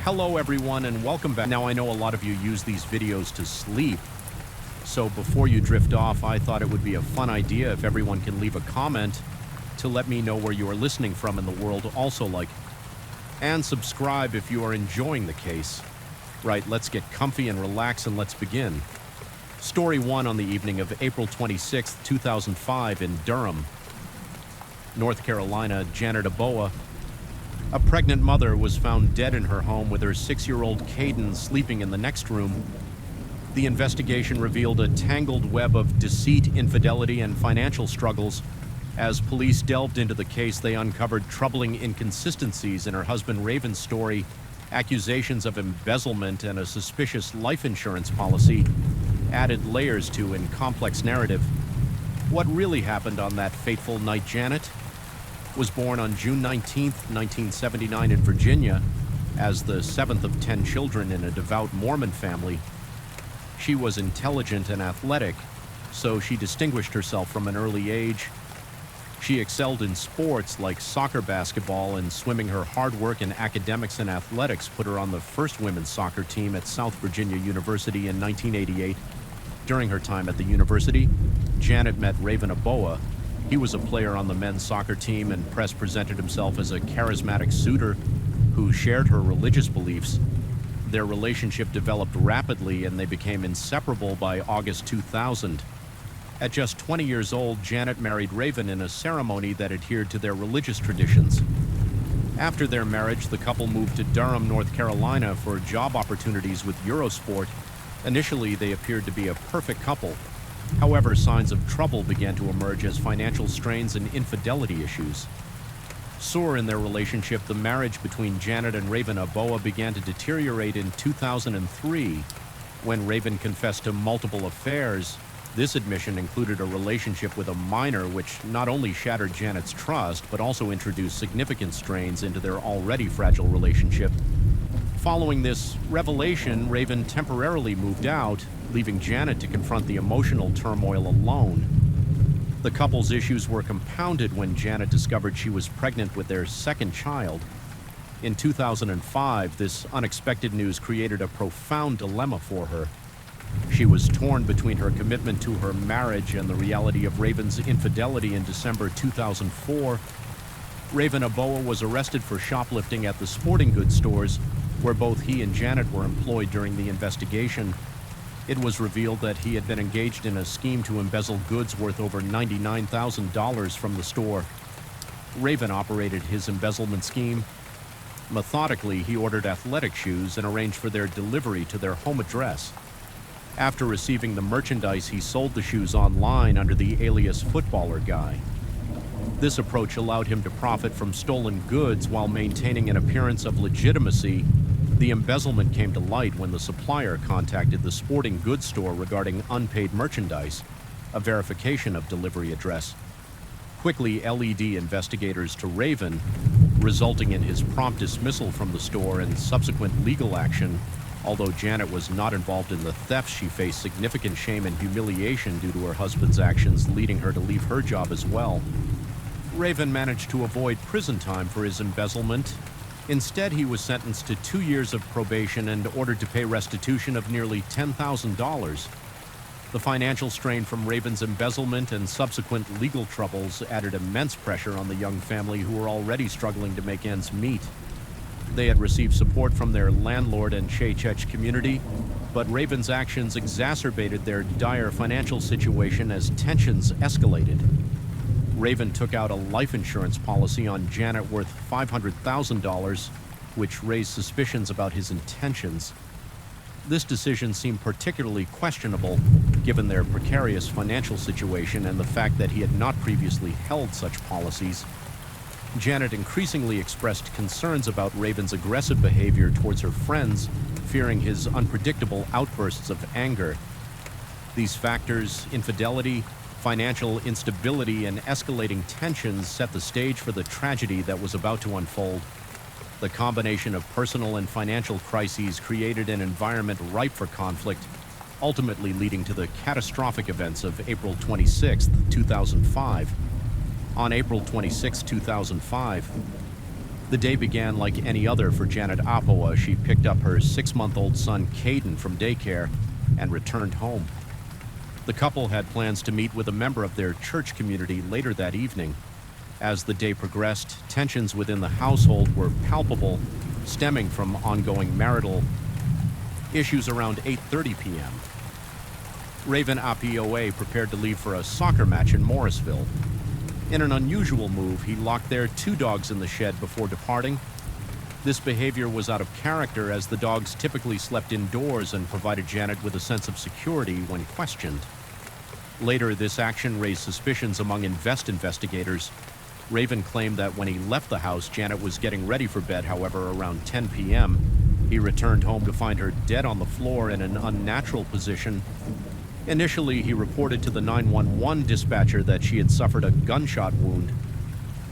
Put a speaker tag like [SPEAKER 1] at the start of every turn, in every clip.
[SPEAKER 1] Hello everyone and welcome back. Now I know a lot of you use these videos to sleep, so before you drift off, I thought it would be a fun idea if everyone can leave a comment to let me know where you are listening from in the world also and subscribe if you are enjoying the case. Right, let's get comfy and relax and let's begin. Story 1 on the evening of April 26, 2005 in Durham, North Carolina. Janet Aboa, a pregnant mother, was found dead in her home with her 6-year-old Caden sleeping in the next room. The investigation revealed a tangled web of deceit, infidelity, and financial struggles. As police delved into the case, they uncovered troubling inconsistencies in her husband Raven's story, accusations of embezzlement, and a suspicious life insurance policy added layers to a complex narrative. What really happened on that fateful night? Janet was born on June 19, 1979 in Virginia, as the 7th of 10 children in a devout Mormon family. She was intelligent and athletic, so she distinguished herself from an early age. She excelled in sports like soccer, basketball, and swimming. Her hard work in academics and athletics put her on the first women's soccer team at South Virginia University in 1988. During her time at the university, Janet met Raven Aboa. He was a player on the men's soccer team, and press presented himself as a charismatic suitor who shared her religious beliefs. Their relationship developed rapidly, and they became inseparable by August 2000. At just 20 years old, Janet married Raven in a ceremony that adhered to their religious traditions. After their marriage, the couple moved to Durham, North Carolina for job opportunities with Eurosport. Initially, they appeared to be a perfect couple. However, signs of trouble began to emerge as financial strains and infidelity issues soar in their relationship. The marriage between Janet and Raven Aboa began to deteriorate in 2003 when Raven confessed to multiple affairs. This admission included a relationship with a minor, which not only shattered Janet's trust, but also introduced significant strains into their already fragile relationship. Following this revelation, Raven temporarily moved out, leaving Janet to confront the emotional turmoil alone. The couple's issues were compounded when Janet discovered she was pregnant with their second child. In 2005, this unexpected news created a profound dilemma for her. She was torn between her commitment to her marriage and the reality of Raven's infidelity. In December 2004, Raven Aboa was arrested for shoplifting at the sporting goods stores where both he and Janet were employed. During the investigation, it was revealed that he had been engaged in a scheme to embezzle goods worth over $99,000 from the store. Raven operated his embezzlement scheme methodically. He ordered athletic shoes and arranged for their delivery to their home address. After receiving the merchandise, he sold the shoes online under the alias Footballer Guy. This approach allowed him to profit from stolen goods while maintaining an appearance of legitimacy. The embezzlement came to light when the supplier contacted the sporting goods store regarding unpaid merchandise, a verification of delivery address. Quickly led investigators to Raven, resulting in his prompt dismissal from the store and subsequent legal action. Although Janet was not involved in the theft, she faced significant shame and humiliation due to her husband's actions, leading her to leave her job as well. Raven managed to avoid prison time for his embezzlement. Instead, he was sentenced to 2 years of probation and ordered to pay restitution of nearly $10,000. The financial strain from Raven's embezzlement and subsequent legal troubles added immense pressure on the young family, who were already struggling to make ends meet. They had received support from their landlord and church community, but Raven's actions exacerbated their dire financial situation as tensions escalated. Raven took out a life insurance policy on Janet worth $500,000, which raised suspicions about his intentions. This decision seemed particularly questionable, given their precarious financial situation and the fact that he had not previously held such policies. Janet increasingly expressed concerns about Raven's aggressive behavior towards her friends, fearing his unpredictable outbursts of anger. These factors, infidelity, financial instability, and escalating tensions, set the stage for the tragedy that was about to unfold. The combination of personal and financial crises created an environment ripe for conflict, ultimately leading to the catastrophic events of April 26, 2005. On April 26, 2005, The day began like any other for Janet Apoa. She picked up her 6-month-old son, Caden, from daycare and returned home. The couple had plans to meet with a member of their church community later that evening. As the day progressed, tensions within the household were palpable, stemming from ongoing marital issues around 8:30 p.m. Raven Apoa prepared to leave for a soccer match in Morrisville. In an unusual move, he locked their 2 dogs in the shed before departing. This behavior was out of character, as the dogs typically slept indoors and provided Janet with a sense of security when questioned. Later, this action raised suspicions among investigators. Raven claimed that when he left the house, Janet was getting ready for bed. However, around 10 p.m., he returned home to find her dead on the floor in an unnatural position. Initially, he reported to the 911 dispatcher that she had suffered a gunshot wound.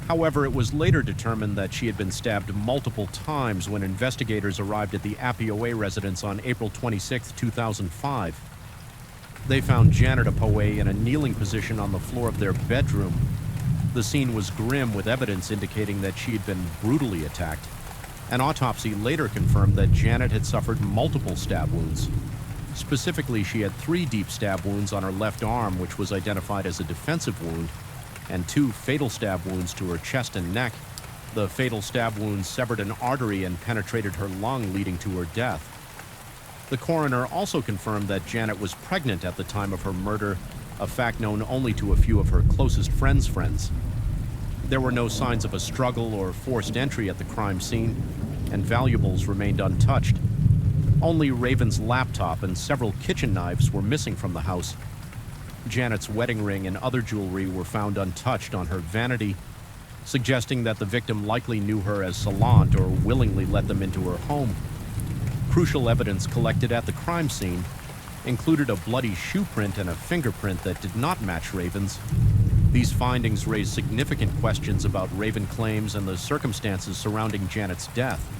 [SPEAKER 1] However, it was later determined that she had been stabbed multiple times when investigators arrived at the Apoa residence on April 26, 2005. They found Janet Apoa in a kneeling position on the floor of their bedroom. The scene was grim, with evidence indicating that she had been brutally attacked. An autopsy later confirmed that Janet had suffered multiple stab wounds. Specifically, she had 3 deep stab wounds on her left arm, which was identified as a defensive wound, and 2 fatal stab wounds to her chest and neck. The fatal stab wounds severed an artery and penetrated her lung, leading to her death. The coroner also confirmed that Janet was pregnant at the time of her murder, a fact known only to a few of her closest friends. There were no signs of a struggle or forced entry at the crime scene, and valuables remained untouched. Only Raven's laptop and several kitchen knives were missing from the house. Janet's wedding ring and other jewelry were found untouched on her vanity, suggesting that the victim likely knew her as Salant or willingly let them into her home. Crucial evidence collected at the crime scene included a bloody shoe print and a fingerprint that did not match Raven's. These findings raised significant questions about Raven claims and the circumstances surrounding Janet's death.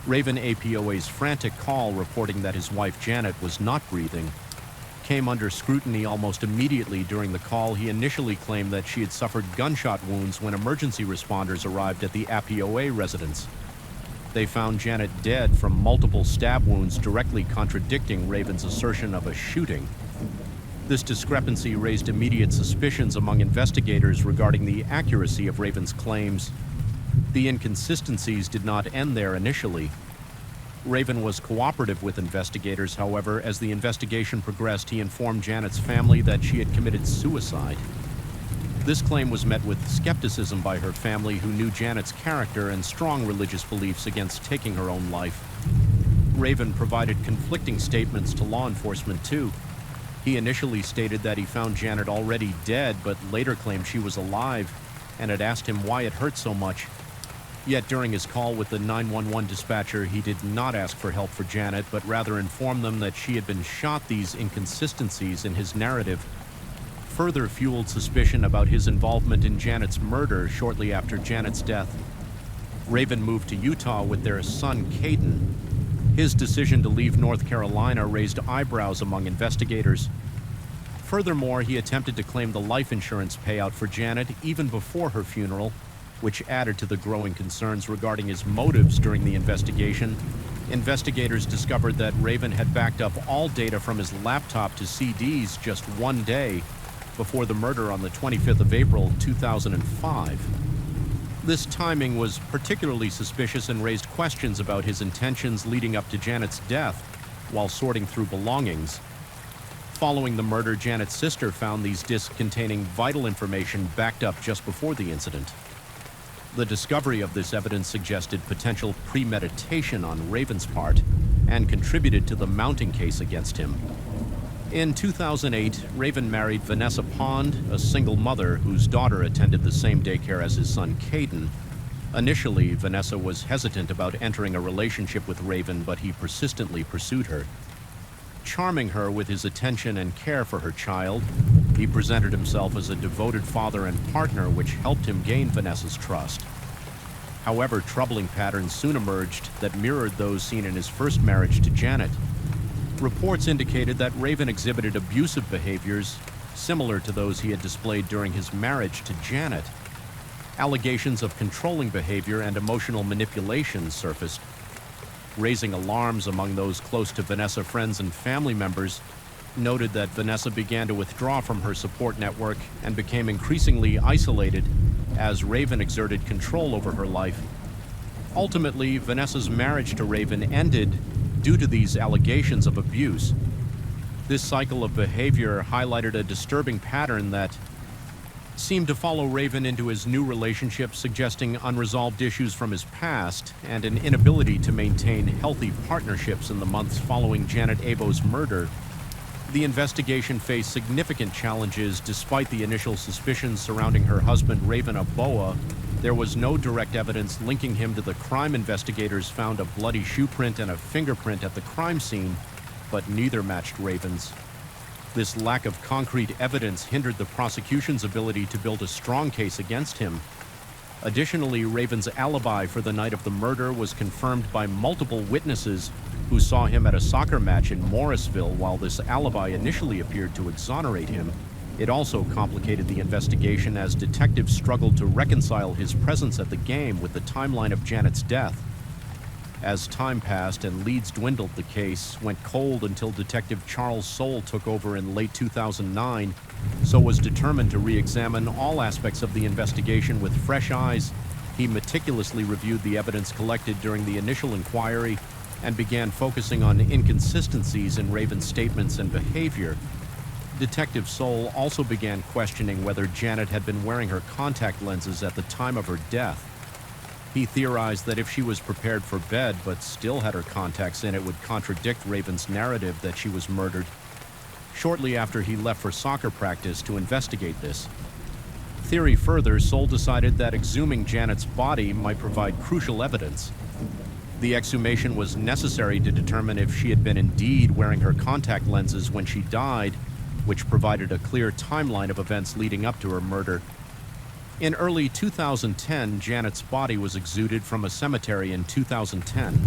[SPEAKER 1] Raven Apoa's frantic call reporting that his wife Janet was not breathing came under scrutiny almost immediately. During the call, he initially claimed that she had suffered gunshot wounds when emergency responders arrived at the Apoa residence. They found Janet dead from multiple stab wounds, directly contradicting Raven's assertion of a shooting. This discrepancy raised immediate suspicions among investigators regarding the accuracy of Raven's claims. The inconsistencies did not end there initially. Raven was cooperative with investigators. However, as the investigation progressed, he informed Janet's family that she had committed suicide. This claim was met with skepticism by her family, who knew Janet's character and strong religious beliefs against taking her own life. Raven provided conflicting statements to law enforcement too. He initially stated that he found Janet already dead, but later claimed she was alive and had asked him why it hurt so much. Yet during his call with the 911 dispatcher, he did not ask for help for Janet, but rather informed them that she had been shot. These inconsistencies in his narrative further fueled suspicion about his involvement in Janet's murder shortly after Janet's death. Raven moved to Utah with their son, Caden. His decision to leave North Carolina raised eyebrows among investigators. Furthermore, he attempted to claim the life insurance payout for Janet even before her funeral, which added to the growing concerns regarding his motives. During the investigation, investigators discovered that Raven had backed up all data from his laptop to CDs just one day before the murder on the 25th of April, 2005. This timing was particularly suspicious and raised questions about his intentions leading up to Janet's death while sorting through belongings. Following the murder, Janet's sister found these discs containing vital information backed up just before the incident. The discovery of this evidence suggested potential premeditation on Raven's part and contributed to the mounting case against him. In 2008, Raven married Vanessa Pond, a single mother whose daughter attended the same daycare as his son Caden. Initially, Vanessa was hesitant about entering a relationship with Raven, but he persistently pursued her. Charming her with his attention and care for her child, he presented himself as a devoted father and partner, which helped him gain Vanessa's trust. However, troubling patterns soon emerged that mirrored those seen in his first marriage to Janet. Reports indicated that Raven exhibited abusive behaviors similar to those he had displayed during his marriage to Janet. Allegations of controlling behavior and emotional manipulation surfaced, raising alarms among those close to Vanessa. Friends and family members noted that Vanessa began to withdraw from her support network and became increasingly isolated as Raven exerted control over her life. Ultimately, Vanessa's marriage to Raven ended due to these allegations of abuse. This cycle of behavior highlighted a disturbing pattern that seemed to follow Raven into his new relationship, suggesting unresolved issues from his past and an inability to maintain healthy partnerships in the months following Janet Abo's murder. The investigation faced significant challenges. Despite the initial suspicions surrounding her husband, Raven Aboa, there was no direct evidence linking him to the crime. Investigators found a bloody shoe print and a fingerprint at the crime scene, but neither matched Raven's. This lack of concrete evidence hindered the prosecution's ability to build a strong case against him. Additionally, Raven's alibi for the night of the murder was confirmed by multiple witnesses who saw him at a soccer match in Morrisville. While this alibi initially appeared to exonerate him, it also complicated the investigation as detectives struggled to reconcile his presence at the game with the timeline of Janet's death. As time passed and leads dwindled, the case went cold until Detective Charles Soule took over in late 2009, so was determined to re-examine all aspects of the investigation with fresh eyes. He meticulously reviewed the evidence collected during the initial inquiry and began focusing on inconsistencies in Raven's statements and behavior. Detective Soule also began questioning whether Janet had been wearing her contact lenses at the time of her death. He theorized that if she was prepared for bed but still had her contacts in, it would contradict Raven's narrative that she was murdered. Shortly after he left for soccer practice to investigate this theory further, Soule decided that exhuming Janet's body might provide crucial evidence. The exhumation was necessary to determine if she had been indeed wearing her contact lenses when she died, which provided a clear timeline of events leading up to her murder. In early 2010, Janet's body was exhumed from a cemetery in 2010.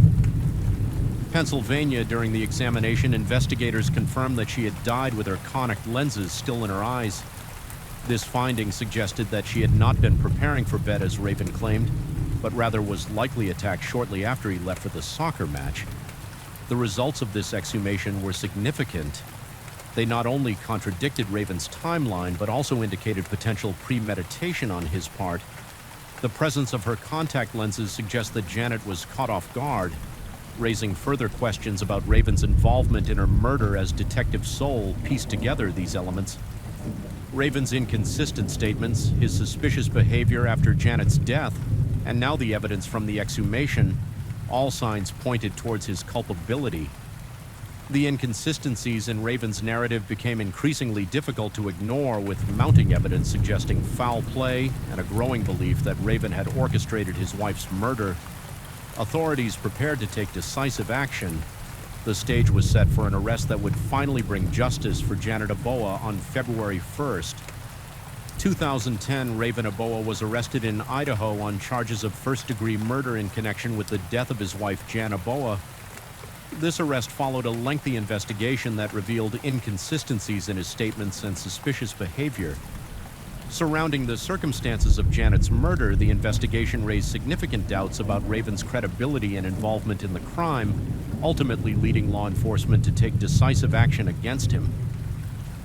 [SPEAKER 1] Pennsylvania. During the examination, investigators confirmed that she had died with her contact lenses still in her eyes. This finding suggested that she had not been preparing for bed as Raven claimed, but rather was likely attacked shortly after he left for the soccer match. The results of this exhumation were significant. They not only contradicted Raven's timeline, but also indicated potential premeditation on his part. The presence of her contact lenses suggests that Janet was caught off guard, raising further questions about Raven's involvement in her murder as Detective Soule pieced together these elements. Raven's inconsistent statements, his suspicious behavior after Janet's death, and now the evidence from the exhumation, all signs pointed towards his culpability. The inconsistencies in Raven's narrative became increasingly difficult to ignore, with mounting evidence suggesting foul play and a growing belief that Raven had orchestrated his wife's murder. Authorities prepared to take decisive action. The stage was set for an arrest that would finally bring justice for Janet Aboa on February 1st. 2010, Raven Aboa was arrested in Idaho on charges of first-degree murder in connection with the death of his wife, Jan Aboa. This arrest followed a lengthy investigation that revealed inconsistencies in his statements and suspicious behavior. Surrounding the circumstances of Janet's murder, the investigation raised significant doubts about Raven's credibility and involvement in the crime, ultimately leading law enforcement to take decisive action against him.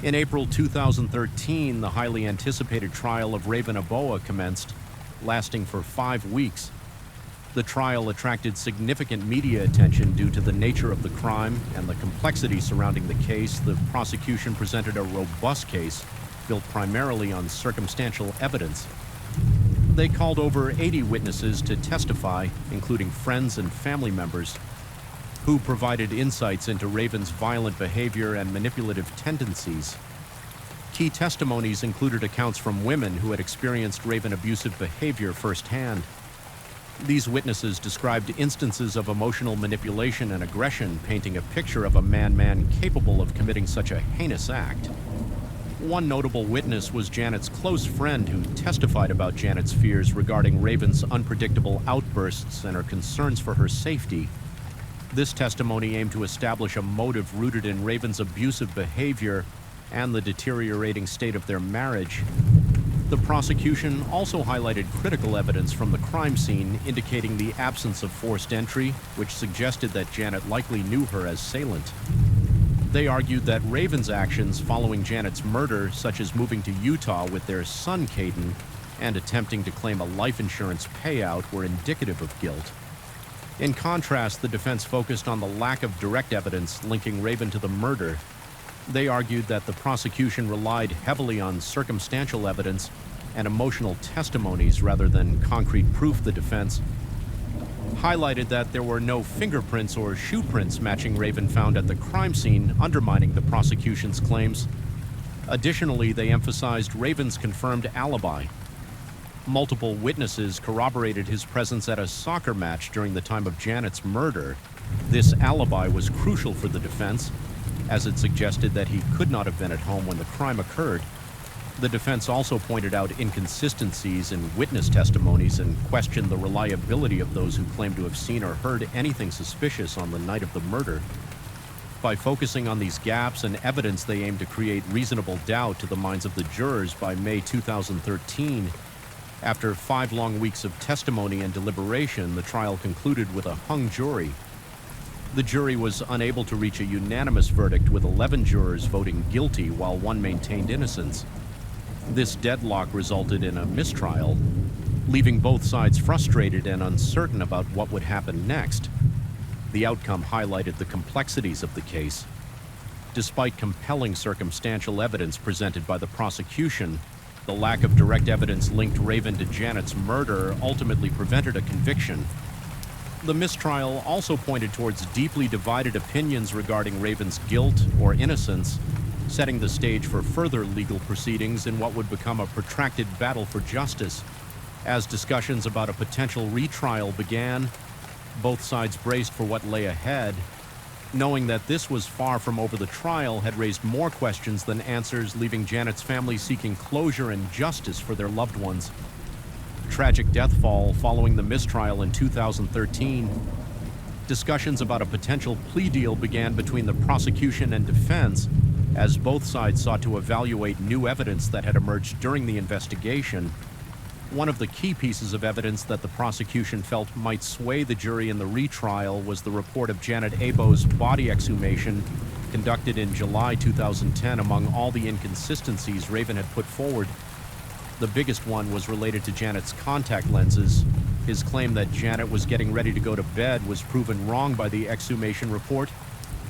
[SPEAKER 1] In April 2013, the highly anticipated trial of Raven Aboa commenced, lasting for 5 weeks. The trial attracted significant media attention due to the nature of the crime and the complexity surrounding the case. The prosecution presented a robust case built primarily on circumstantial evidence. They called over 80 witnesses to testify, including friends and family members, who provided insights into Raven's violent behavior and manipulative tendencies. Key testimonies included accounts from women who had experienced Raven abusive behavior firsthand. These witnesses described instances of emotional manipulation and aggression, painting a picture of a man capable of committing such a heinous act. One notable witness was Janet's close friend, who testified about Janet's fears regarding Raven's unpredictable outbursts and her concerns for her safety. This testimony aimed to establish a motive rooted in Raven's abusive behavior and the deteriorating state of their marriage. The prosecution also highlighted critical evidence from the crime scene indicating the absence of forced entry, which suggested that Janet likely knew her assailant. They argued that Raven's actions following Janet's murder, such as moving to Utah with their son Caden and attempting to claim a life insurance payout, were indicative of guilt. In contrast, the defense focused on the lack of direct evidence linking Raven to the murder. They argued that the prosecution relied heavily on circumstantial evidence and emotional testimonies rather than concrete proof. The defense highlighted that there were no fingerprints or shoe prints matching Raven found at the crime scene, undermining the prosecution's claims. Additionally, they emphasized Raven's confirmed alibi. Multiple witnesses corroborated his presence at a soccer match during the time of Janet's murder. This alibi was crucial for the defense, as it suggested that he could not have been at home when the crime occurred. The defense also pointed out inconsistencies in witness testimonies and questioned the reliability of those who claimed to have seen or heard anything suspicious on the night of the murder. By focusing on these gaps and evidence, they aimed to create reasonable doubt to the minds of the jurors. By May 2013, after 5 long weeks of testimony and deliberation, the trial concluded with a hung jury. The jury was unable to reach a unanimous verdict, with 11 jurors voting guilty while 1 maintained innocence. This deadlock resulted in a mistrial, leaving both sides frustrated and uncertain about what would happen next. The outcome highlighted the complexities of the case. Despite compelling circumstantial evidence presented by the prosecution, the lack of direct evidence linked Raven to Janet's murder ultimately prevented a conviction. The mistrial also pointed towards deeply divided opinions regarding Raven's guilt or innocence, setting the stage for further legal proceedings in what would become a protracted battle for justice. As discussions about a potential retrial began, both sides braced for what lay ahead, knowing that this was far from over. The trial had raised more questions than answers, leaving Janet's family seeking closure and justice for their loved ones. Tragic deathfall following the mistrial in 2013. Discussions about a potential plea deal began between the prosecution and defense, as both sides sought to evaluate new evidence that had emerged during the investigation. One of the key pieces of evidence that the prosecution felt might sway the jury in the retrial was the report of Janet Abo's body exhumation conducted in July 2010. Among all the inconsistencies Raven had put forward, the biggest one was related to Janet's contact lenses. His claim that Janet was getting ready to go to bed was proven wrong by the exhumation report,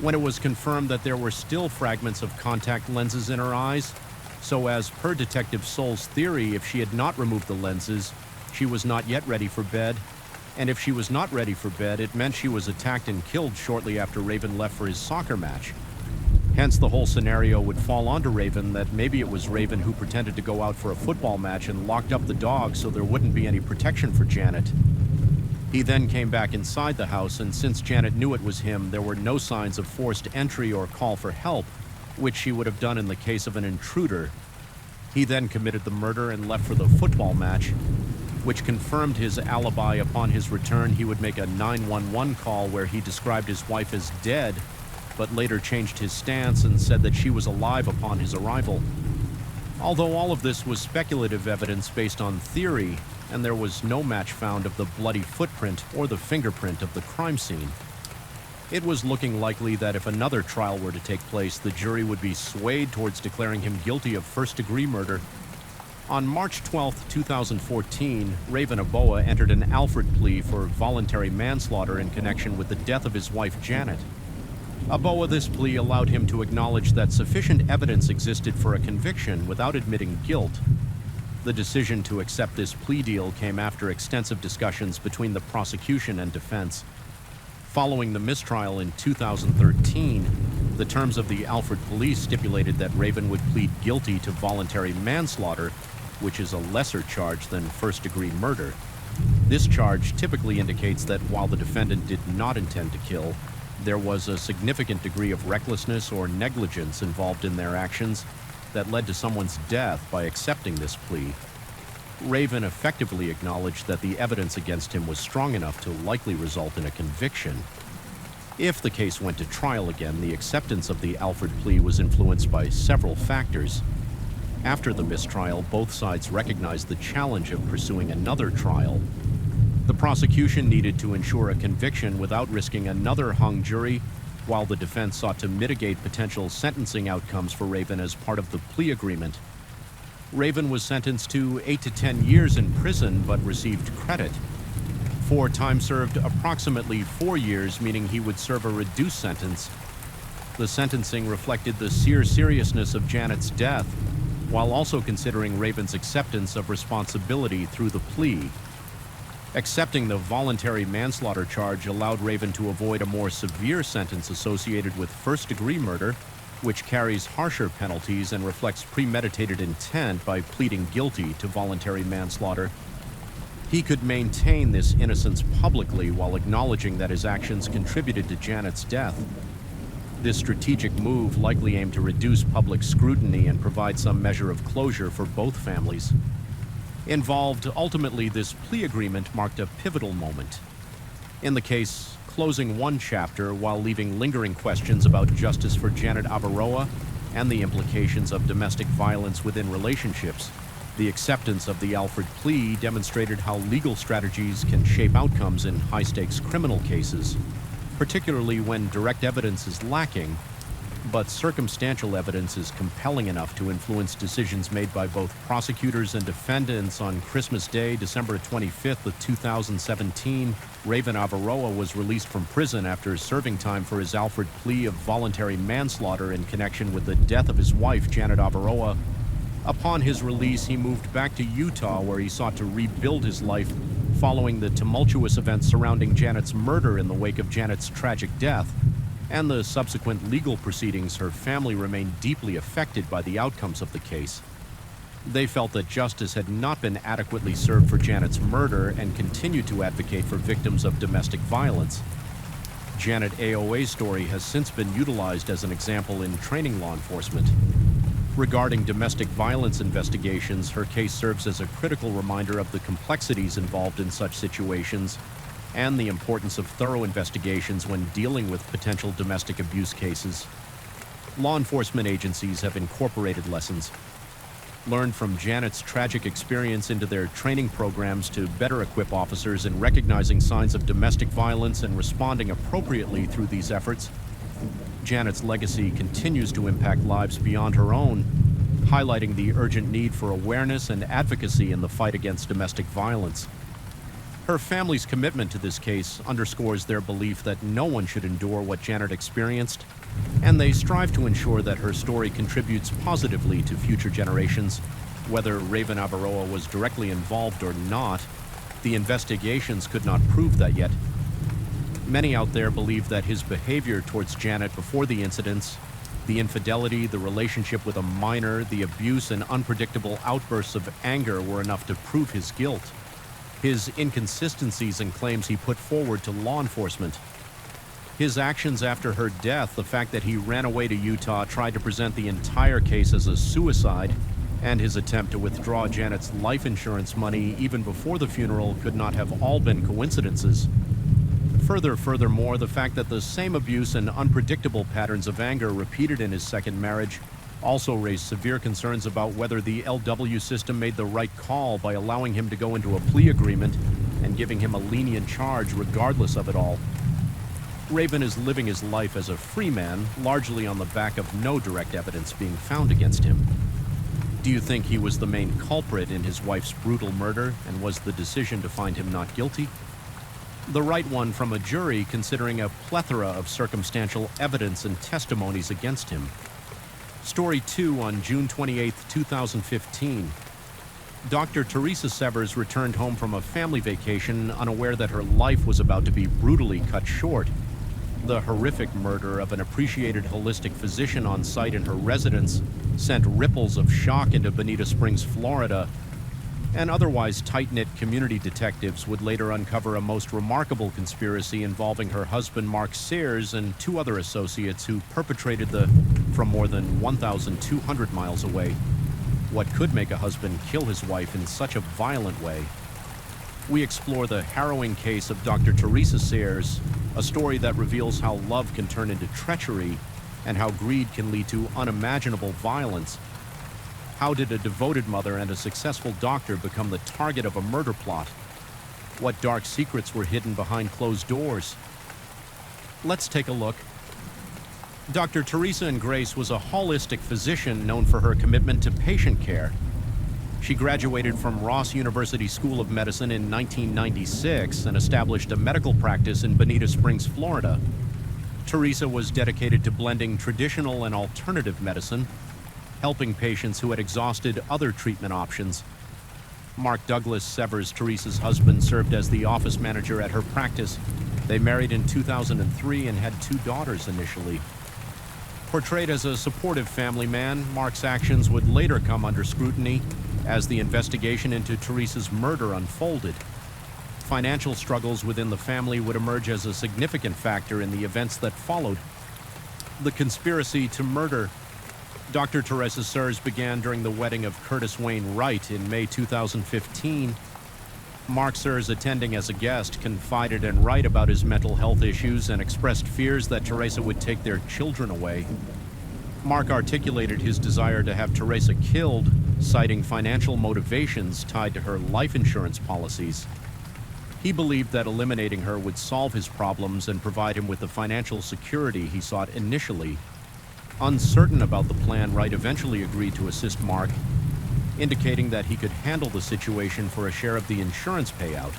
[SPEAKER 1] when it was confirmed that there were still fragments of contact lenses in her eyes. So, as per Detective Soul's theory, if she had not removed the lenses, she was not yet ready for bed. And if she was not ready for bed, it meant she was attacked and killed shortly after Raven left for his soccer match. Hence, the whole scenario would fall onto Raven that maybe it was Raven who pretended to go out for a football match and locked up the dog so there wouldn't be any protection for Janet. He then came back inside the house, and since Janet knew it was him, there were no signs of forced entry or call for help, which she would have done in the case of an intruder. He then committed the murder and left for the football match, which confirmed his alibi. Upon his return, he would make a 911 call where he described his wife as dead, but later changed his stance and said that she was alive upon his arrival. Although all of this was speculative evidence based on theory, and there was no match found of the bloody footprint or the fingerprint of the crime scene, it was looking likely that if another trial were to take place, the jury would be swayed towards declaring him guilty of first-degree murder. On March 12, 2014, Raven Aboa entered an Alford plea for voluntary manslaughter in connection with the death of his wife Janet. Aboa, this plea allowed him to acknowledge that sufficient evidence existed for a conviction without admitting guilt. The decision to accept this plea deal came after extensive discussions between the prosecution and defense. Following the mistrial in 2013, the terms of the Alford police stipulated that Raven would plead guilty to voluntary manslaughter, which is a lesser charge than first-degree murder. This charge typically indicates that while the defendant did not intend to kill, there was a significant degree of recklessness or negligence involved in their actions that led to someone's death. By accepting this plea, Raven effectively acknowledged that the evidence against him was strong enough to likely result in a conviction. If the case went to trial again, the acceptance of the Alford plea was influenced by several factors. After the mistrial, both sides recognized the challenge of pursuing another trial. The prosecution needed to ensure a conviction without risking another hung jury, while the defense sought to mitigate potential sentencing outcomes for Raven as part of the plea agreement. Raven was sentenced to 8 to 10 years in prison but received credit. For time served, approximately 4 years, meaning he would serve a reduced sentence. The sentencing reflected the seriousness of Janet's death, while also considering Raven's acceptance of responsibility through the plea. Accepting the voluntary manslaughter charge allowed Raven to avoid a more severe sentence associated with first-degree murder, which carries harsher penalties and reflects premeditated intent by pleading guilty to voluntary manslaughter. He could maintain this innocence publicly while acknowledging that his actions contributed to Janet's death. This strategic move likely aimed to reduce public scrutiny and provide some measure of closure for both families. Involved, ultimately, this plea agreement marked a pivotal moment. In the case, closing one chapter while leaving lingering questions about justice for Janet Avaroa and the implications of domestic violence within relationships. The acceptance of the Alford plea demonstrated how legal strategies can shape outcomes in high-stakes criminal cases, particularly when direct evidence is lacking, but circumstantial evidence is compelling enough to influence decisions made by both prosecutors and defendants. On Christmas Day, December 25th of 2017, Raven Avaroa was released from prison after serving time for his Alford plea of voluntary manslaughter in connection with the death of his wife, Janet Avaroa. Upon his release, he moved back to Utah, where he sought to rebuild his life following the tumultuous events surrounding Janet's murder in the wake of Janet's tragic death, and the subsequent legal proceedings. Her family remained deeply affected by the outcomes of the case. They felt that justice had not been adequately served for Janet's murder and continued to advocate for victims of domestic violence. Janet AOA's story has since been utilized as an example in training law enforcement. Regarding domestic violence investigations, her case serves as a critical reminder of the complexities involved in such situations and the importance of thorough investigations when dealing with potential domestic abuse cases. Law enforcement agencies have incorporated lessons learned from Janet's tragic experience into their training programs to better equip officers in recognizing signs of domestic violence and responding appropriately through these efforts. Janet's legacy continues to impact lives beyond her own, highlighting the urgent need for awareness and advocacy in the fight against domestic violence. Her family's commitment to this case underscores their belief that no one should endure what Janet experienced, and they strive to ensure that her story contributes positively to future generations. Whether Raven Avaroa was directly involved or not, the investigations could not prove that yet. Many out there believe that his behavior towards Janet before the incidents, the infidelity, the relationship with a minor, the abuse, and unpredictable outbursts of anger were enough to prove his guilt. His inconsistencies and claims he put forward to law enforcement, his actions after her death, the fact that he ran away to Utah, tried to present the entire case as a suicide, and his attempt to withdraw Janet's life insurance money even before the funeral could not have all been coincidences. Furthermore, the fact that the same abuse and unpredictable patterns of anger repeated in his second marriage also raised severe concerns about whether the LW system made the right call by allowing him to go into a plea agreement and giving him a lenient charge regardless of it all. Raven is living his life as a free man, largely on the back of no direct evidence being found against him. Do you think he was the main culprit in his wife's brutal murder, and was the decision to find him not guilty the right one from a jury, considering a plethora of circumstantial evidence and testimonies against him? Story 2 on June 28, 2015. Dr. Teresa Severs returned home from a family vacation, unaware that her life was about to be brutally cut short. The horrific murder of an appreciated holistic physician on site in her residence sent ripples of shock into Bonita Springs, Florida, and otherwise tight-knit community detectives would later uncover a most remarkable conspiracy involving her husband Mark Sears and 2 other associates who perpetrated from more than 1,200 miles away. What could make a husband kill his wife in such a violent way? We explore the harrowing case of Dr. Teresa Sears, a story that reveals how love can turn into treachery and how greed can lead to unimaginable violence. How did a devoted mother and a successful doctor become the target of a murder plot? What dark secrets were hidden behind closed doors? Let's take a look. Dr. Teresa and Grace was a holistic physician known for her commitment to patient care. She graduated from Ross University School of Medicine in 1996 and established a medical practice in Bonita Springs, Florida. Teresa was dedicated to blending traditional and alternative medicine, helping patients who had exhausted other treatment options. Mark Douglas Severs, Teresa's husband, served as the office manager at her practice. They married in 2003 and had 2 daughters initially. Portrayed as a supportive family man, Mark's actions would later come under scrutiny as the investigation into Teresa's murder unfolded. Financial struggles within the family would emerge as a significant factor in the events that followed. The conspiracy to murder Dr. Teresa Sears began during the wedding of Curtis Wayne Wright in May 2015. Mark Sears, attending as a guest, confided in Wright about his mental health issues and expressed fears that Teresa would take their children away. Mark articulated his desire to have Teresa killed, citing financial motivations tied to her life insurance policies. He believed that eliminating her would solve his problems and provide him with the financial security he sought initially. Uncertain about the plan, Wright eventually agreed to assist Mark, indicating that he could handle the situation for a share of the insurance payout.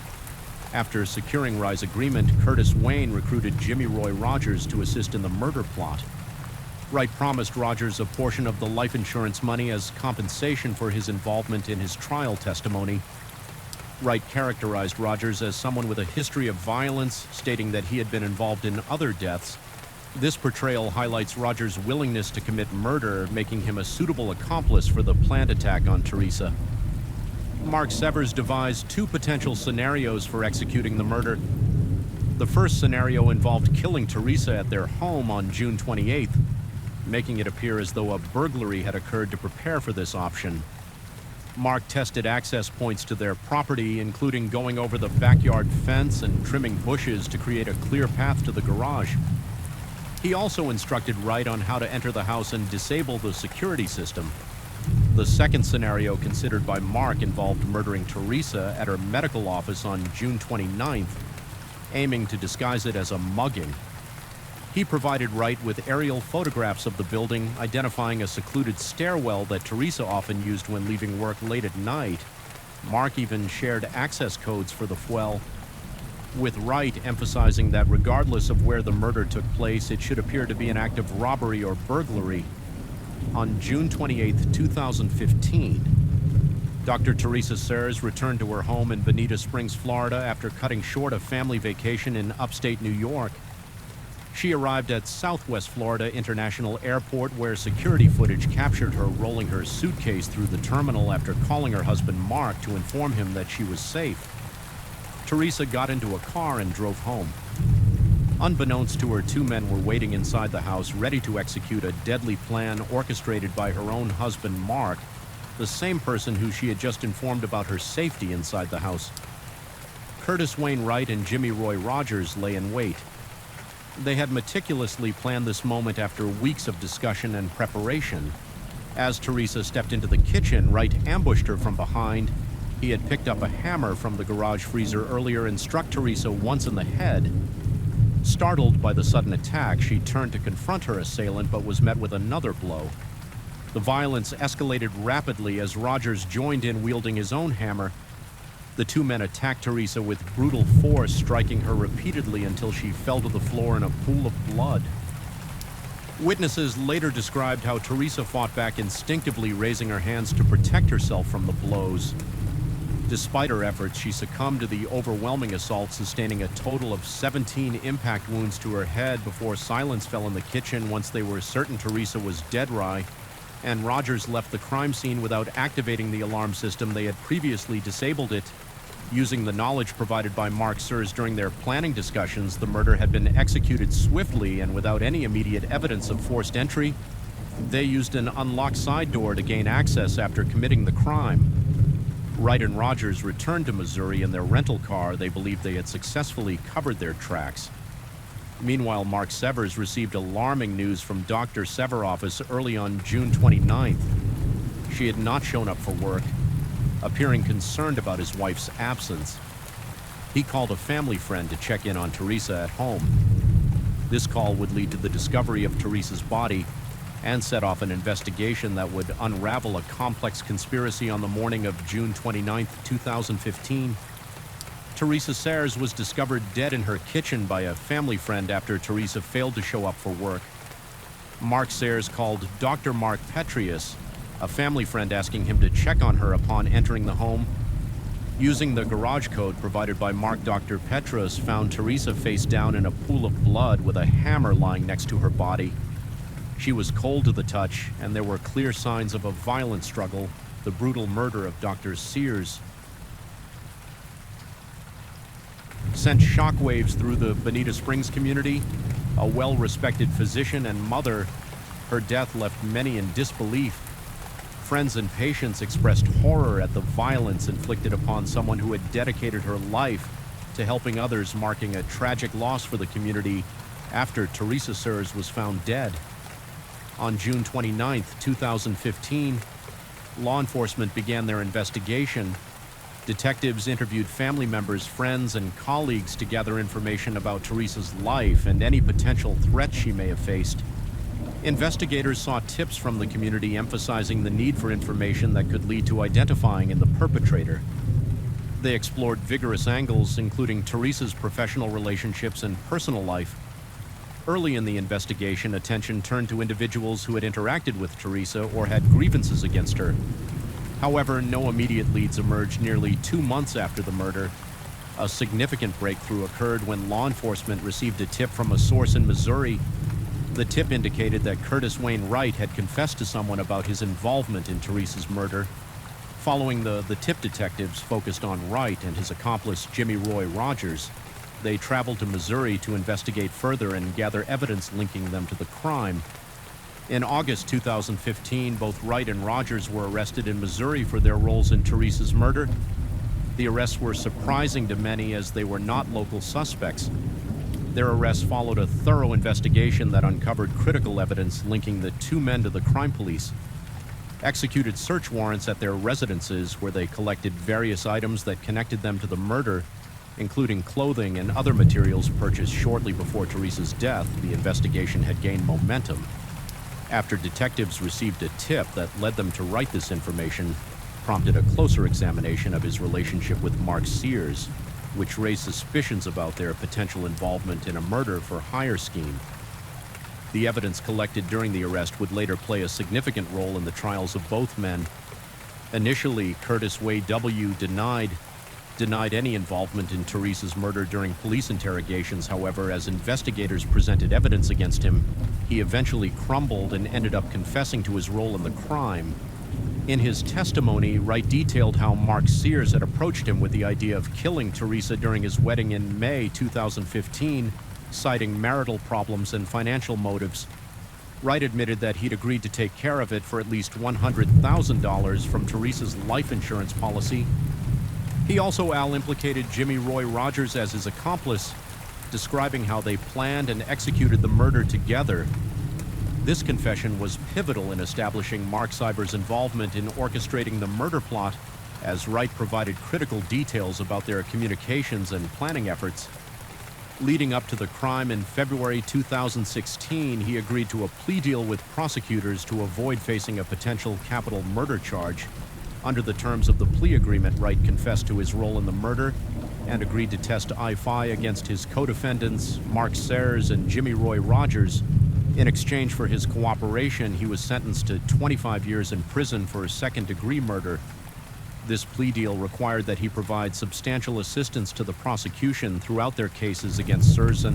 [SPEAKER 1] After securing Wright's agreement, Curtis Wayne recruited Jimmy Roy Rogers to assist in the murder plot. Wright promised Rogers a portion of the life insurance money as compensation for his involvement in his trial testimony. Wright characterized Rogers as someone with a history of violence, stating that he had been involved in other deaths. This portrayal highlights Rogers' willingness to commit murder, making him a suitable accomplice for the planned attack on Teresa. Mark Severs devised 2 potential scenarios for executing the murder. The first scenario involved killing Teresa at their home on June 28th, making it appear as though a burglary had occurred to prepare for this option. Mark tested access points to their property, including going over the backyard fence and trimming bushes to create a clear path to the garage. He also instructed Wright on how to enter the house and disable the security system. The second scenario considered by Mark involved murdering Teresa at her medical office on June 29th, aiming to disguise it as a mugging. He provided Wright with aerial photographs of the building, identifying a secluded stairwell that Teresa often used when leaving work late at night. Mark even shared access codes for the well, with Wright emphasizing that regardless of where the murder took place, it should appear to be an act of robbery or burglary. On June 28, 2015, Dr. Teresa Sears returned to her home in Bonita Springs, Florida after cutting short a family vacation in upstate New York. She arrived at Southwest Florida International Airport, where security footage captured her rolling her suitcase through the terminal after calling her husband Mark to inform him that she was safe. Teresa got into a car and drove home. Unbeknownst to her, 2 men were waiting inside the house, ready to execute a deadly plan orchestrated by her own husband, Mark, the same person who she had just informed about her safety inside the house. Curtis Wayne Wright and Jimmy Roy Rogers lay in wait. They had meticulously planned this moment after weeks of discussion and preparation. As Teresa stepped into the kitchen, Wright ambushed her from behind. He had picked up a hammer from the garage freezer earlier and struck Teresa once in the head. Startled by the sudden attack, she turned to confront her assailant but was met with another blow. The violence escalated rapidly as Rogers joined in, wielding his own hammer. The 2 men attacked Teresa with brutal force, striking her repeatedly until she fell to the floor in a pool of blood. Witnesses later described how Teresa fought back instinctively, raising her hands to protect herself from the blows. Despite her efforts, she succumbed to the overwhelming assault, sustaining a total of 17 impact wounds to her head before silence fell in the kitchen once they were certain Teresa was dead. Wright and Rogers left the crime scene without activating the alarm system. They had previously disabled it. Using the knowledge provided by Mark Sears during their planning discussions, the murder had been executed swiftly and without any immediate evidence of forced entry. They used an unlocked side door to gain access after committing the crime. Wright and Rogers returned to Missouri in their rental car. They believed they had successfully covered their tracks. Meanwhile, Mark Severs received alarming news from Dr. Sever's office early on June 29th. She had not shown up for work, appearing concerned about his wife's absence. He called a family friend to check in on Teresa at home. This call would lead to the discovery of Teresa's body and set off an investigation that would unravel a complex conspiracy. On the morning of June 29, 2015. Teresa Sayers was discovered dead in her kitchen by a family friend after Teresa failed to show up for work. Mark Sayers called Dr. Mark Petrius, a family friend, asking him to check on her upon entering the home. Using the garage code provided by Mark, Dr. Petrus found Teresa face down in a pool of blood with a hammer lying next to her body. She was cold to the touch, and there were clear signs of a violent struggle. The brutal murder of Dr. Sears sent shockwaves through the Bonita Springs community. A well-respected physician and mother, her death left many in disbelief. Friends and patients expressed horror at the violence inflicted upon someone who had dedicated her life to helping others, marking a tragic loss for the community after Teresa Sayers was found dead. On June 29, 2015, law enforcement began their investigation. Detectives interviewed family members, friends, and colleagues to gather information about Teresa's life and any potential threats she may have faced. Investigators sought tips from the community emphasizing the need for information that could lead to identifying the perpetrator. They explored vigorous angles, including Teresa's professional relationships and personal life. Early in the investigation, attention turned to individuals who had interacted with Teresa or had grievances against her. However, no immediate leads emerged. Nearly 2 months after the murder, a significant breakthrough occurred when law enforcement received a tip from a source in Missouri. The tip indicated that Curtis Wayne Wright had confessed to someone about his involvement in Teresa's murder. Following the tip, detectives focused on Wright and his accomplice Jimmy Roy Rogers. They traveled to Missouri to investigate further and gather evidence linking them to the crime. In August 2015, both Wright and Rogers were arrested in Missouri for their roles in Teresa's murder. The arrests were surprising to many as they were not local suspects. Their arrests followed a thorough investigation that uncovered critical evidence linking the two men to the crime police. Executed search warrants at their residences where they collected various items that connected them to the murder, including clothing and other materials purchased shortly before Teresa's death. The investigation had gained momentum after detectives received a tip that led them to write this information, prompted a closer examination of his relationship with Mark Sears, which raised suspicions about their potential involvement in a murder-for-hire scheme. The evidence collected during the arrest would later play a significant role in the trials of both men. Initially, Curtis Wade W. denied any involvement in Teresa's murder during police interrogations. However, as investigators presented evidence against him, he eventually crumbled and ended up confessing to his role in the crime. In his testimony, Wright detailed how Mark Sears had approached him with the idea of killing Teresa during his wedding in May 2015, citing marital problems and financial motives. Wright admitted that he'd agreed to take care of it for at least $100,000 from Teresa's life insurance policy. He also implicated Jimmy Roy Rogers as his accomplice, describing how they planned and executed the murder together. This confession was pivotal in establishing Mark Cyber's involvement in orchestrating the murder plot, as Wright provided critical details about their communications and planning efforts. Leading up to the crime in February 2016, he agreed to a plea deal with prosecutors to avoid facing a potential capital murder charge. Under the terms of the plea agreement, Wright confessed to his role in the murder and agreed to test I-5 against his co-defendants, Mark Sayers and Jimmy Roy Rogers. In exchange for his cooperation, he was sentenced to 25 years in prison for second-degree murder. This plea deal required that he provide substantial assistance to the prosecution throughout their cases against Sayers.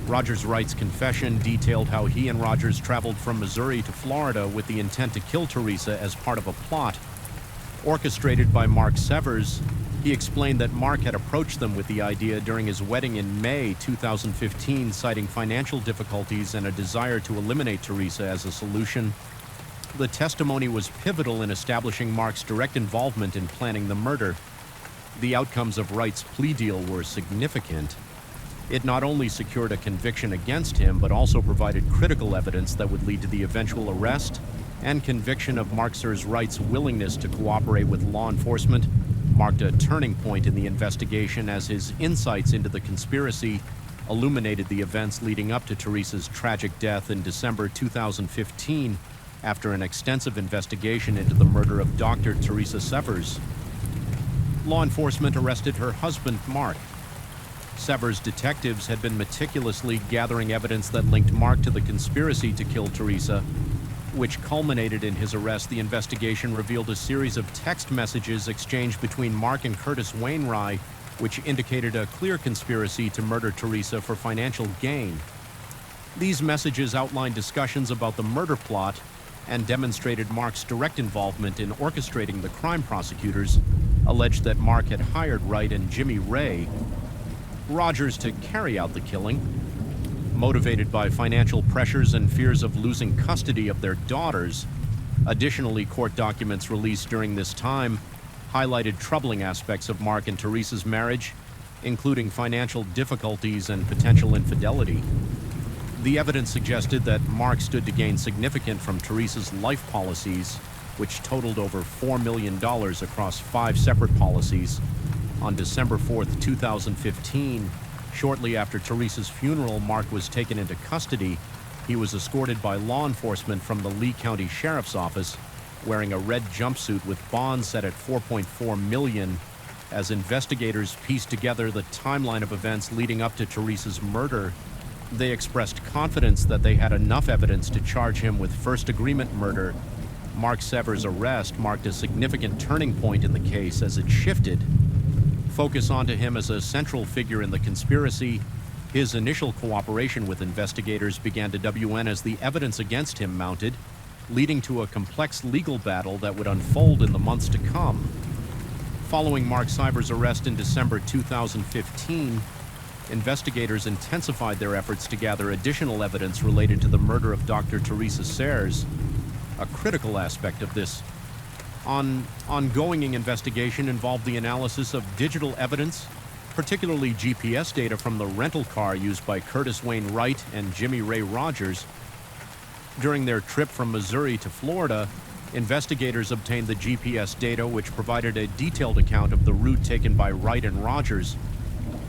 [SPEAKER 1] Rogers Wright's confession detailed how he and Rogers traveled from Missouri to Florida with the intent to kill Teresa as part of a plot. Orchestrated by Mark Severs, he explained that Mark had approached them with the idea during his wedding in May 2015, citing financial difficulties and a desire to eliminate Teresa as a solution. The testimony was pivotal in establishing Mark's direct involvement in planning the murder. The outcomes of Wright's plea deal were significant. It not only secured a conviction against him, but also provided critical evidence that would lead to the eventual arrest and conviction of Mark Wright's willingness to cooperate with law enforcement marked a turning point in the investigation as his insights into the conspiracy illuminated the events leading up to Teresa's tragic death in December 2015 after an extensive investigation into the murder of Dr. Teresa Severs. Law enforcement arrested her husband, Mark. Severs' detectives had been meticulously gathering evidence that linked Mark to the conspiracy to kill Teresa, which culminated in his arrest. The investigation revealed a series of text messages exchanged between Mark and Curtis Wainwright, which indicated a clear conspiracy to murder Teresa for financial gain. These messages outlined discussions about the murder plot and demonstrated Mark's direct involvement in orchestrating the crime. Prosecutors alleged that Mark had hired Wright and Jimmy Ray Rogers to carry out the killing, motivated by financial pressures and fears of losing custody of their daughters. Additionally, court documents released during this time highlighted troubling aspects of Mark and Teresa's marriage, including financial difficulties and potential infidelity. The evidence suggested that Mark stood to gain significant from Teresa's life policies, which totaled over $4 million across 5 separate policies. On December 4, 2015, shortly after Teresa's funeral, Mark was taken into custody. He was escorted by law enforcement from the Lee County Sheriff's Office, wearing a red jumpsuit with bonds set at $4.4 million. As investigators pieced together the timeline of events leading up to Teresa's murder, they expressed confidence that they had enough evidence to charge him with first-degree murder. Mark Severs' arrest marked a significant turning point in the case as it shifted focus onto him as a central figure in the conspiracy. His initial cooperation with investigators began to wane as the evidence against him mounted, leading to a complex legal battle that would unfold in the months to come. Following Mark Severs' arrest in December 2015, investigators intensified their efforts to gather additional evidence related to the murder of Dr. Teresa Severs. A critical aspect of this ongoing investigation involved the analysis of digital evidence, particularly GPS data from the rental car used by Curtis Wainwright and Jimmy Ray Rogers. During their trip from Missouri to Florida, investigators obtained the GPS data, which provided a detailed account of the route taken by Wright and Rogers.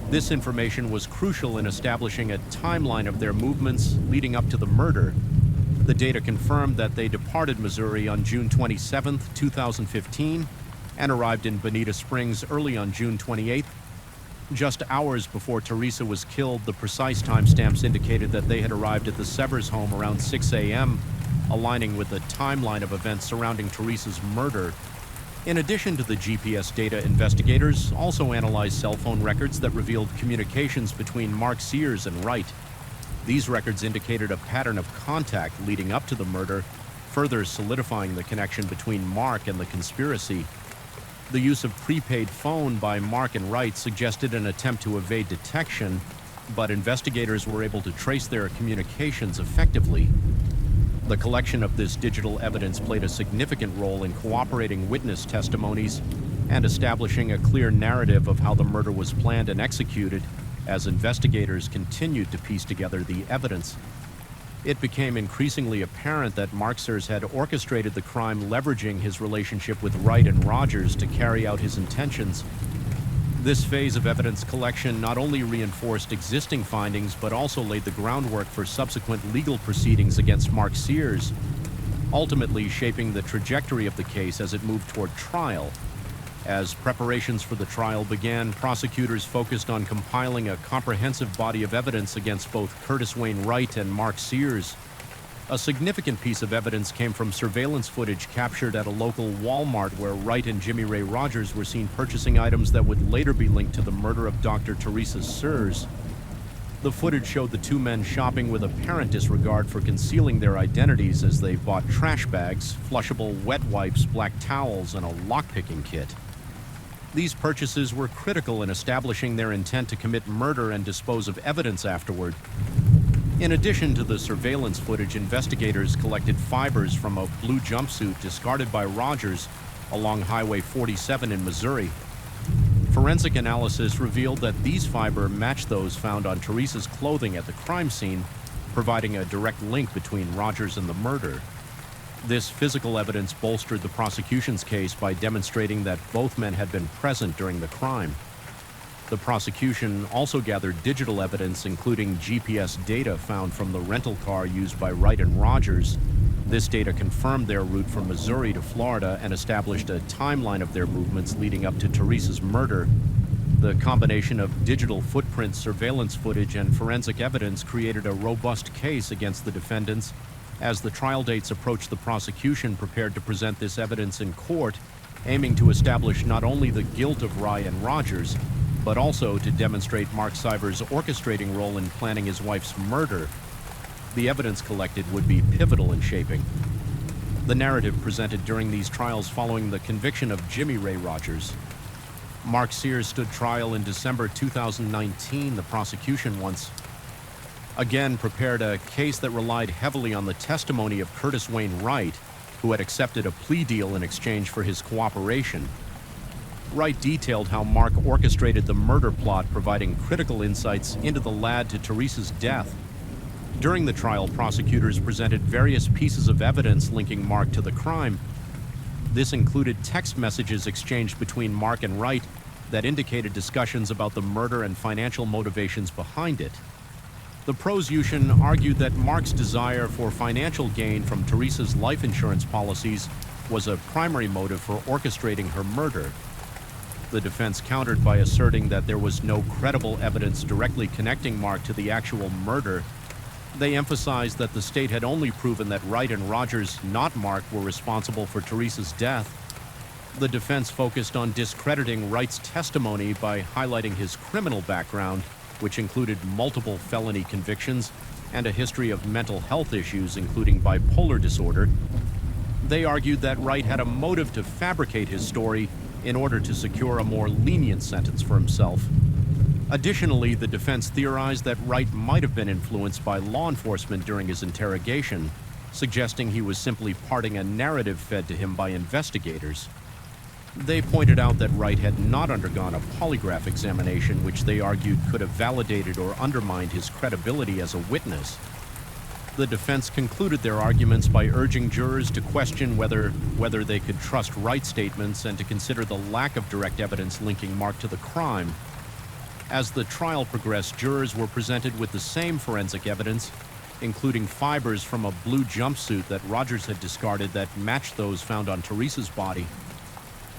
[SPEAKER 1] This information was crucial in establishing a timeline of their movements leading up to the murder. The data confirmed that they departed Missouri on June 27, 2015, and arrived in Bonita Springs early on June 28th. Just hours before Teresa was killed, the precise timestamps indicated that they had arrived at the Severs home around 6 a.m., aligning with the timeline of events surrounding Teresa's murder. In addition to the GPS data, investigators also analyzed cell phone records that revealed communications between Mark Severs and Wright. These records indicated a pattern of contact leading up to the murder, further solidifying the connection between Mark and the conspiracy. The use of prepaid phone by Mark and Wright suggested an attempt to evade detection, but investigators were able to trace their communications effectively. The collection of this digital evidence played a significant role in cooperating witness testimonies and establishing a clear narrative of how the murder was planned and executed. As investigators continued to piece together the evidence, it became increasingly apparent that Mark Severs had orchestrated the crime, leveraging his relationship with Wright and Rogers to carry out his intentions. This phase of evidence collection not only reinforced existing findings, but also laid the groundwork for subsequent legal proceedings against Mark Severs, ultimately shaping the trajectory of the case as it moved toward trial. As preparations for the trial began, prosecutors focused on compiling a comprehensive body of evidence against both Curtis Wainwright and Mark Severs. A significant piece of evidence came from surveillance footage captured at a local Walmart where Wright and Jimmy Ray Rogers were seen purchasing items that would later be linked to the murder of Dr. Teresa Severs. The footage showed the two men shopping with apparent disregard for concealing their identities as they bought trash bags, flushable wet wipes, black towels, and a lockpicking kit. These purchases were critical in establishing their intent to commit murder and dispose of evidence afterward. In addition to the surveillance footage, investigators collected fibers from a blue jumpsuit discarded by Rogers along Highway 47 in Missouri. Forensic analysis revealed that these fibers matched those found on Teresa's clothing at the crime scene, providing a direct link between Rogers and the murder. This physical evidence bolstered the prosecution's case by demonstrating that both men had been present during the crime. The prosecution also gathered digital evidence, including GPS data found from the rental car used by Wright and Rogers. This data confirmed their route from Missouri to Florida and established a timeline of their movements leading up to Teresa's murder. The combination of digital footprint, surveillance footage, and forensic evidence created a robust case against the defendants. As the trial dates approached, the prosecution prepared to present this evidence in court, aiming to establish not only the guilt of Wright and Rogers, but also to demonstrate Mark Seiber's orchestrating role in planning his wife's murder. The evidence collected would be pivotal in shaping the narrative presented during these trials following the conviction of Jimmy Ray Rogers. Mark Sears stood trial in December 2019. The prosecution once again prepared a case that relied heavily on the testimony of Curtis Wayne Wright, who had accepted a plea deal in exchange for his cooperation. Wright detailed how Mark orchestrated the murder plot, providing critical insights into the lad to Teresa's death. During the trial, prosecutors presented various pieces of evidence linking Mark to the crime. This included text messages exchanged between Mark and Wright that indicated discussions about the murder and financial motivations behind it. The prosecution argued that Mark's desire for financial gain from Teresa's life insurance policies was a primary motive for orchestrating her murder. The defense countered by asserting that there was no credible evidence directly connecting Mark to the actual murder. They emphasized that the state had only proven that Wright and Rogers, not Mark, were responsible for Teresa's death. The defense focused on discrediting Wright's testimony by highlighting his criminal background, which included multiple felony convictions and a history of mental health issues, including bipolar disorder. They argued that Wright had a motive to fabricate his story in order to secure a more lenient sentence for himself. Additionally, the defense theorized that Wright might have been influenced by law enforcement during his interrogation, suggesting he was simply parting a narrative fed to him by investigators. They pointed out that Wright had not undergone a polygraph examination, which they argued could have validated or undermined his credibility as a witness. The defense concluded their arguments by urging jurors to question whether they could trust Wright's statements and to consider the lack of direct evidence linking Mark to the crime. As the trial progressed, jurors were presented with the same forensic evidence, including fibers from a blue jumpsuit that Rogers had discarded that matched those found on Teresa's body.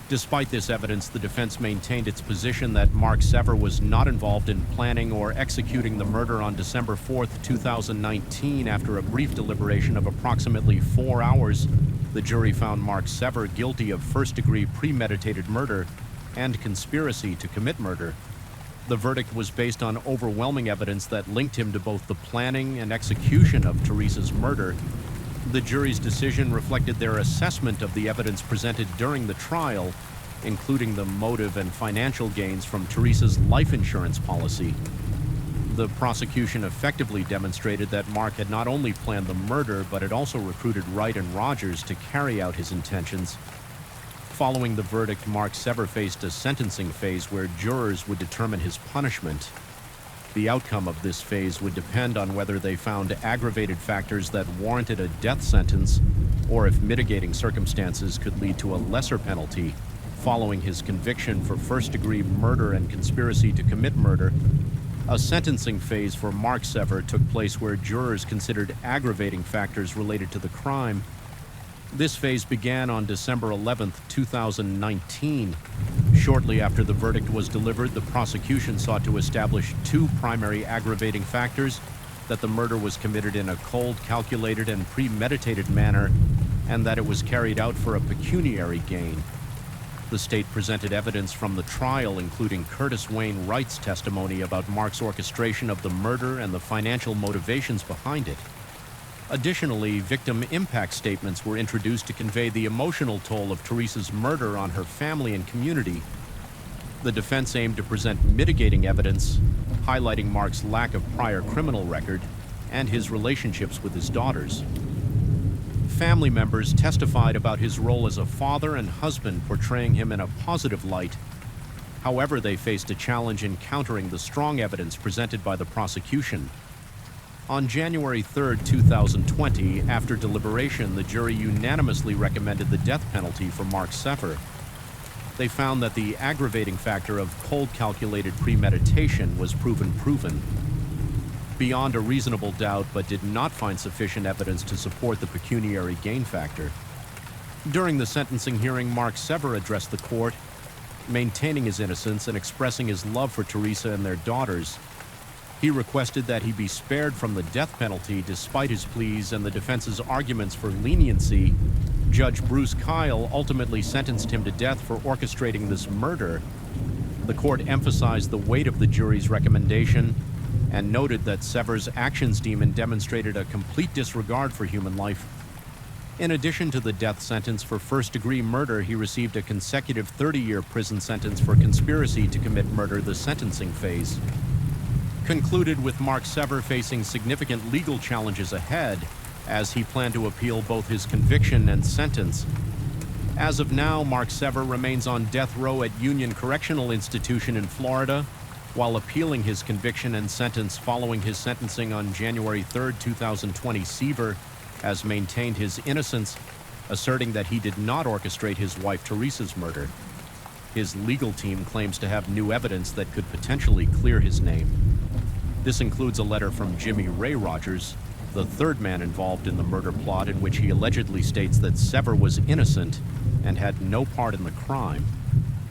[SPEAKER 1] Despite this evidence, the defense maintained its position that Mark Sever was not involved in planning or executing the murder on December 4, 2019. After a brief deliberation of approximately 4 hours, the jury found Mark Sever guilty of first-degree premeditated murder and conspiracy to commit murder. The verdict was based on overwhelming evidence that linked him to both the planning and execution of Teresa's murder. The jury's decision reflected their assessment of the evidence presented during the trial, including the motive and financial gains from Teresa's life insurance policy. The prosecution effectively demonstrated that Mark had not only planned the murder, but had also recruited Wright and Rogers to carry out his intentions. Following the verdict, Mark Sever faced a sentencing phase where jurors would determine his punishment. The outcome of this phase would depend on whether they found aggravated factors that warranted a death sentence, or if mitigating circumstances could lead to a lesser penalty. Following his conviction for first-degree murder and conspiracy to commit murder, a sentencing phase for Mark Sever took place where jurors considered aggravating factors related to the crime. This phase began on December 11, 2019. Shortly after the verdict was delivered, the prosecution sought to establish two primary aggravating factors: that the murder was committed in a cold, calculated, and premeditated manner, and that it was carried out for a pecuniary gain. The state presented evidence from the trial, including Curtis Wayne Wright's testimony about Mark's orchestration of the murder and the financial motivations behind it. Additionally, victim impact statements were introduced to convey the emotional toll of Teresa's murder on her family and community. The defense aimed to present mitigating evidence, highlighting Mark's lack of prior criminal record and his relationships with his daughters. Family members testified about his role as a father and husband, portraying him in a positive light. However, they faced a challenge in countering the strong evidence presented by the prosecution. On January 3, 2020, after deliberation, the jury unanimously recommended the death penalty for Mark Sever. They found that the aggravating factor of cold calculated premeditation was proven beyond a reasonable doubt, but did not find sufficient evidence to support the pecuniary gain factor. During the sentencing hearing, Mark Sever addressed the court, maintaining his innocence and expressing his love for Teresa and their daughters. He requested that he be spared from the death penalty despite his pleas and the defense's arguments for leniency. Judge Bruce Kyle ultimately sentenced him to death for orchestrating this murder. The court emphasized the weight of the jury's recommendation and noted that Sever's actions demonstrated a complete disregard for human life. In addition to the death sentence for first-degree murder, he received a consecutive 30-year prison sentence for conspiracy to commit murder, the sentencing phase. Concluded with Mark Sever facing significant legal challenges ahead, as he planned to appeal both his conviction and sentence. As of now, Mark Sever remains on death row at Union Correctional Institution in Florida, while appealing his conviction and sentence following his sentencing on January 3, 2020. Sever has maintained his innocence, asserting that he did not orchestrate his wife Teresa's murder. His legal team claims to have new evidence that could potentially clear his name. This includes a letter from Jimmy Ray Rogers, the third man involved in the murder plot, in which he allegedly states that Sever was innocent and had no part in the crime.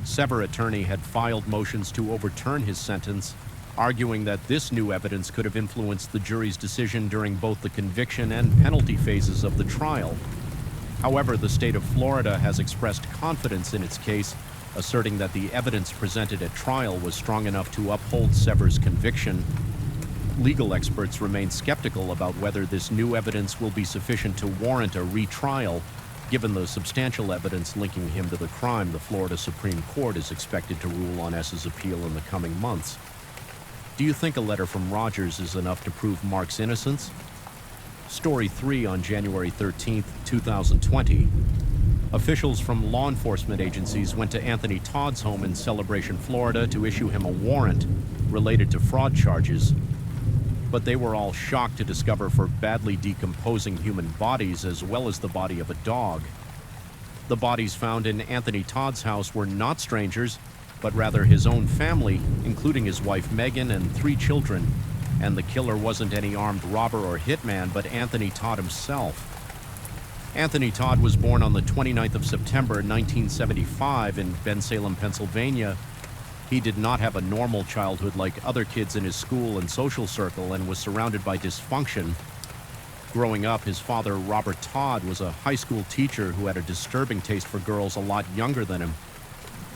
[SPEAKER 1] Sever attorney had filed motions to overturn his sentence, arguing that this new evidence could have influenced the jury's decision during both the conviction and penalty phases of the trial. However, the state of Florida has expressed confidence in its case, asserting that the evidence presented at trial was strong enough to uphold Sever's conviction. Legal experts remain skeptical about whether this new evidence will be sufficient to warrant a retrial. Given the substantial evidence linking him to the crime, the Florida Supreme Court is expected to rule on S's appeal in the coming months. Do you think a letter from Rogers is enough to prove Mark's innocence? Story 3 on January 13, 2020. Officials from law enforcement agencies went to Anthony Todd's home in Celebration, Florida to issue him a warrant related to fraud charges. But they were all shocked to discover for badly decomposing human bodies as well as the body of a dog. The bodies found in Anthony Todd's house were not strangers, but rather his own family, including his wife Megan and 3 children. And the killer wasn't any armed robber or hitman, but Anthony Todd himself. Anthony Todd was born on the 29th of September 1975 in Bensalem, Pennsylvania. He did not have a normal childhood like other kids in his school and social circle and was surrounded by dysfunction. Growing up, his father, Robert Todd, was a high school teacher who had a disturbing taste for girls a lot younger than him.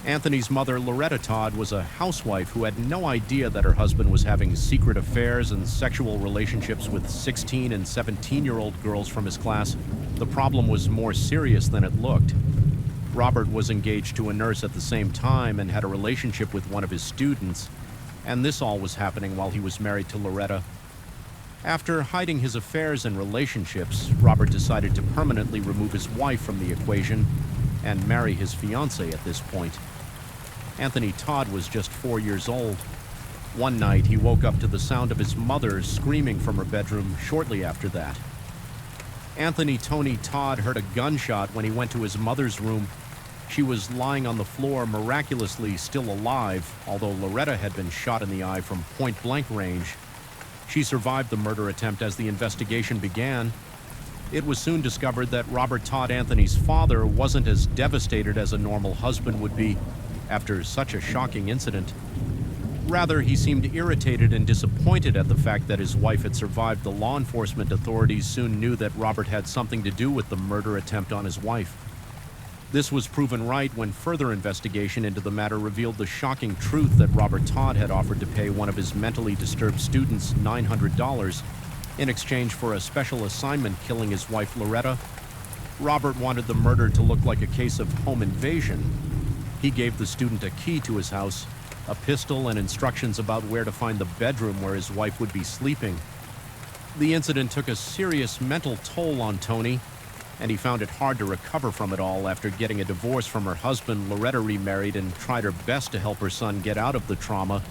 [SPEAKER 1] Anthony's mother, Loretta Todd, was a housewife who had no idea that her husband was having secret affairs and sexual relationships with 16 and 17-year-old girls from his class. The problem was more serious than it looked. Robert was engaged to a nurse at the same time and had a relationship with one of his students, and this all was happening while he was married to Loretta. After hiding his affairs and relationships, Robert decided to permanently remove his wife from the equation and marry his fiancée at this point. Anthony Todd was just 4 years old. One night, he woke up to the sound of his mother screaming from her bedroom shortly after that. Anthony Tony Todd heard a gunshot when he went to his mother's room. She was lying on the floor, miraculously still alive, although Loretta had been shot in the eye from point-blank range. She survived the murder attempt as the investigation began. It was soon discovered that Robert Todd, Anthony's father, wasn't as devastated as a normal husband would be after such a shocking incident. Rather, he seemed irritated and disappointed at the fact that his wife had survived. The law enforcement authorities soon knew that Robert had something to do with the murder attempt on his wife. This was proven right when further investigation into the matter revealed the shocking truth that Robert Todd had offered to pay one of his mentally disturbed students $900 in exchange for a special assignment killing his wife Loretta. Robert wanted the murder to look like a case of home invasion. He gave the student a key to his house, a pistol, and instructions about where to find the bedroom where his wife would be sleeping. The incident took a serious mental toll on Tony, and he found it hard to recover from it all. After getting a divorce from her husband, Loretta remarried and tried her best to help her son get out of the trauma.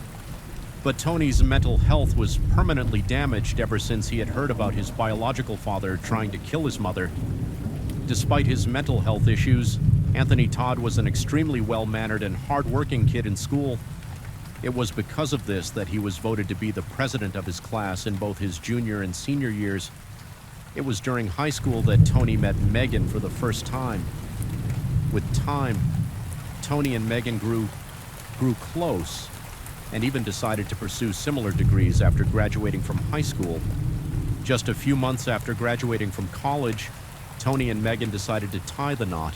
[SPEAKER 1] But Tony's mental health was permanently damaged ever since he had heard about his biological father trying to kill his mother. Despite his mental health issues, Anthony Todd was an extremely well-mannered and hard-working kid in school. It was because of this that he was voted to be the president of his class in both his junior and senior years. It was during high school that Tony met Megan for the first time. With time, Tony and Megan grew close and even decided to pursue similar degrees after graduating from high school. Just a few months after graduating from college, Tony and Megan decided to tie the knot.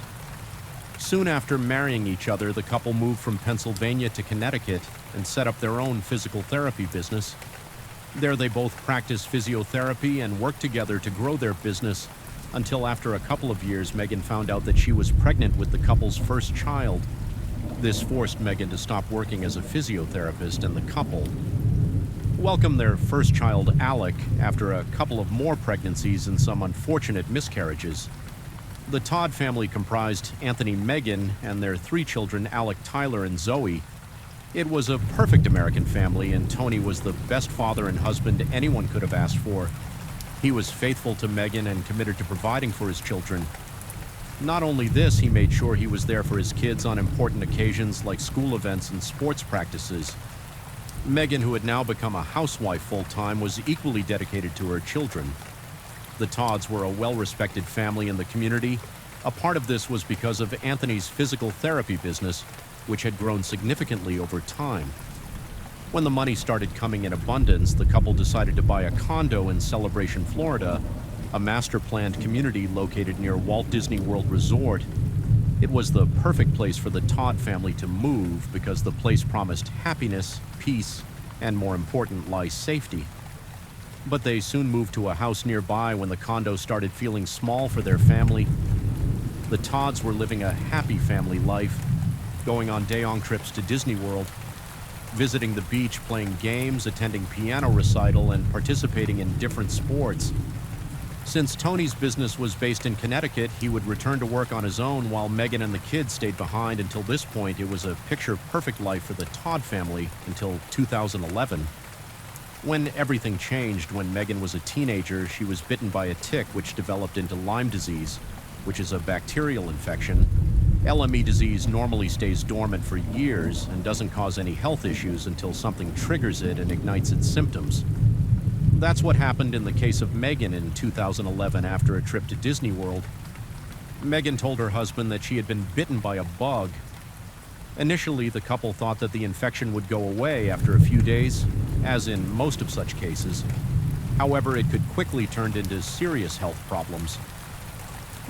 [SPEAKER 1] Soon after marrying each other, the couple moved from Pennsylvania to Connecticut and set up their own physical therapy business. There they both practiced physiotherapy and worked together to grow their business until after a couple of years, Megan found out that she was pregnant with the couple's first child. This forced Megan to stop working as a physiotherapist, and the couple welcomed their first child, Alec, after a couple of more pregnancies and some unfortunate miscarriages. The Todd family comprised Anthony, Megan, and their 3 children, Alec, Tyler, and Zoe. It was a perfect American family, and Tony was the best father and husband anyone could have asked for. He was faithful to Megan and committed to providing for his children. Not only this, he made sure he was there for his kids on important occasions like school events and sports practices. Megan, who had now become a housewife full-time, was equally dedicated to her children. The Todds were a well-respected family in the community. A part of this was because of Anthony's physical therapy business, which had grown significantly over time. When the money started coming in abundance, the couple decided to buy a condo in Celebration, Florida, a master-planned community located near Walt Disney World Resort. It was the perfect place for the Todd family to move because the place promised happiness, peace, and more importantly, safety. But they soon moved to a house nearby when the condo started feeling small for their family. The Todds were living a happy family life, going on day-long trips to Disney World, visiting the beach, playing games, attending piano recital, and participating in different sports. Since Tony's business was based in Connecticut, he would return to work on his own while Megan and the kids stayed behind. Until this point, it was a picture-perfect life for the Todd family until 2011. When everything changed, when Megan was a teenager, she was bitten by a tick which developed into Lyme disease, which is a bacterial infection. LME disease normally stays dormant for years and doesn't cause any health issues until something triggers it and ignites its symptoms. That's what happened in the case of Megan in 2011 after a trip to Disney World. Megan told her husband that she had been bitten by a bug. Initially, the couple thought that the infection would go away after a few days, as in most of such cases. However, it could quickly turn into serious health problems.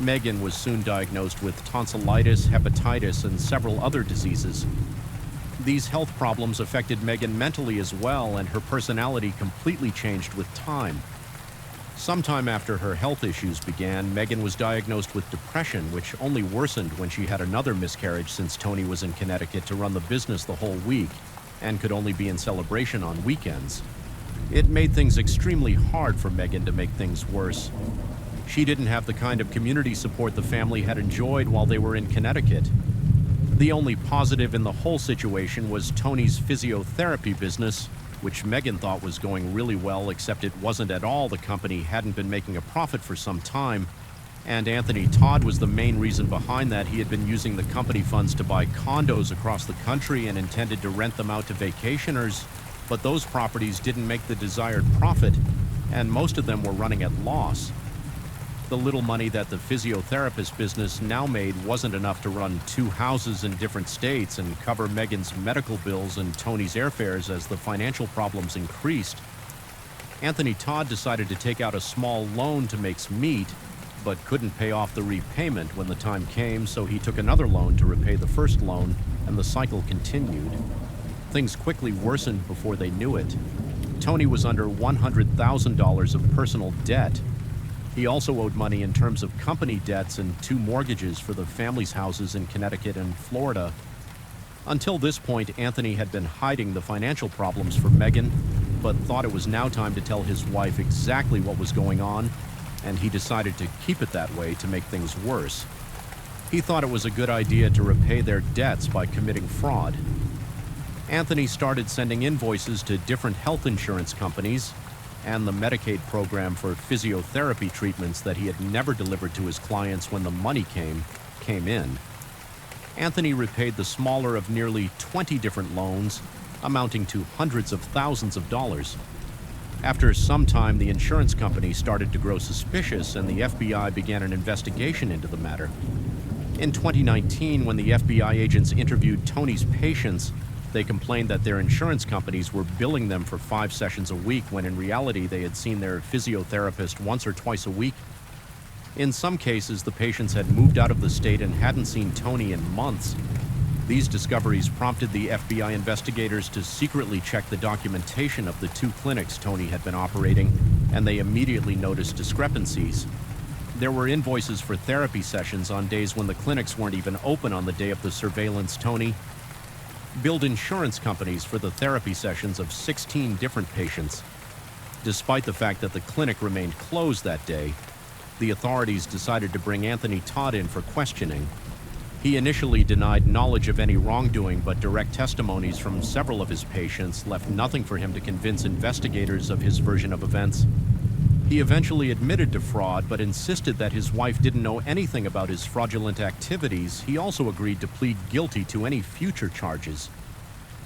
[SPEAKER 1] Megan was soon diagnosed with tonsillitis, hepatitis, and several other diseases. These health problems affected Megan mentally as well, and her personality completely changed with time. Sometime after her health issues began, Megan was diagnosed with depression, which only worsened when she had another miscarriage since Tony was in Connecticut to run the business the whole week and could only be in Celebration on weekends. It made things extremely hard for Megan to make things worse. She didn't have the kind of community support the family had enjoyed while they were in Connecticut. The only positive in the whole situation was Tony's physiotherapy business, which Megan thought was going really well, except it wasn't at all. The company hadn't been making a profit for some time, and Anthony Todd was the main reason behind that. He had been using the company funds to buy condos across the country and intended to rent them out to vacationers, but those properties didn't make the desired profit, and most of them were running at loss. The little money that the physiotherapist business now made wasn't enough to run 2 houses in different states and cover Megan's medical bills and Tony's airfares as the financial problems increased. Anthony Todd decided to take out a small loan to make meet, but couldn't pay off the repayment when the time came, so he took another loan to repay the first loan, and the cycle continued. Things quickly worsened before they knew it. Tony was under $100,000 of personal debt. He also owed money in terms of company debts and 2 mortgages for the family's houses in Connecticut and Florida. Until this point, Anthony had been hiding the financial problems from Megan, but thought it was now time to tell his wife exactly what was going on, and he decided to keep it that way to make things worse. He thought it was a good idea to repay their debts by committing fraud. Anthony started sending invoices to different health insurance companies and the Medicaid program for physiotherapy treatments that he had never delivered to his clients when the money came in. Anthony repaid the smaller of nearly 20 different loans, amounting to hundreds of thousands of dollars. After some time, the insurance company started to grow suspicious, and the FBI began an investigation into the matter. In 2019, when the FBI agents interviewed Tony's patients, they complained that their insurance companies were billing them for 5 sessions a week, when in reality they had seen their physiotherapist once or twice a week. In some cases, the patients had moved out of the state and hadn't seen Tony in months. These discoveries prompted the FBI investigators to secretly check the documentation of the 2 clinics Tony had been operating, and they immediately noticed discrepancies. There were invoices for therapy sessions on days when the clinics weren't even open on the day of the surveillance. Tony billed insurance companies for the therapy sessions of 16 different patients. Despite the fact that the clinic remained closed that day, the authorities decided to bring Anthony Todd in for questioning. He initially denied knowledge of any wrongdoing, but direct testimonies from several of his patients left nothing for him to convince investigators of his version of events. He eventually admitted to fraud, but insisted that his wife didn't know anything about his fraudulent activities. He also agreed to plead guilty to any future charges.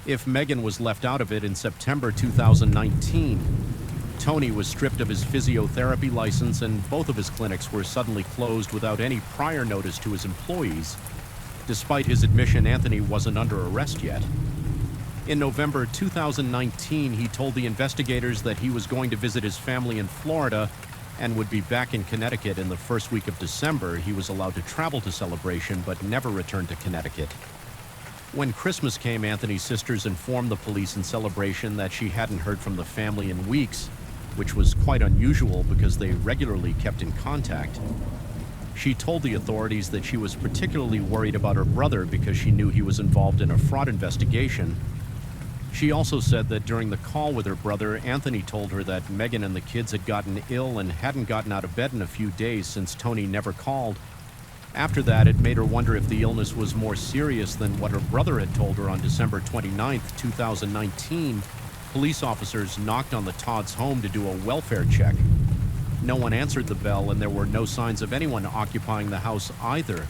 [SPEAKER 1] If Megan was left out of it, in September 2019, Tony was stripped of his physiotherapy license, and both of his clinics were suddenly closed without any prior notice to his employees. Despite his admission, Anthony wasn't under arrest yet. In November 2019, he told the investigators that he was going to visit his family in Florida and would be back in Connecticut in the first week of December. He was allowed to travel to Celebration, but never returned to Connecticut. When Christmas came, Anthony's sisters informed the police in Celebration that she hadn't heard from the family in weeks, which was quite unusual because they regularly kept in contact. She told the authorities that she was particularly worried about her brother because she knew he was involved in a fraud investigation. She also said that during the call with her brother, Anthony told her that Megan and the kids had gotten ill and hadn't gotten out of bed in a few days since Tony never called. After that, it made her wonder if the illness was more serious than what her brother had told her. On December 29, 2019, police officers knocked on the Todd's home to do a welfare check. No one answered the bell, and there were no signs of anyone occupying the house either.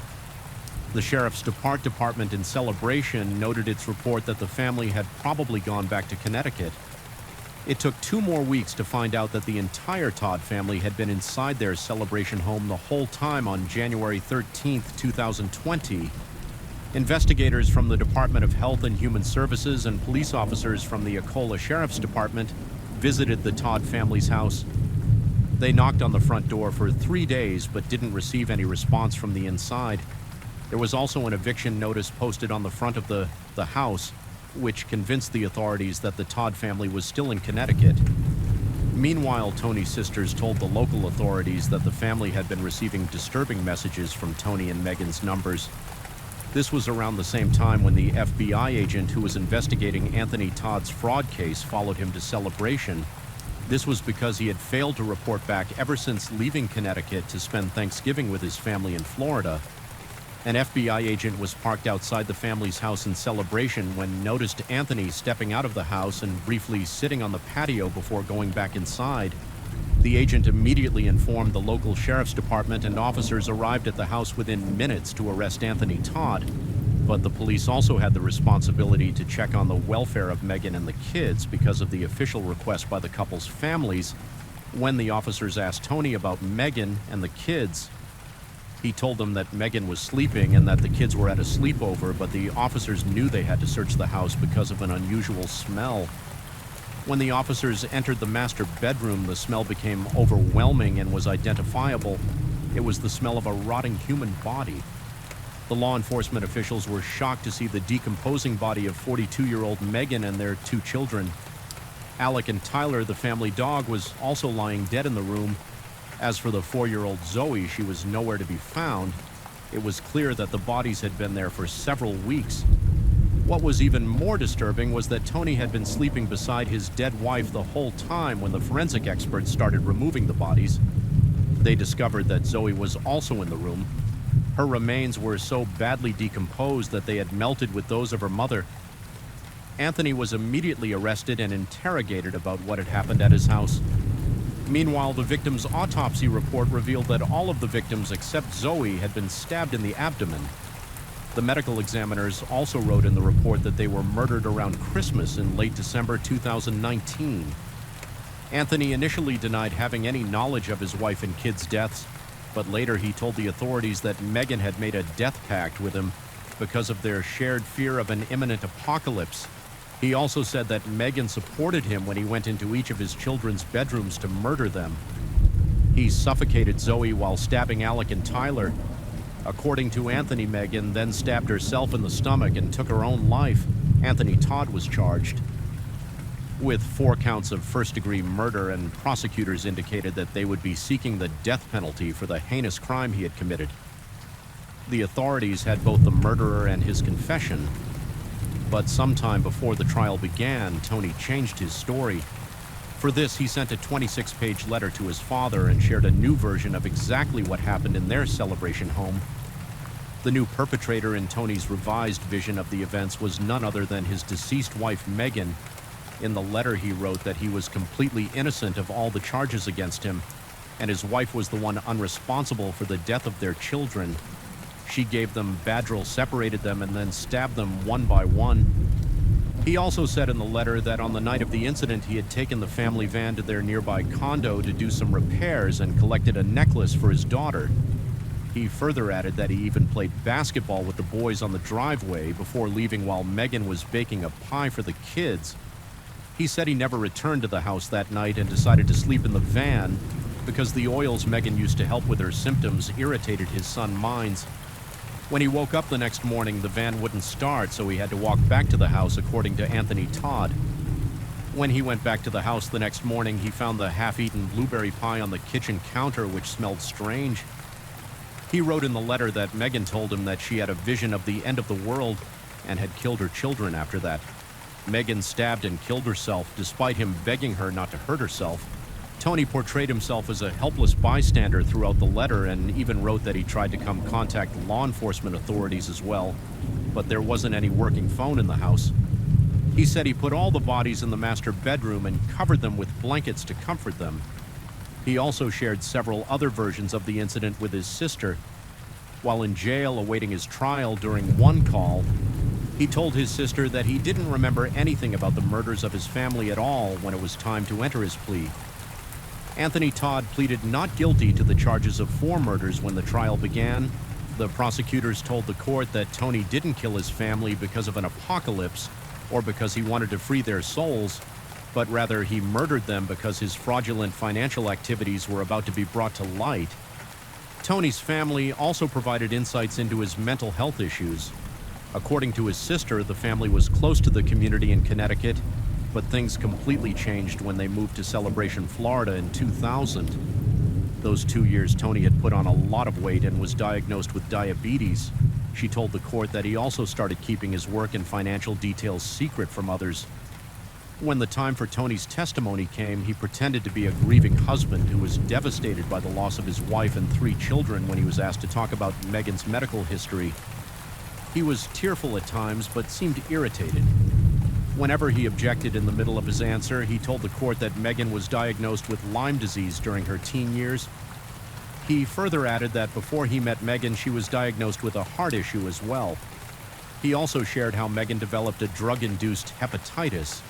[SPEAKER 1] The Sheriff's Department in Celebration noted its report that the family had probably gone back to Connecticut. It took 2 more weeks to find out that the entire Todd family had been inside their Celebration home the whole time on January 13, 2020. Investigators from the Department of Health and Human Services and police officers from the Ecola Sheriff's Department visited the Todd family's house. They knocked on the front door for 3 days but didn't receive any response from the inside. There was also an eviction notice posted on the front of the house, which convinced the authorities that the Todd family was still in Connecticut. Meanwhile, Tony's sisters told the local authorities that the family had been receiving disturbing messages from Tony and Megan's numbers. This was around the same time when the FBI agent who was investigating Anthony Todd's fraud case followed him to Celebration. This was because he had failed to report back ever since leaving Connecticut to spend Thanksgiving with his family in Florida. An FBI agent was parked outside the family's house in Celebration when noticed Anthony stepping out of the house and briefly sitting on the patio before going back inside. The agent immediately informed the local sheriff's department, and officers arrived at the house within minutes to arrest Anthony Todd. But the police also had the responsibility to check on the welfare of Megan and the kids because of the official request by the couple's families. When the officers asked Tony about Megan and the kids, he told them that Megan was sleeping and that the kids were at a sleepover, but the officers knew they had to search the house because of an unusual smell. When the officers entered the master bedroom, the smell became overwhelming and was identifiable. It was the smell of a rotting human body. The law enforcement officials were shocked to see the decomposing body of 42-year-old Megan and their 2 children. Alec and Tyler, the family dog, was also lying dead in the room. As for the 4-year-old Zoe, she was nowhere to be found. It was clear that the bodies had been there for several weeks. What was even more disturbing was that Tony had been sleeping beside his dead wife the whole time when the forensic experts started removing the bodies. They discovered that Zoe was also in the room. Her remains were so badly decomposed that they had melted with those of her mother. Anthony was immediately arrested and interrogated about what had happened at his house. Meanwhile, the victim's autopsy report revealed that all of the victims except Zoe had been stabbed in the abdomen. The medical examiners also wrote in the report that they were murdered around Christmas in late December 2019. Anthony initially denied having any knowledge of his wife and kids' deaths, but later he told the authorities that Megan had made a death pact with him because of their shared fear of an imminent apocalypse. He also said that Megan supported him when he went into each of his children's bedrooms to murder them. He suffocated Zoe while stabbing Alec and Tyler. According to Anthony, Megan then stabbed herself in the stomach and took her own life. Anthony Todd was charged with 4 counts of first-degree murder, and prosecutors indicated that they would be seeking the death penalty for the heinous crime he had committed. The authorities had both the murderer and his confession, but sometime before the trial began, Tony changed his story. For this, he sent a 26-page letter to his father and shared a new version of exactly what happened in their Celebration home. The new perpetrator in Tony's revised vision of the events was none other than his deceased wife, Megan. In the letter, he wrote that he was completely innocent of all the charges against him, and his wife was the one unresponsible for the death of their children. She gave them Badrill, separated them, and then stabbed them one by one. He also said in the letter that on the night of the incident, he had taken the family van to their nearby condo to do some repairs and collected a necklace for his daughter. He further added that he even played basketball with the boys on the driveway before leaving while Megan was baking a pie for the kids. He said he never returned to the house that night and decided to sleep in the van because the oils Megan used to help with her symptoms irritated his son's minds. When he woke up the next morning, the van wouldn't start, so he had to walk back to the house, according to Anthony Todd. When he went back to the house the next morning, he found the half-eaten blueberry pie on the kitchen counter, which smelled strange. He wrote in the letter that Megan told him that she had a vision of the end of the world and had killed her children after that. Megan stabbed and killed herself, despite him begging her not to hurt herself. Tony portrayed himself as a helpless bystander throughout the letter and even wrote that he tried to contact law enforcement authorities as well, but there wasn't any working phone in the house. He said he put all the bodies in the master bedroom and covered them with blankets to comfort them. He also shared several other versions of the incident with his sister. While in jail awaiting his trial, during one call, he told his sister that he didn't remember anything about the murders of his family at all when it was time to enter his plea. Anthony Todd pleaded not guilty to the charges of 4 murders when the trial began. The prosecutors told the court that Tony didn't kill his family because of an apocalypse or because he wanted to free their souls, but rather he murdered them because his fraudulent financial activities were about to be brought to light. Tony's family also provided insights into his mental health issues. According to his sister, the family was close to the community in Connecticut, but things completely changed when they moved to Celebration, Florida in 2000. Those 2 years, Tony had put on a lot of weight and was diagnosed with diabetes. She told the court that he also started keeping his work and financial details secret from others. When the time for Tony's testimony came, he pretended to be a grieving husband who was devastated by the loss of his wife and 3 children when he was asked to talk about Megan's medical history. He was tearful at times, but seemed irritated. Whenever he objected in the middle of his answer, he told the court that Megan was diagnosed with Lyme disease during her teen years. He further added that before he met Megan, she was diagnosed with a heart issue as well. He also shared how Megan developed a drug-induced hepatitis.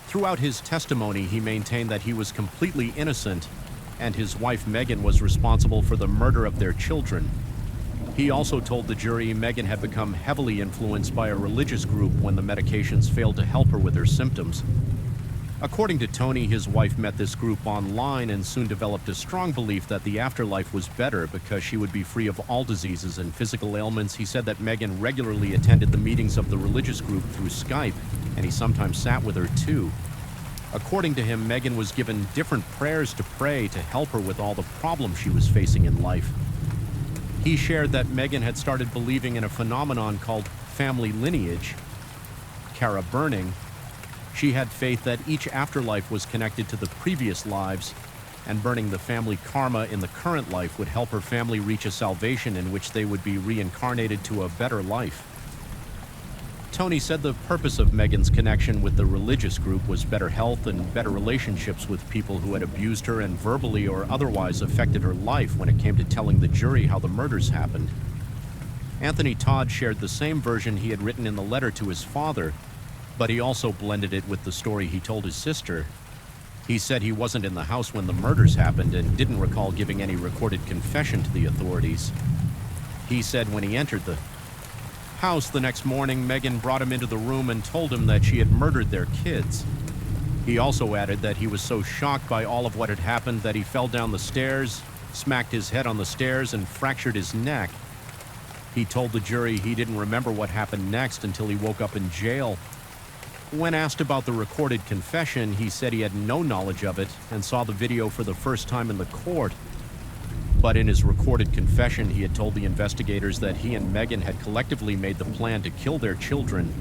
[SPEAKER 1] Throughout his testimony, he maintained that he was completely innocent, and his wife Megan was responsible for the murder of their children. He also told the jury Megan had become heavily influenced by a religious group when the medications failed to help her with her symptoms. According to Tony, his wife met this group online and soon developed a strong belief that the afterlife was better because she would be free of all diseases and physical ailments. He said that Megan regularly attended the meetings of the religious group through Skype, and he sometimes sat with her too. According to him, Megan was given different prayers to pray to help her with all the problems she was facing in life. He shared that Megan had started believing in a phenomenon called family lineage, Kara burning. She had faith that each afterlife was connected to the previous lives, and burning the family karma in the current life would help her family reach a salvation in which they would be reincarnated to a better life. Tony said the purpose of Megan's connection with the religious group was better health and better relationships with people who had abused her and verbally or otherwise affected her life when it came to telling the jury how the murders happened. Anthony Todd shared the same version he had written in the letter to his father, but he also blended it with the story he told his sister. He said he wasn't in the house when the murders happened and didn't recall giving any recorded confession to the authorities. He said when he entered the house the next morning, Megan brought him into the room and told him that she had murdered their kids. He also added that he was so shocked by all of what had happened that he fell down the stairs, smacked his head on the stairs, and fractured his neck. He told the jury he didn't remember what happened next until he woke up in jail. When asked about the recorded confession, he said he had no knowledge of it and saw the video for the first time in the court. But in his recorded confession, he had told the investigators that he and Megan had collectively made the plan to kill their children,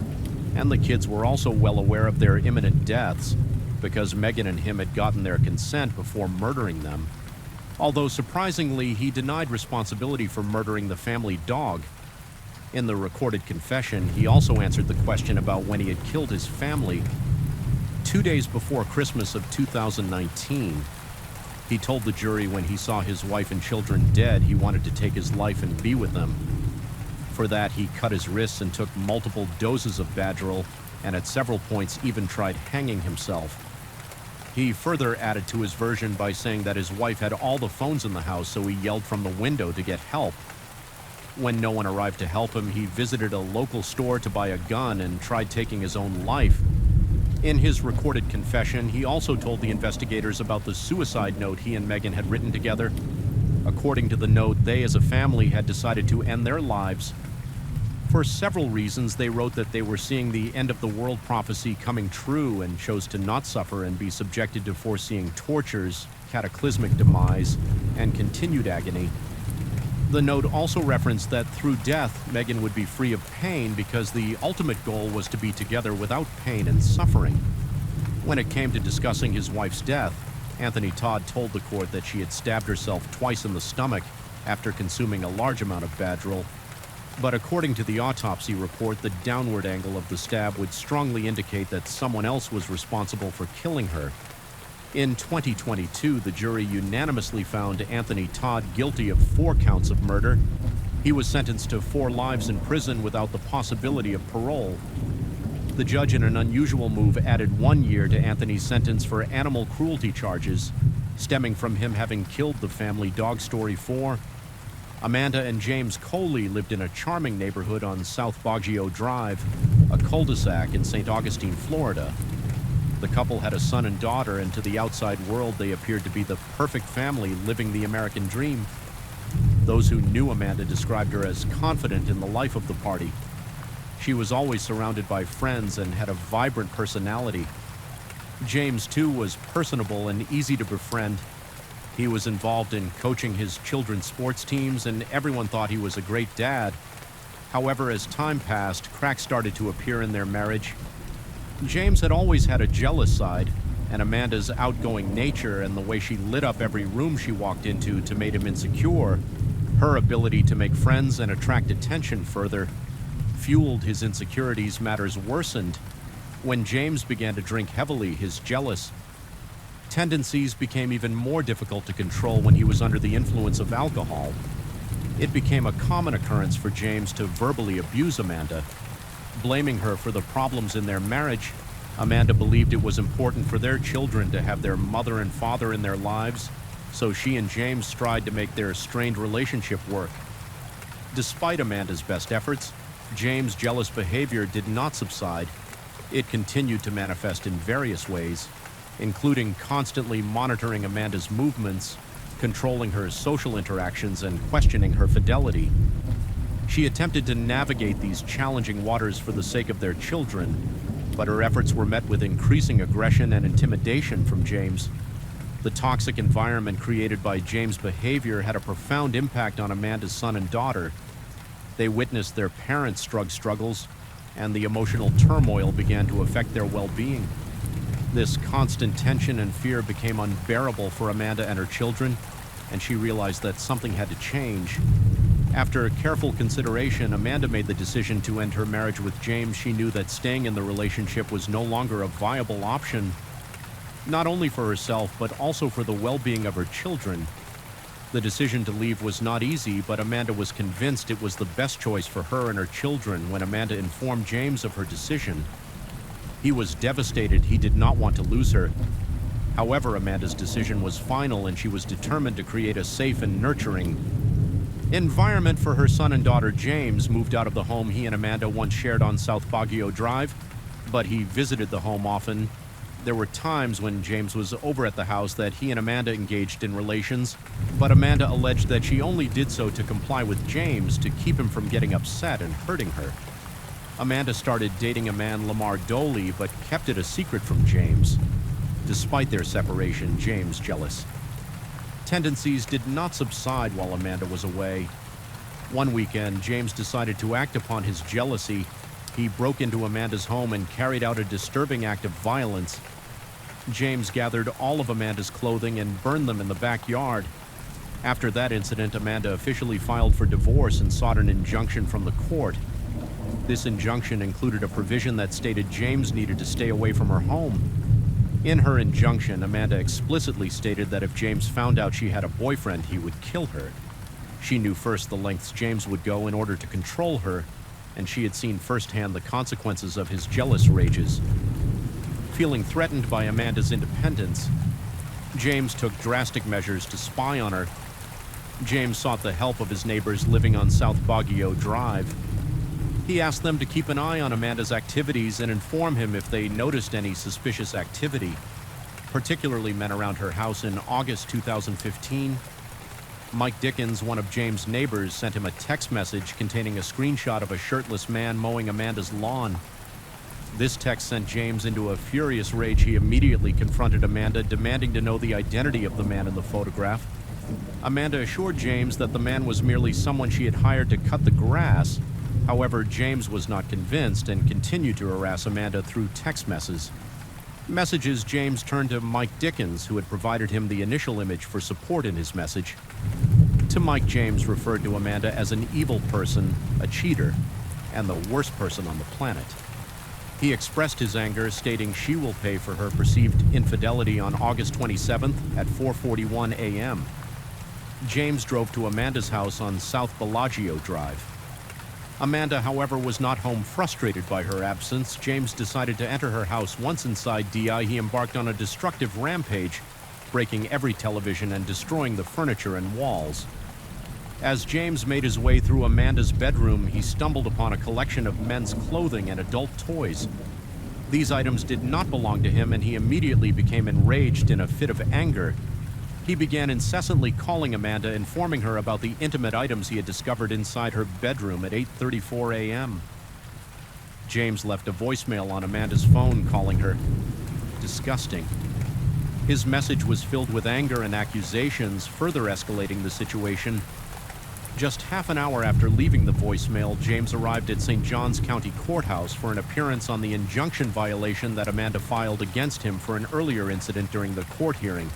[SPEAKER 1] and the kids were also well aware of their imminent deaths because Megan and him had gotten their consent before murdering them. Although surprisingly, he denied responsibility for murdering the family dog. In the recorded confession, he also answered the question about when he had killed his family. 2 days before Christmas of 2019, he told the jury when he saw his wife and children dead, he wanted to take his life and be with them. For that, he cut his wrists and took multiple doses of Badgeril, and at several points even tried hanging himself. He further added to his version by saying that his wife had all the phones in the house, so he yelled from the window to get help. When no one arrived to help him, he visited a local store to buy a gun and tried taking his own life. In his recorded confession, he also told the investigators about the suicide note he and Megan had written together. According to the note, they as a family had decided to end their lives. For several reasons, they wrote that they were seeing the end of the world prophecy coming true and chose to not suffer and be subjected to foreseeing tortures, cataclysmic demise, and continued agony. The note also referenced that through death, Megan would be free of pain because the ultimate goal was to be together without pain and suffering. When it came to discussing his wife's death, Anthony Todd told the court that she had stabbed herself twice in the stomach after consuming a large amount of Badgeril. But according to the autopsy report, the downward angle of the stab would strongly indicate that someone else was responsible for killing her. In 2022, the jury unanimously found Anthony Todd guilty of 4 counts of murder. He was sentenced to 4 lives in prison without the possibility of parole. The judge, in an unusual move, added 1 year to Anthony's sentence for animal cruelty charges, stemming from him having killed the family dog. Story 4. Amanda and James Coley lived in a charming neighborhood on South Boggio Drive, a cul-de-sac in St. Augustine, Florida. The couple had a son and daughter, and to the outside world, they appeared to be the perfect family living the American dream. Those who knew Amanda described her as confident in the life of the party. She was always surrounded by friends and had a vibrant personality. James, too, was personable and easy to befriend. He was involved in coaching his children's sports teams, and everyone thought he was a great dad. However, as time passed, cracks started to appear in their marriage. James had always had a jealous side, and Amanda's outgoing nature and the way she lit up every room she walked into made him insecure. Her ability to make friends and attract attention further fueled his insecurities. Matters worsened when James began to drink heavily. His jealous tendencies became even more difficult to control when he was under the influence of alcohol. It became a common occurrence for James to verbally abuse Amanda. Blaming her for the problems in their marriage, Amanda believed it was important for their children to have their mother and father in their lives, so she and James tried to make their strained relationship work. Despite Amanda's best efforts, James' jealous behavior did not subside. It continued to manifest in various ways, including constantly monitoring Amanda's movements, controlling her social interactions, and questioning her fidelity. She attempted to navigate these challenging waters for the sake of their children, but her efforts were met with increasing aggression and intimidation from James. The toxic environment created by James' behavior had a profound impact on Amanda's son and daughter. They witnessed their parents' drug struggles, and the emotional turmoil began to affect their well-being. This constant tension and fear became unbearable for Amanda and her children, and she realized that something had to change. After careful consideration, Amanda made the decision to end her marriage with James. She knew that staying in the relationship was no longer a viable option, not only for herself, but also for the well-being of her children. The decision to leave was not easy, but Amanda was convinced it was the best choice for her and her children. When Amanda informed James of her decision, he was devastated. He did not want to lose her. However, Amanda's decision was final, and she was determined to create a safe and nurturing environment for her son and daughter. James moved out of the home he and Amanda once shared on South Baguio Drive, but he visited the home often. There were times when James was over at the house that he and Amanda engaged in relations, but Amanda alleged that she only did so to comply with James, to keep him from getting upset and hurting her. Amanda started dating a man, Lamar Doley, but kept it a secret from James. Despite their separation, James, jealous tendencies did not subside while Amanda was away. One weekend, James decided to act upon his jealousy. He broke into Amanda's home and carried out a disturbing act of violence. James gathered all of Amanda's clothing and burned them in the backyard. After that incident, Amanda officially filed for divorce and sought an injunction from the court. This injunction included a provision that stated James needed to stay away from her home. In her injunction, Amanda explicitly stated that if James found out she had a boyfriend, he would kill her. She knew first the lengths James would go in order to control her, and she had seen firsthand the consequences of his jealous rages. Feeling threatened by Amanda's independence, James took drastic measures to spy on her. James sought the help of his neighbors living on South Baguio Drive. He asked them to keep an eye on Amanda's activities and inform him if they noticed any suspicious activity, particularly men around her house. In August 2015, Mike Dickens, one of James' neighbors, sent him a text message containing a screenshot of a shirtless man mowing Amanda's lawn. This text sent James into a furious rage. He immediately confronted Amanda, demanding to know the identity of the man in the photograph. Amanda assured James that the man was merely someone she had hired to cut the grass. However, James was not convinced and continued to harass Amanda through text messages. James turned to Mike Dickens, who had provided him the initial image for support in his message. To Mike, James referred to Amanda as an evil person, a cheater, and the worst person on the planet. He expressed his anger, stating she will pay for her perceived infidelity. On August 27th at 4:41 a.m., James drove to Amanda's house on South Bellagio Drive. Amanda, however, was not home. Frustrated by her absence, James decided to enter her house. Once inside DI, he embarked on a destructive rampage, breaking every television and destroying the furniture and walls. As James made his way through Amanda's bedroom, he stumbled upon a collection of men's clothing and adult toys. These items did not belong to him, and he immediately became enraged. In a fit of anger, he began incessantly calling Amanda, informing her about the intimate items he had discovered inside her bedroom. At 8:34 a.m., James left a voicemail on Amanda's phone, calling her disgusting. His message was filled with anger and accusations, further escalating the situation. Just half an hour after leaving the voicemail, James arrived at St. Johns County Courthouse for an appearance on the injunction violation that Amanda filed against him for an earlier incident during the court hearing.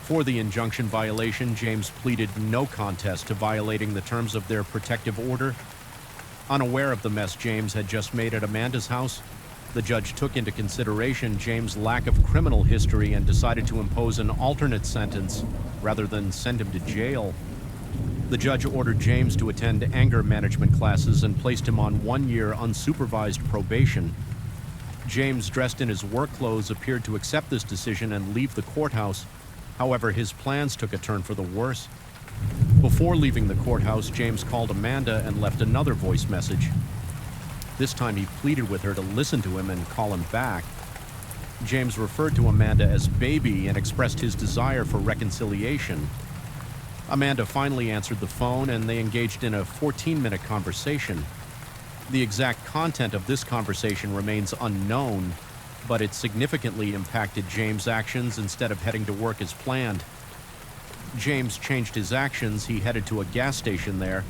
[SPEAKER 1] For the injunction violation, James pleaded no contest to violating the terms of their protective order. Unaware of the mess James had just made at Amanda's house, the judge took into consideration James' lack of criminal history and decided to impose an alternate sentence rather than send him to jail. The judge ordered James to attend anger management classes and placed him on 1-year unsupervised probation. James, dressed in his work clothes, appeared to accept this decision and leave the courthouse. However, his plans took a turn for the worse. Before leaving the courthouse, James called Amanda and left another voice message. This time he pleaded with her to listen to him and call him back. James referred to Amanda as baby and expressed his desire for reconciliation. Amanda finally answered the phone, and they engaged in a 14-minute conversation. The exact content of this conversation remains unknown, but it significantly impacted James' actions. Instead of heading to work as planned, James changed his actions. He headed to a gas station there.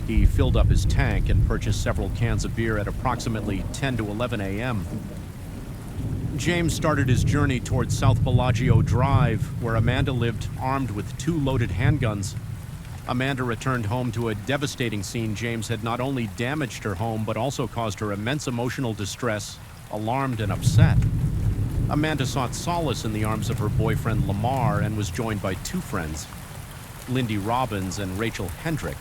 [SPEAKER 1] He filled up his tank and purchased several cans of beer. At approximately 10 to 11 a.m., James started his journey towards South Bellagio Drive, where Amanda lived, armed with 2 loaded handguns. Amanda returned home to a devastating scene. James had not only damaged her home, but also caused her immense emotional distress, alarmed and upset. Amanda sought solace in the arms of her boyfriend Lamar and was joined by two friends, Lindy Robbins and Rachel Hendrick.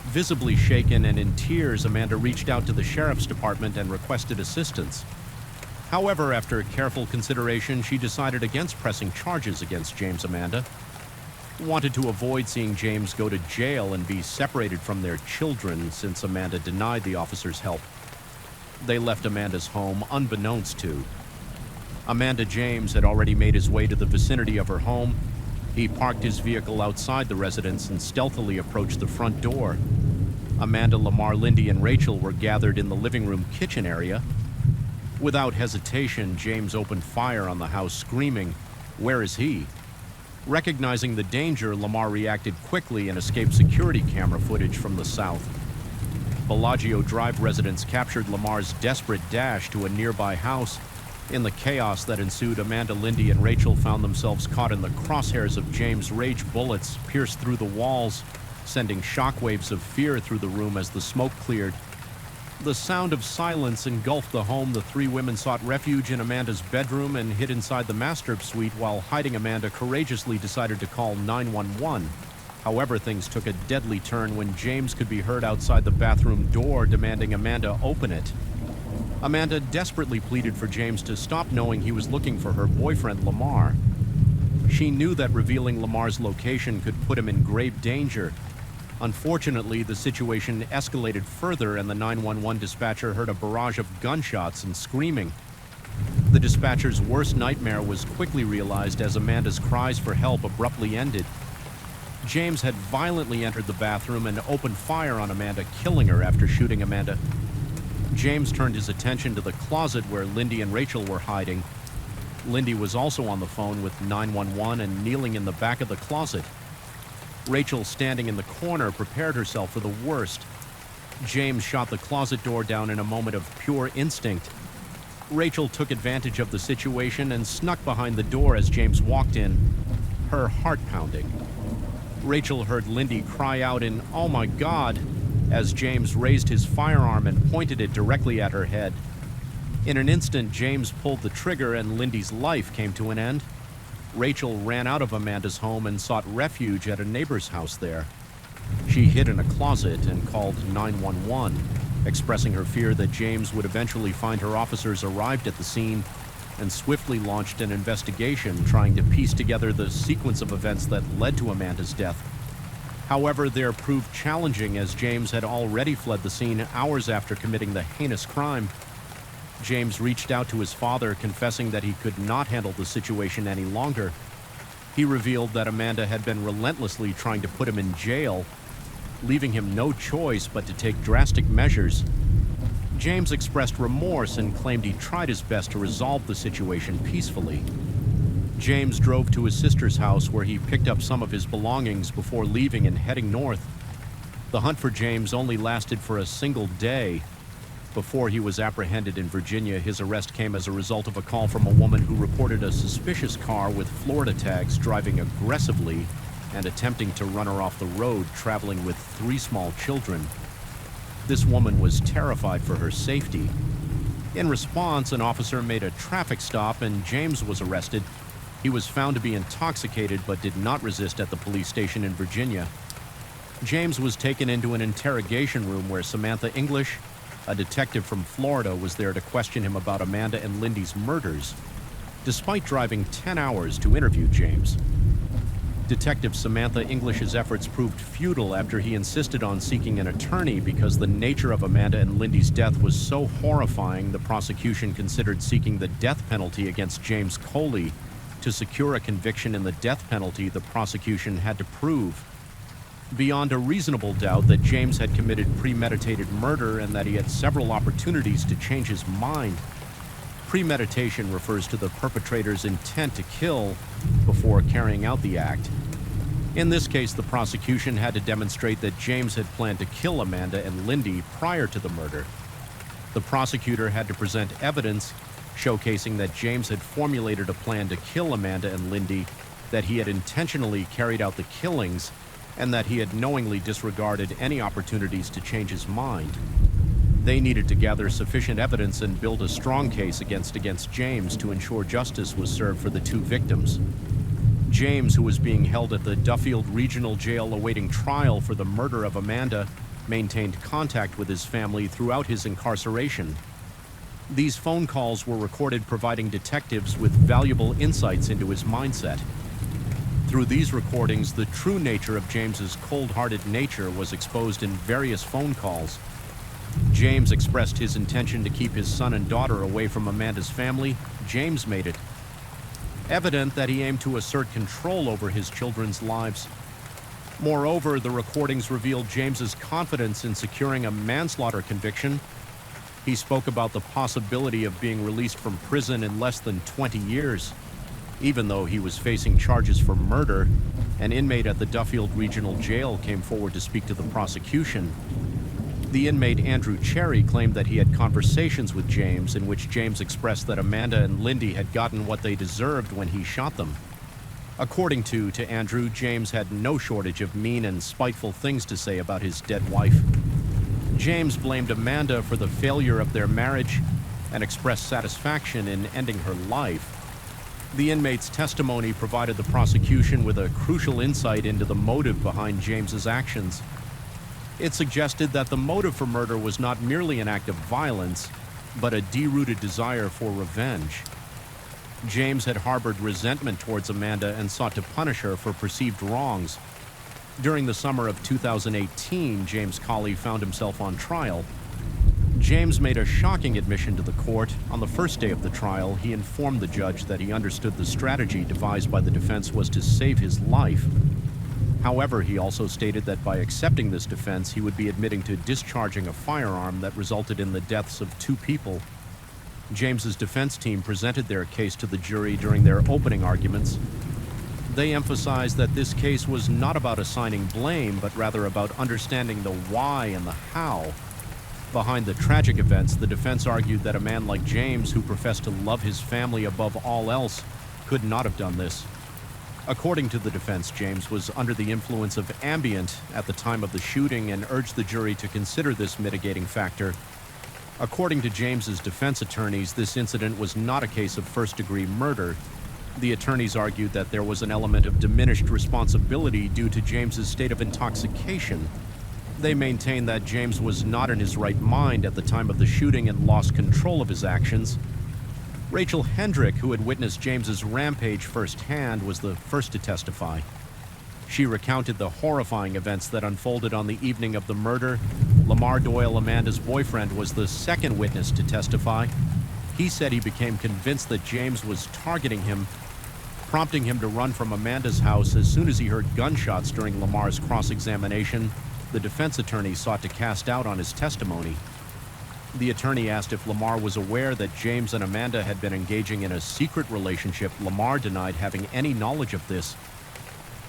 [SPEAKER 1] Visibly shaken and in tears, Amanda reached out to the sheriff's department and requested assistance. However, after careful consideration, she decided against pressing charges against James Amanda. Wanted to avoid seeing James go to jail and be separated from their children since Amanda denied the officers' help. They left Amanda's home unbeknownst to. Amanda James had already made his way to the vicinity of her home. He parked his vehicle outside the residence and stealthily approached the front door. Amanda, Lamar, Lindy, and Rachel were gathered in the living room kitchen area. Without hesitation, James opened fire on the house, screaming, "Where is he?" Recognizing the danger, Lamar reacted quickly and escaped security camera footage from the south. Bellagio Drive residents captured Lamar's desperate dash to a nearby house. In the chaos that ensued, Amanda, Lindy, and Rachel found themselves caught in the crosshairs of James' rage bullets, pierced through the walls, sending shockwaves of fear through the room as the smoke cleared. The sound of silence engulfed the home. The three women sought refuge in Amanda's bedroom and hid inside the master suite. While hiding, Amanda courageously decided to call 911. However, things took a deadly turn when James could be heard outside the bathroom door, demanding Amanda open it. Amanda desperately pleaded for James to stop, knowing he was looking for her boyfriend Lamar. She knew that revealing Lamar's location could put him in grave danger. Unfortunately, the situation escalated further and the 911 dispatcher heard a barrage of gunshots and screaming. The dispatcher's worst nightmare was quickly realized as Amanda's cries for help abruptly ended. James had violently entered the bathroom and opened fire on Amanda, killing her after shooting Amanda. James turned his attention to the closet where Lindy and Rachel were hiding. Lindy was also on the phone with 911 and kneeling in the back of the closet. Rachel, standing in the corner, prepared herself for the worst. James shot the closet door down in a moment of pure instinct. Rachel took advantage of the situation and snuck behind the door as James walked in, her heart pounding. Rachel heard Lindy cry out in "Oh my God!" as James raised his firearm and pointed it directly at her head. In an instant, James pulled the trigger and Lindy's life came to an end. Rachel ran out of Amanda's home and sought refuge at a neighbor's house there. She hid in a closet and called 911, expressing her fear that James would eventually find her. Officers arrived at the scene and swiftly launched an investigation, trying to piece together the sequence of events that led to Amanda's death. However, there proved challenging as James had already fled the scene hours after committing the heinous crime. James reached out to his father, confessing that he could not handle the situation any longer. He revealed that Amanda had been relentlessly trying to put him in jail, leaving him no choice but to take drastic measures. James expressed remorse and claimed he tried his best to resolve the situation peacefully. James drove to his sister's house where he picked up some of his belongings before leaving and heading north. The hunt for James only lasted for a single day. Before he was apprehended in Virginia, his arrest came as a result of a call from a woman who reported a suspicious car with Florida tags driving aggressively and attempting to run her off the road, traveling with 3 small children. This woman was terrified for her safety. In response, an officer made a traffic stop and James was arrested. He was found to be intoxicated but did not resist at the police station in Virginia. James was taken into an interrogation room where Samantha English, a detective from Florida, was there to question him about Amanda and Lindy's murders, despite driving 10 hours to interview James. Detective Samantha English's efforts proved futile after he insisted on seeking an attorney because the nature of Amanda and Lindy's death was so horrifying. The prosecution considered seeking the death penalty against James Coley. To secure a conviction in the death penalty, the prosecution had to prove beyond a reasonable doubt that James had committed premeditated murder and that he had several opportunities to change his mind. Premeditation refers to the perpetrator's intent to kill before carrying out the act. In this case, the prosecution had to demonstrate that James had planned to kill Amanda and Lindy prior to the murder. The prosecutor had to present evidence showcasing that James had formulated a plan to kill Amanda and Lindy, that he had intentionally carried out the killings, and that he had knowingly disregarded any opportunities to change his mind. They needed to gather sufficient evidence and build a strong case against James to ensure justice was served for the two victims. James, who was being held at the Duffield Regional Jail awaiting trial for the murder of Amanda, maintained contact with his family throughout his incarceration. These phone calls were recorded, providing detectives with valuable insights into his mindset. Through these recordings, the true nature of James's cold-hearted nature was exposed in various phone calls. James expressed his intention to keep his son and daughter away from Amanda's family. James made it evident that he aimed to assert control over his children's lives. Moreover, the recordings revealed James's confidence in securing a manslaughter conviction. He spoke about the possibility of being released from prison in less than 20 years. Even though he was facing charges for murder, an inmate at the Duffield Regional Jail came forward to speak to the prosecution. The inmate Andrew Cherry claimed that he had conversations with James in which James expressed that Amanda and Lindy had gotten what they deserved when he shot them. According to Andrew, James had no shortage of mean and spiteful things to say about his dead wife. James blamed Amanda for the failure of their marriage and expressed satisfaction in ending her life. The inmate's testimony provided the prosecution with a crucial insight into the motive behind James's actions. It suggested that the motive for murder was not merely an act of violence, but a deep-rooted desire for revenge. James had harbored resentment towards Amanda and sought to punish her for perceived wrongs. During the summer of 2018, James Colley found himself on trial. James made a shocking admission to the court. On the first day of the trial, he informed the judge that he understood the strategy devised by the defense was to save his life. However, he also stated that by accepting this defense, he would be admitting to discharging a firearm that resulted in the deaths of two people. James's defense team presented their case to the jury during their opening arguments. They emphasized that this case was not about assigning blame, but rather about understanding the why and the how. Behind the tragic events, the defense argued that a man like James, who professed to love his family above all else, could not have done this. According to the defense, James was under the influence of Ambient at the time of the shooting and urged the jury to consider this mitigating factor. According to James's defense attorneys, this incident was not a case of first-degree murder. The attorneys argued that there was an element of diminished responsibility due to James's state of intoxication. They maintained that James was not in his right mind at the time of the shooting and lost control of his actions. Rachel Hendrick, who had witnessed James's rampage firsthand, was the first to testify. She recounted the horrifying events that unfolded on the evening of the murder. Lamar Doyle, Amanda's boyfriend, was the second witness to testify. He said he became convinced that James was targeting him, prompting him to run from Amanda's house as soon as he heard gunshots. During Lamar's cross-examination, the defense attorney sought to cast doubt on his testimony. The attorney asked if Lamar was aware that James and Amanda had been engaging in a secret relationship. Lamar denied having any knowledge of this.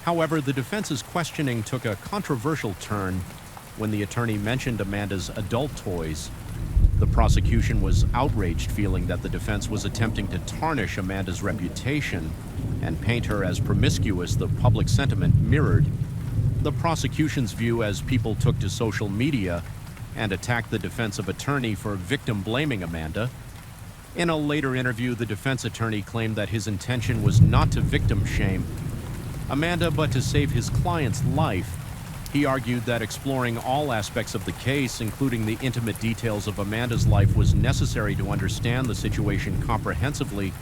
[SPEAKER 1] However, the defense's questioning took a controversial turn when the attorney mentioned Amanda's adult toys. The prosecution was outraged, feeling that the defense was attempting to tarnish Amanda's reputation and paint her as promiscuous. The public sentiment mirrored the prosecution's view as people took to social media and attacked the defensive attorney for victim-blaming Amanda. In a later interview, the defense attorney claimed that his intention was not to victim-shame Amanda, but to save his client's life. He argued that exploring all aspects of the case, including the intimate details of Amanda's life, was necessary to understand the situation comprehensively.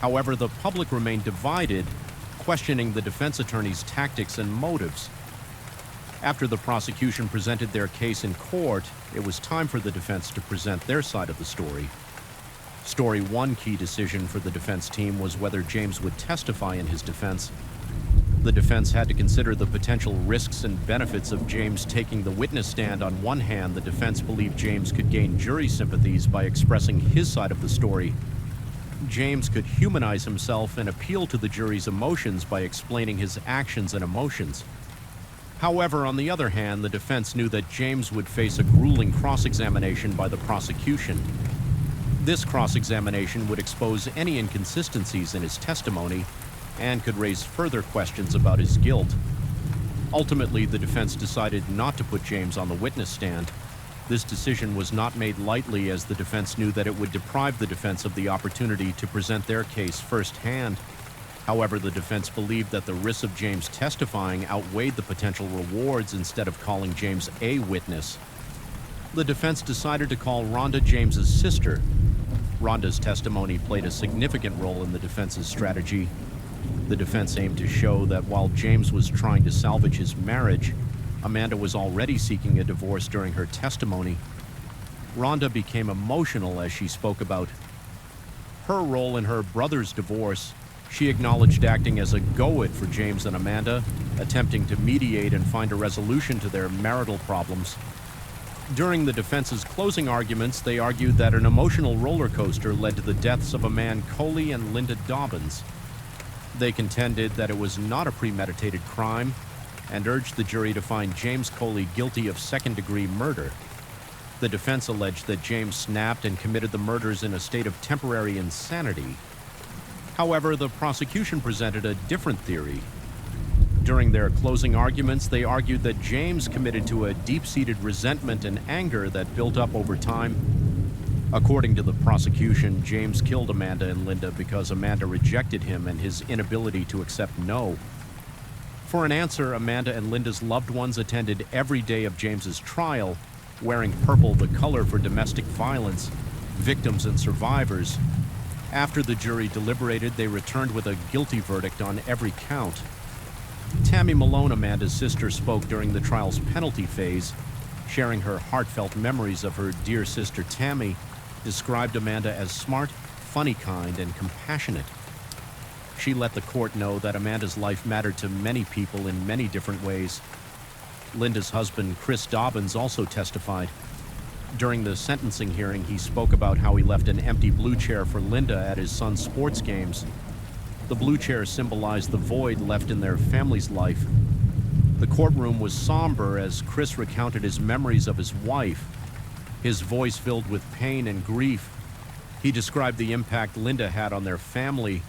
[SPEAKER 1] However, the public remained divided, questioning the defense attorney's tactics and motives. After the prosecution presented their case in court, it was time for the defense to present their side of the story. One key decision for the defense team was whether James would testify in his defense. The defense had to consider the potential risks and benefits of James taking the witness stand. On one hand, the defense believed James could gain jury sympathies by expressing his side of the story. James could humanize himself and appeal to the jury's emotions by explaining his actions and emotions. However, on the other hand, the defense knew that James would face a grueling cross-examination by the prosecution. This cross-examination would expose any inconsistencies in his testimony and could raise further questions about his guilt. Ultimately, the defense decided not to put James on the witness stand. This decision was not made lightly, as the defense knew that it would deprive the defense of the opportunity to present their case firsthand. However, the defense believed that the risks of James testifying outweighed the potential rewards instead of calling James a witness. The defense decided to call Rhonda, James's sister. Rhonda's testimony played a significant role in the defense's strategy. The defense aimed to show that while James was trying to salvage his marriage, Amanda was already seeking a divorce during her testimony. Rhonda became emotional as she spoke about her role in her brother's divorce. She acknowledged acting as a go-it for James and Amanda, attempting to mediate and find a resolution to their marital problems. During the defense's closing arguments, they argued that an emotional roller coaster led to the deaths of a man, Coley and Linda Dobbins. They contended that it was not a premeditated crime and urged the jury to find James Coley guilty of second-degree murder. The defense alleged that James snapped and committed the murders in a state of temporary insanity. However, the prosecution presented a different theory. During their closing arguments, they argued that James committed to a deep-seated resentment and anger that built up over time. According to the prosecution, James killed Amanda and Linda because Amanda rejected him and his inability to accept no. For an answer, Amanda and Linda's loved ones attended every day of James's trial, wearing purple, the color for domestic violence, victims and survivors. After the jury deliberated, they returned with a guilty verdict on every count. Tammy Malone, Amanda's sister, spoke during the trial's penalty phase, sharing her heartfelt memories of her dear sister Tammy, described Amanda as smart, funny, kind, and compassionate. She let the court know that Amanda's life mattered to many people in many different ways. Linda's husband, Chris Dobbins, also testified. During the sentencing hearing, he spoke about how he left an empty blue chair for Linda at his son's sports games. The blue chair symbolized the void left in their family's life. The courtroom was somber as Chris recounted his memories of his wife, his voice filled with pain and grief. He described the impact Linda had on their family.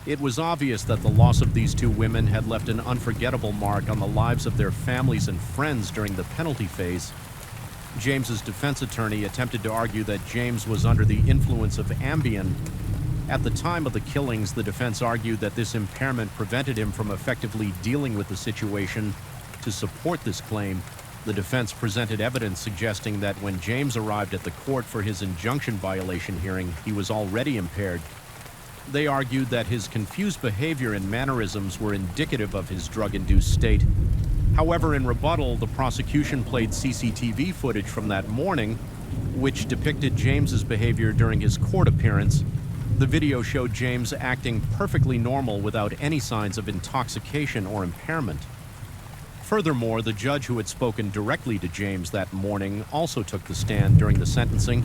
[SPEAKER 1] It was obvious that the loss of these two women had left an unforgettable mark on the lives of their families and friends during the penalty phase. James's defense attorney attempted to argue that James was under the influence of Ambien. At the time of the killings, the defense argued that this impairment prevented him from effectively dealing with the situation. To support this claim, the defense presented evidence suggesting that when James arrived at the court for his injunction violation hearing, he was already impaired. They argued that his confused behavior and mannerisms were indicative of his drug-induced state. However, in rebuttal, the prosecution played CCTV footage from that morning, which depicted James's behavior during his court appearance. The video showed James acting perfectly normal without any signs of intoxication or impairment. Furthermore, the judge who had spoken directly to James that morning also took the stand during the sentencing.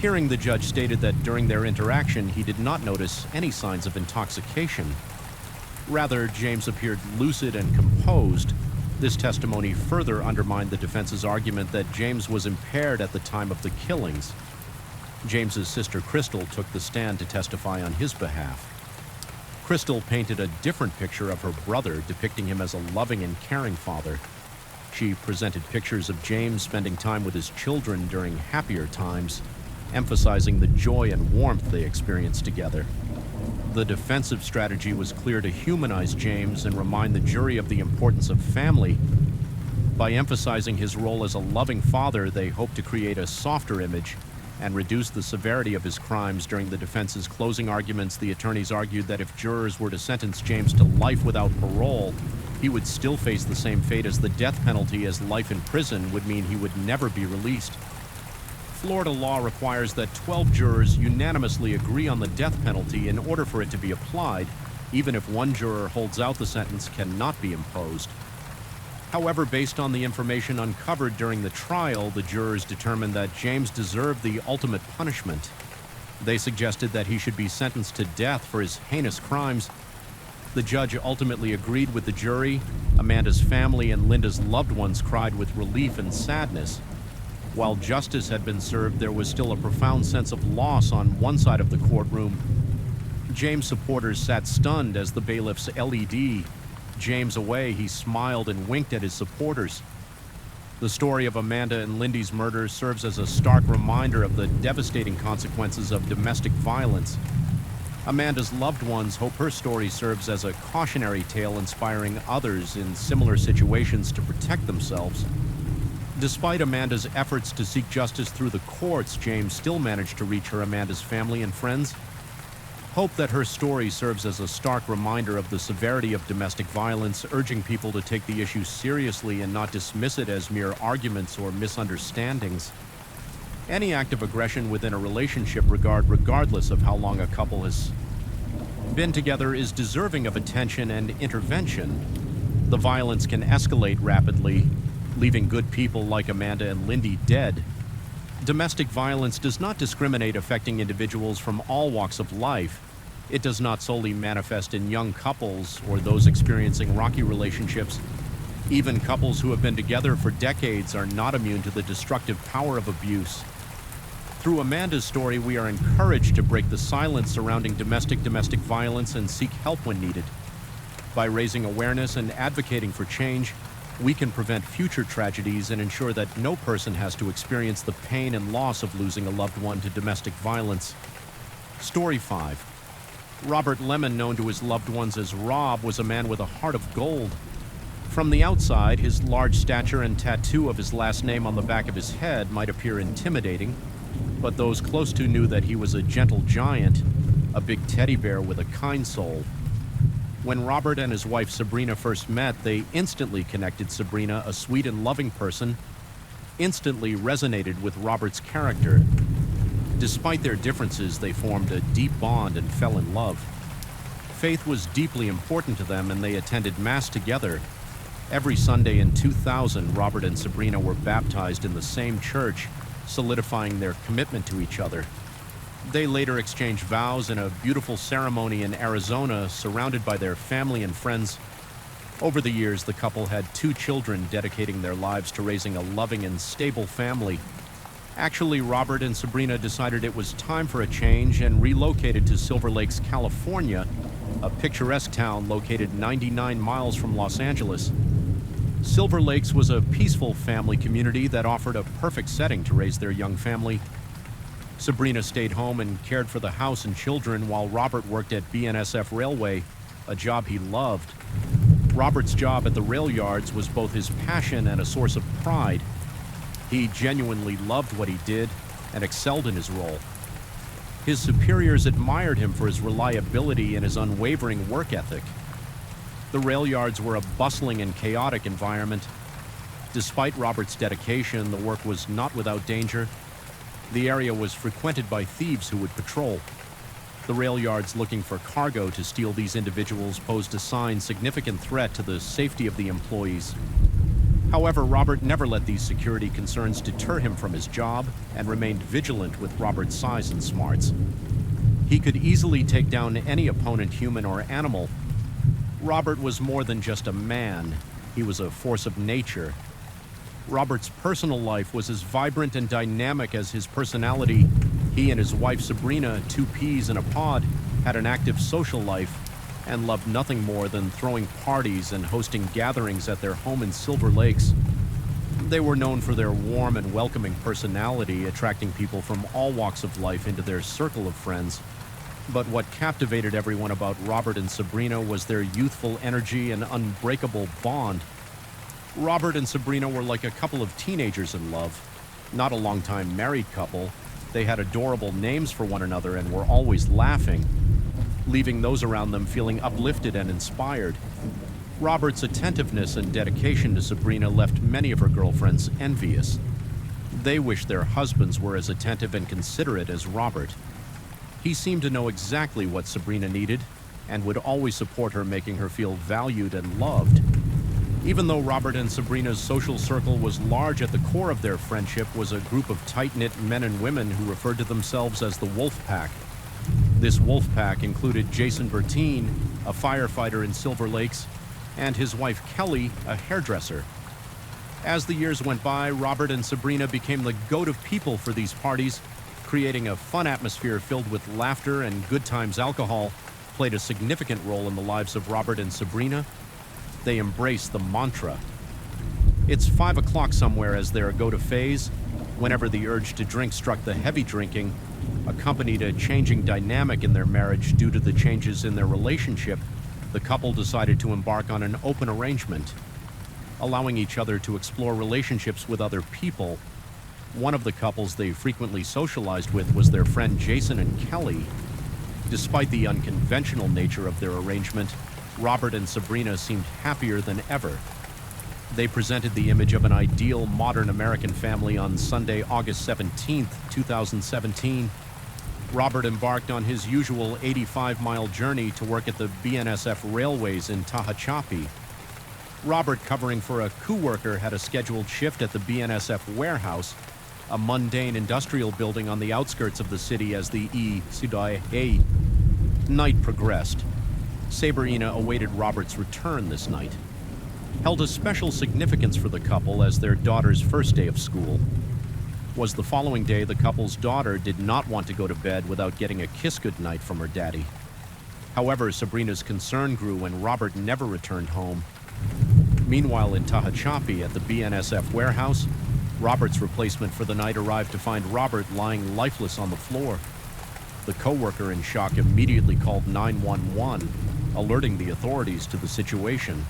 [SPEAKER 1] Hearing, the judge stated that during their interaction, he did not notice any signs of intoxication. Rather, James appeared lucid and composed. This testimony further undermined the defense's argument that James was impaired at the time of the killings. James's sister Crystal took the stand to testify on his behalf. Crystal painted a different picture of her brother, depicting him as a loving and caring father. She presented pictures of James spending time with his children during happier times, emphasizing the joy and warmth they experienced together. The defensive strategy was clear: to humanize James and remind the jury of the importance of family. By emphasizing his role as a loving father, they hoped to create a softer image and reduce the severity of his crimes. During the defense's closing arguments, the attorneys argued that if jurors were to sentence James to life without parole, he would still face the same fate as the death penalty, as life in prison would mean he would never be released. Florida law requires that 12 jurors unanimously agree on the death penalty in order for it to be applied. Even if one juror holds out, the sentence cannot be imposed. However, based on the information uncovered during the trial, the jurors determined that James deserved the ultimate punishment. They suggested that he should be sentenced to death for his heinous crimes. The judge ultimately agreed with the jury. Amanda's family and Linda's loved ones cried with relief and sadness. While justice had been served, there was still a profound sense of loss on one side of the courtroom. James supporters sat stunned as the bailiff's LED James away, he smiled and winked at his supporters. The story of Amanda and Lindy's murder serves as a stark reminder of the devastating consequences of domestic violence. Amanda's loved ones hope her story serves as a cautionary tale inspiring others in similar situations to protect themselves. Despite Amanda's efforts to seek justice through the courts, James still managed to reach Amanda's family and friends. Hope that her story serves as a stark reminder of the severity of domestic violence, urging people to take the issue seriously and not dismiss it as mere arguments or misunderstandings. Any act of aggression within a relationship, regardless of how long a couple has been together, is deserving of attention and intervention. The violence can escalate rapidly, leaving good people like Amanda and Lindy dead. Domestic violence does not discriminate, affecting individuals from all walks of life. It does not solely manifest in young couples or those experiencing rocky relationships. Even couples who have been together for decades are not immune to the destructive power of abuse. Through Amanda's story, we are encouraged to break the silence surrounding domestic violence and seek help when needed. By raising awareness and advocating for change, we can prevent future tragedies and ensure that no person has to experience the pain and loss of losing a loved one to domestic violence. Story 5. Robert Lemon, known to his loved ones as Rob, was a man with a heart of gold. From the outside, his large stature and tattoo of his last name on the back of his head might appear intimidating, but those close to knew that he was a gentle giant, a big teddy bear with a kind soul. When Robert and his wife Sabrina first met, they instantly connected. Sabrina, a sweet and loving person, instantly resonated with Robert's character. Despite their differences, they formed a deep bond and fell in love. Faith was deeply important to them, and they attended Mass together. Every Sunday in 2000, Robert and Sabrina were baptized in the same church, solidifying their commitment to each other. They later exchanged vows in a beautiful ceremony in Arizona, surrounded by their family and friends. Over the years, the couple had 2 children, dedicating their lives to raising a loving and stable family. Actually, Robert and Sabrina decided it was time for a change and relocated to Silver Lakes, California, a picturesque town located 99 miles from Los Angeles. Silver Lakes was a peaceful family community that offered a perfect setting to raise their young family. Sabrina stayed home and cared for the house and children, while Robert worked at BNSF Railway, a job he loved. Robert's job at the rail yards was both his passion and a source of pride. He genuinely loved what he did and excelled in his role. His superiors admired him for his reliability and his unwavering work ethic. The rail yards were a bustling and chaotic environment. Despite Robert's dedication, the work was not without danger. The area was frequented by thieves who would patrol. The rail yards looking for cargo to steal these individuals posed a significant threat to the safety of the employees. However, Robert never let these security concerns deter him from his job and remained vigilant with Robert's size and smarts. He could easily take down any opponent, human or animal. Robert was more than just a man. He was a force of nature. Robert's personal life was as vibrant and dynamic as his personality. He and his wife Sabrina, 2 peas in a pod, had an active social life and loved nothing more than throwing parties and hosting gatherings at their home in Silver Lakes. They were known for their warm and welcoming personality, attracting people from all walks of life into their circle of friends. But what captivated everyone about Robert and Sabrina was their youthful energy and unbreakable bond. Robert and Sabrina were like a couple of teenagers in love, not a long-time married couple. They had adorable names for one another and were always laughing, leaving those around them feeling uplifted and inspired. Robert's attentiveness and dedication to Sabrina left many of her girlfriends envious. They wished their husbands were as attentive and considerate as Robert. He seemed to know exactly what Sabrina needed and would always support her, making her feel valued and loved. Even though Robert and Sabrina's social circle was large, at the core of their friendship was a group of tight-knit men and women who referred to themselves as the Wolf Pack. This Wolf Pack included Jason Bertine, a firefighter in Silver Lakes, and his wife Kelly, a hairdresser. As the years went by, Robert and Sabrina became the goat of people for these parties. Creating a fun atmosphere filled with laughter and good times. Alcohol played a significant role in the lives of Robert and Sabrina. They embrace the mantra. It's 5 o'clock somewhere as their go-to phase, whenever the urge to drink struck the heavy drinking, accompanied a changing dynamic in their marriage due to the changes in their relationship. The couple decided to embark on an open arrangement, allowing each other to explore relationships with other people. One of the couples they frequently socialized with was their friend Jason and Kelly. Despite the unconventional nature of their arrangement, Robert and Sabrina seemed happier than ever. They presented the image of an ideal modern American family on Sunday, August 17, 2017. Robert embarked on his usual 85-mile journey to work at the BNSF Railways in Tehachapi. Robert, covering for a co-worker, had a scheduled shift at the BNSF warehouse, a mundane industrial building on the outskirts of the city as the Sidai. Night progressed. Sabrina awaited Robert's return this night. Held a special significance for the couple as their daughter's first day of school. Was the following day the couple's daughter did not want to go to bed without getting a kiss goodnight from her daddy. However, Sabrina's concern grew when Robert never returned home. Meanwhile, in Tehachapi at the BNSF warehouse, Robert's replacement for the night arrived to find Robert lying lifeless on the floor. The co-worker, in shock, immediately called 911, alerting the authorities to the situation.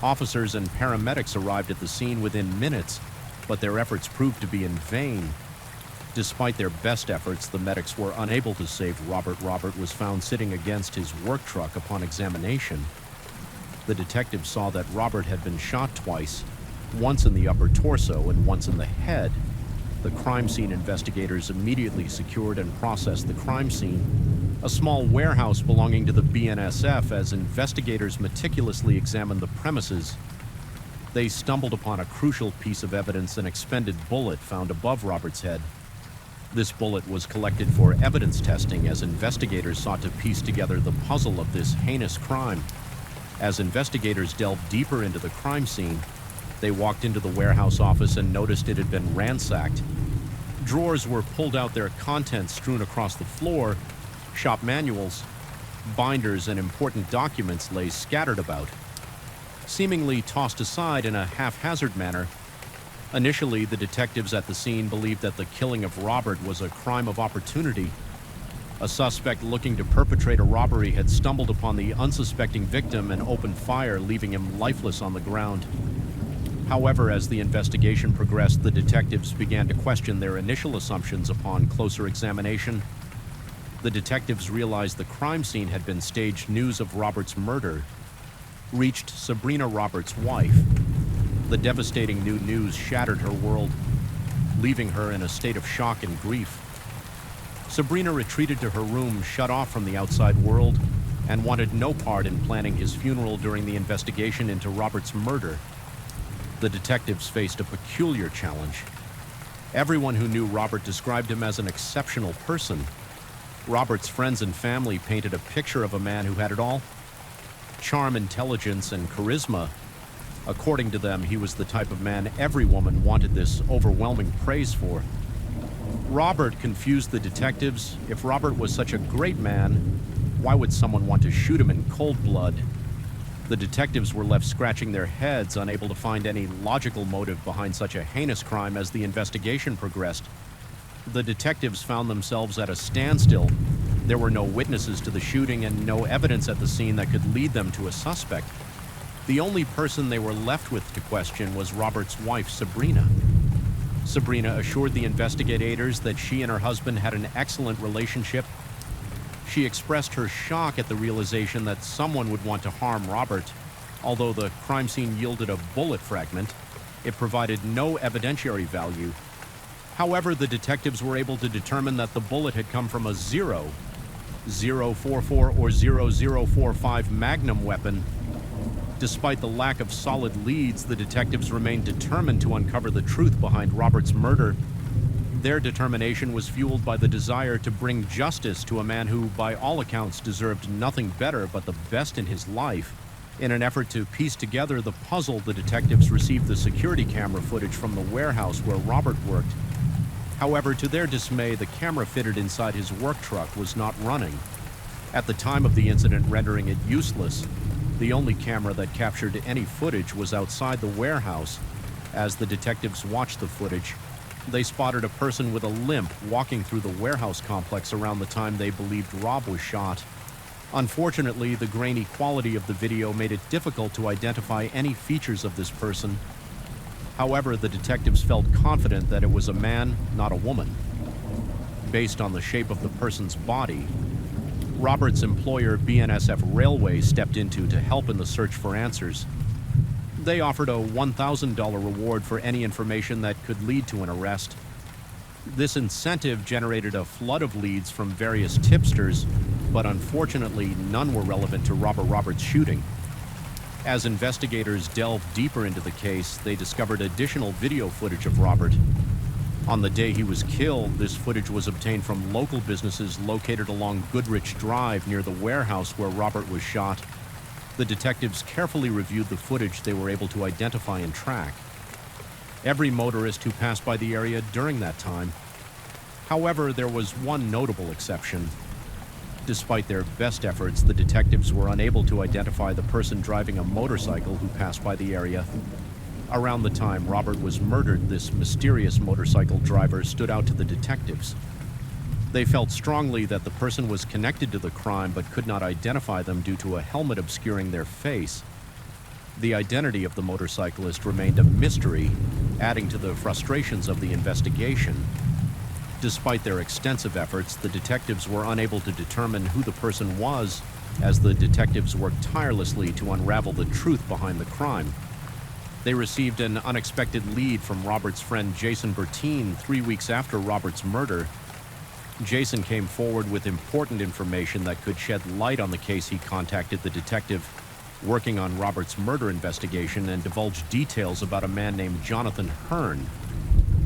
[SPEAKER 1] Officers and paramedics arrived at the scene within minutes, but their efforts proved to be in vain. Despite their best efforts, the medics were unable to save Robert. Robert was found sitting against his work truck upon examination. The detectives saw that Robert had been shot twice, once in the upper torso and once in the head. The crime scene investigators immediately secured and processed the crime scene, a small warehouse belonging to the BNSF. As investigators meticulously examined the premises, they stumbled upon a crucial piece of evidence: an expended bullet found above Robert's head. This bullet was collected for evidence testing as investigators sought to piece together the puzzle of this heinous crime. As investigators delved deeper into the crime scene, they walked into the warehouse office and noticed it had been ransacked. Drawers were pulled out, their contents strewn across the floor. Shop manuals, binders, and important documents lay scattered about, seemingly tossed aside in a haphazard manner. Initially, the detectives at the scene believed that the killing of Robert was a crime of opportunity. A suspect looking to perpetrate a robbery had stumbled upon the unsuspecting victim and opened fire, leaving him lifeless on the ground. However, as the investigation progressed, the detectives began to question their initial assumptions. Upon closer examination, the detectives realized the crime scene had been staged. News of Robert's murder reached Sabrina, Robert's wife. The devastating new news shattered her world, leaving her in a state of shock and grief. Sabrina retreated to her room, shut off from the outside world, and wanted no part in planning his funeral. During the investigation into Robert's murder, the detectives faced a peculiar challenge. Everyone who knew Robert described him as an exceptional person. Robert's friends and family painted a picture of a man who had it all: charm, intelligence, and charisma. According to them, he was the type of man every woman wanted this overwhelming praise for. Robert confused the detectives. If Robert was such a great man, why would someone want to shoot him in cold blood? The detectives were left scratching their heads, unable to find any logical motive behind such a heinous crime. As the investigation progressed, the detectives found themselves at a standstill. There were no witnesses to the shooting and no evidence at the scene that could lead them to a suspect. The only person they were left with to question was Robert's wife, Sabrina. Sabrina assured the investigators that she and her husband had an excellent relationship. She expressed her shock at the realization that someone would want to harm Robert. Although the crime scene yielded a bullet fragment, it provided no evidentiary value. However, the detectives were able to determine that the bullet had come from a .044 or .0045 Magnum weapon. Despite the lack of solid leads, the detectives remained determined to uncover the truth behind Robert's murder. Their determination was fueled by the desire to bring justice to a man who, by all accounts, deserved nothing better but the best in his life. In an effort to piece together the puzzle, the detectives received the security camera footage from the warehouse where Robert worked. However, to their dismay, the camera fitted inside his work truck was not running. At the time of the incident, rendering it useless. The only camera that captured any footage was outside the warehouse. As the detectives watched the footage, they spotted a person with a limp walking through the warehouse complex around the time they believed Rob was shot. Unfortunately, the grainy quality of the video made it difficult to identify any features of this person. However, the detectives felt confident that it was a man, not a woman. Based on the shape of the person's body, Robert's employer, BNSF Railway, stepped in to help in the search for answers. They offered a $1,000 reward for any information that could lead to an arrest. This incentive generated a flood of leads from various tipsters, but unfortunately, none were relevant to Robert Roberts' shooting. As investigators delved deeper into the case, they discovered additional video footage of Robert. On the day he was killed, this footage was obtained from local businesses located along Goodrich Drive near the warehouse where Robert was shot. The detectives carefully reviewed the footage they were able to identify and track every motorist who passed by the area during that time. However, there was one notable exception. Despite their best efforts, the detectives were unable to identify the person driving a motorcycle who passed by the area. Around the time Robert was murdered, this mysterious motorcycle driver stood out to the detectives. They felt strongly that the person was connected to the crime but could not identify them due to a helmet obscuring their face. The identity of the motorcyclist remained a mystery, adding to the frustrations of the investigation. Despite their extensive efforts, the detectives were unable to determine who the person was, as the detectives worked tirelessly to unravel the truth behind the crime. They received an unexpected lead from Robert's friend Jason Bertine 3 weeks after Robert's murder. Jason came forward with important information that could shed light on the case. He contacted the detective working on Robert's murder investigation and divulged details about a man named Jonathan Hearn.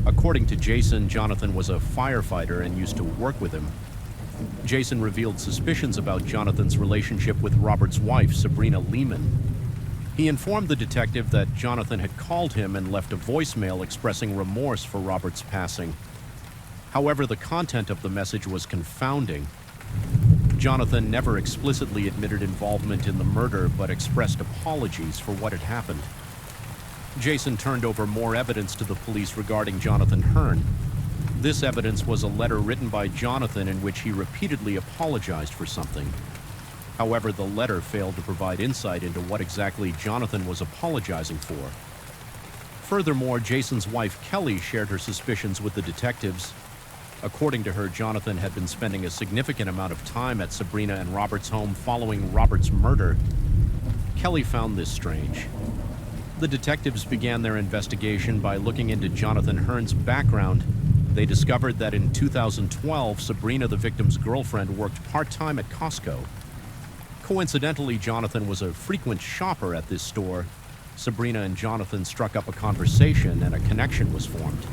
[SPEAKER 1] According to Jason, Jonathan was a firefighter and used to work with him. Jason revealed suspicions about Jonathan's relationship with Robert's wife, Sabrina Lehman. He informed the detective that Jonathan had called him and left a voicemail expressing remorse for Robert's passing. However, the content of the message was confounding. Jonathan never explicitly admitted involvement in the murder, but expressed apologies for what had happened. Jason turned over more evidence to the police regarding Jonathan Hearn. This evidence was a letter written by Jonathan in which he repeatedly apologized for something. However, the letter failed to provide insight into what exactly Jonathan was apologizing for. Furthermore, Jason's wife, Kelly, shared her suspicions with the detectives. According to her, Jonathan had been spending a significant amount of time at Sabrina and Robert's home following Robert's murder. Kelly found this strange. The detectives began their investigation by looking into Jonathan Hearn's background. They discovered that in 2012, Sabrina, the victim's girlfriend, worked part-time at Costco. Coincidentally, Jonathan was a frequent shopper at this store. Sabrina and Jonathan struck up a conversation and a connection was formed.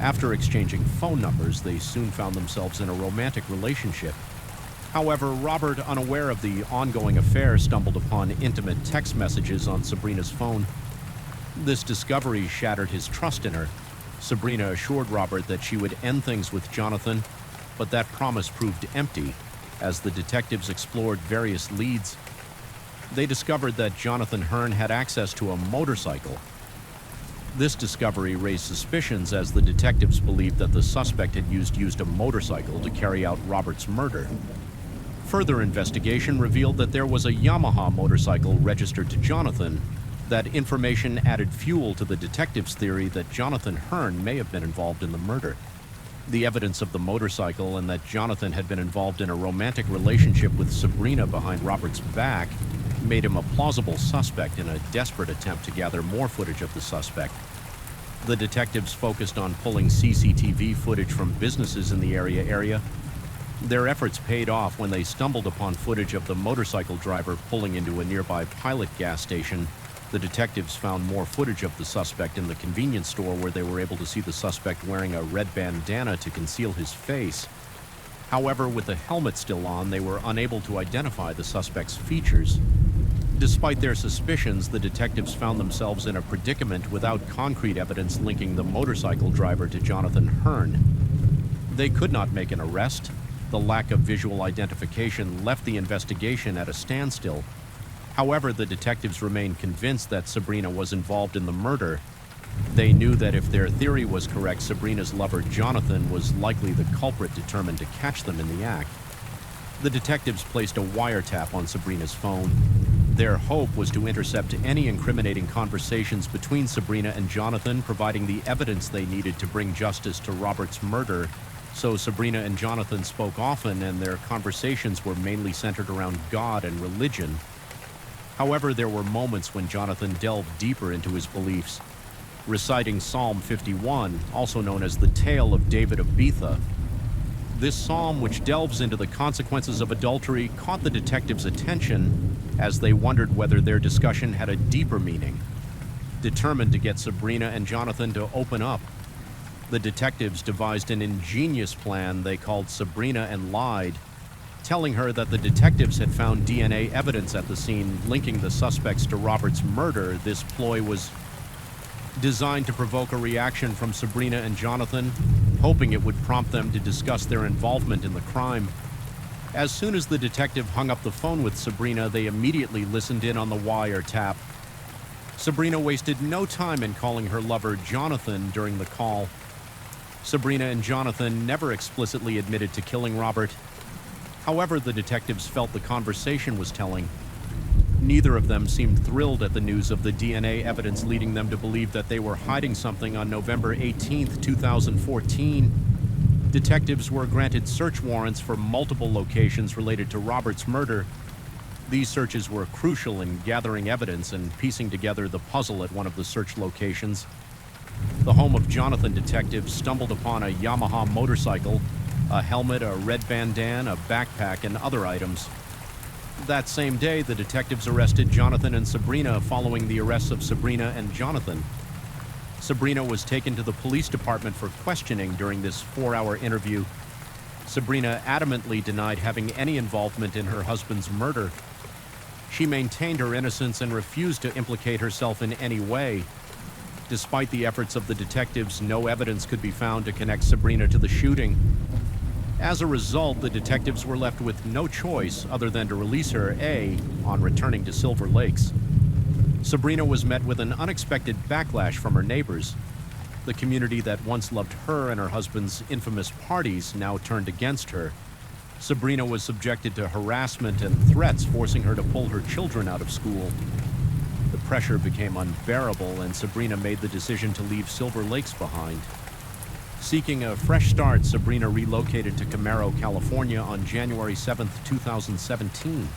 [SPEAKER 1] After exchanging phone numbers, they soon found themselves in a romantic relationship. However, Robert, unaware of the ongoing affair, stumbled upon intimate text messages on Sabrina's phone. This discovery shattered his trust in her. Sabrina assured Robert that she would end things with Jonathan, but that promise proved empty. As the detectives explored various leads, they discovered that Jonathan Hearn had access to a motorcycle. This discovery raised suspicions as the detectives believed that the suspect had used a motorcycle to carry out Robert's murder. Further investigation revealed that there was a Yamaha motorcycle registered to Jonathan. That information added fuel to the detectives' theory that Jonathan Hearn may have been involved in the murder. The evidence of the motorcycle and that Jonathan had been involved in a romantic relationship with Sabrina behind Robert's back made him a plausible suspect in a desperate attempt to gather more footage of the suspect. The detectives focused on pulling CCTV footage from businesses in the area. Their efforts paid off when they stumbled upon footage of the motorcycle driver pulling into a nearby Pilot gas station. The detectives found more footage of the suspect in the convenience store, where they were able to see the suspect wearing a red bandana to conceal his face. However, with the helmet still on, they were unable to identify the suspect's features. Despite their suspicions, the detectives found themselves in a predicament without concrete evidence linking the motorcycle driver to Jonathan Hearn. They could not make an arrest. The lack of visual identification left the investigation at a standstill. However, the detectives remained convinced that Sabrina was involved in the murder. They knew that if their theory was correct, Sabrina's lover Jonathan was likely the culprit, determined to catch them in the act. The detectives placed a wiretap on Sabrina's phone. Their hope was to intercept any incriminating conversations between Sabrina and Jonathan, providing the evidence they needed to bring justice to Robert's murder. So Sabrina and Jonathan spoke often, and their conversations were mainly centered around God and religion. However, there were moments when Jonathan delved deeper into his beliefs, reciting Psalm 51, also known as the Tale of David of Betha. This psalm, which delves into the consequences of adultery, caught the detectives' attention as they wondered whether their discussion had a deeper meaning. Determined to get Sabrina and Jonathan to open up, the detectives devised an ingenious plan they called Sabrina and Lied, telling her that the detectives had found DNA evidence at the scene linking the suspects to Robert's murder. This ploy was designed to provoke a reaction from Sabrina and Jonathan, hoping it would prompt them to discuss their involvement in the crime. As soon as the detective hung up the phone with Sabrina, they immediately listened in on the wiretap. Sabrina wasted no time in calling her lover Jonathan during the call. Sabrina and Jonathan never explicitly admitted to killing Robert. However, the detectives felt the conversation was telling. Neither of them seemed thrilled at the news of the DNA evidence, leading them to believe that they were hiding something. On November 18, 2014, detectives were granted search warrants for multiple locations related to Robert's murder. These searches were crucial in gathering evidence and piecing together the puzzle at one of the search locations. The home of Jonathan detectives stumbled upon a Yamaha motorcycle, a helmet, a red bandana, a backpack, and other items. That same day, the detectives arrested Jonathan and Sabrina following the arrests of Sabrina and Jonathan. Sabrina was taken to the police department for questioning. During this 4-hour interview, Sabrina adamantly denied having any involvement in her husband's murder. She maintained her innocence and refused to implicate herself in any way. Despite the efforts of the detectives, no evidence could be found to connect Sabrina to the shooting. As a result, the detectives were left with no choice other than to release her, on returning to Silver Lakes. Sabrina was met with an unexpected backlash from her neighbors. The community that once loved her and her husband's infamous parties now turned against her. Sabrina was subjected to harassment and threats, forcing her to pull her children out of school. The pressure became unbearable, and Sabrina made the decision to leave Silver Lakes behind. Seeking a fresh start, Sabrina relocated to Camaro, California on January 7, 2017.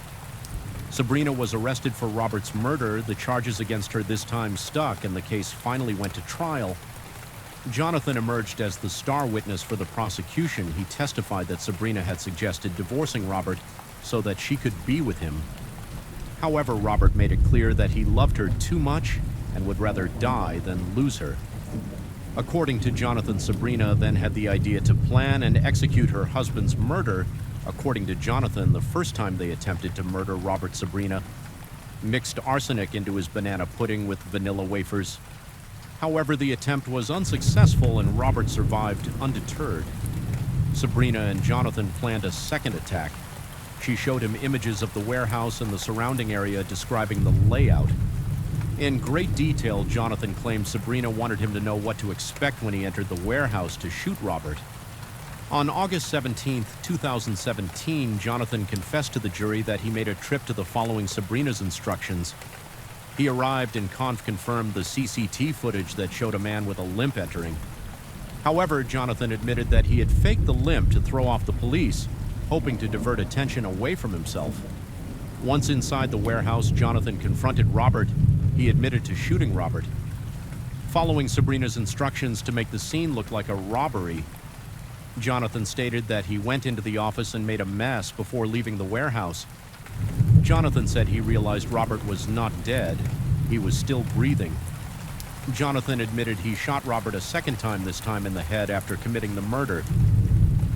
[SPEAKER 1] Sabrina was arrested for Robert's murder. The charges against her this time stuck, and the case finally went to trial. Jonathan emerged as the star witness for the prosecution. He testified that Sabrina had suggested divorcing Robert so that she could be with him. However, Robert made it clear that he loved her too much and would rather die than lose her. According to Jonathan, Sabrina then had the idea to plan and execute her husband's murder. According to Jonathan, the first time they attempted to murder Robert, Sabrina mixed arsenic into his banana pudding with vanilla wafers. However, the attempt was unsuccessful and Robert survived undeterred. Sabrina and Jonathan planned a second attack. She showed him images of the warehouse and the surrounding area, describing the layout. In great detail, Jonathan claimed Sabrina wanted him to know what to expect when he entered the warehouse to shoot Robert. On August 17, 2017, Jonathan confessed to the jury that he made a trip to the following Sabrina's instructions. He arrived and confirmed the CCTV footage that showed a man with a limp entering. However, Jonathan admitted that he had faked the limp to throw off the police, hoping to divert attention away from himself. Once inside the warehouse, Jonathan confronted Robert. He admitted to shooting Robert. Following Sabrina's instructions to make the scene look like a robbery, Jonathan stated that he went into the office and made a mess before leaving the warehouse. Jonathan said he realized Robert was not dead. He was still breathing. Jonathan admitted he shot Robert a second time, this time in the head, after committing the murder.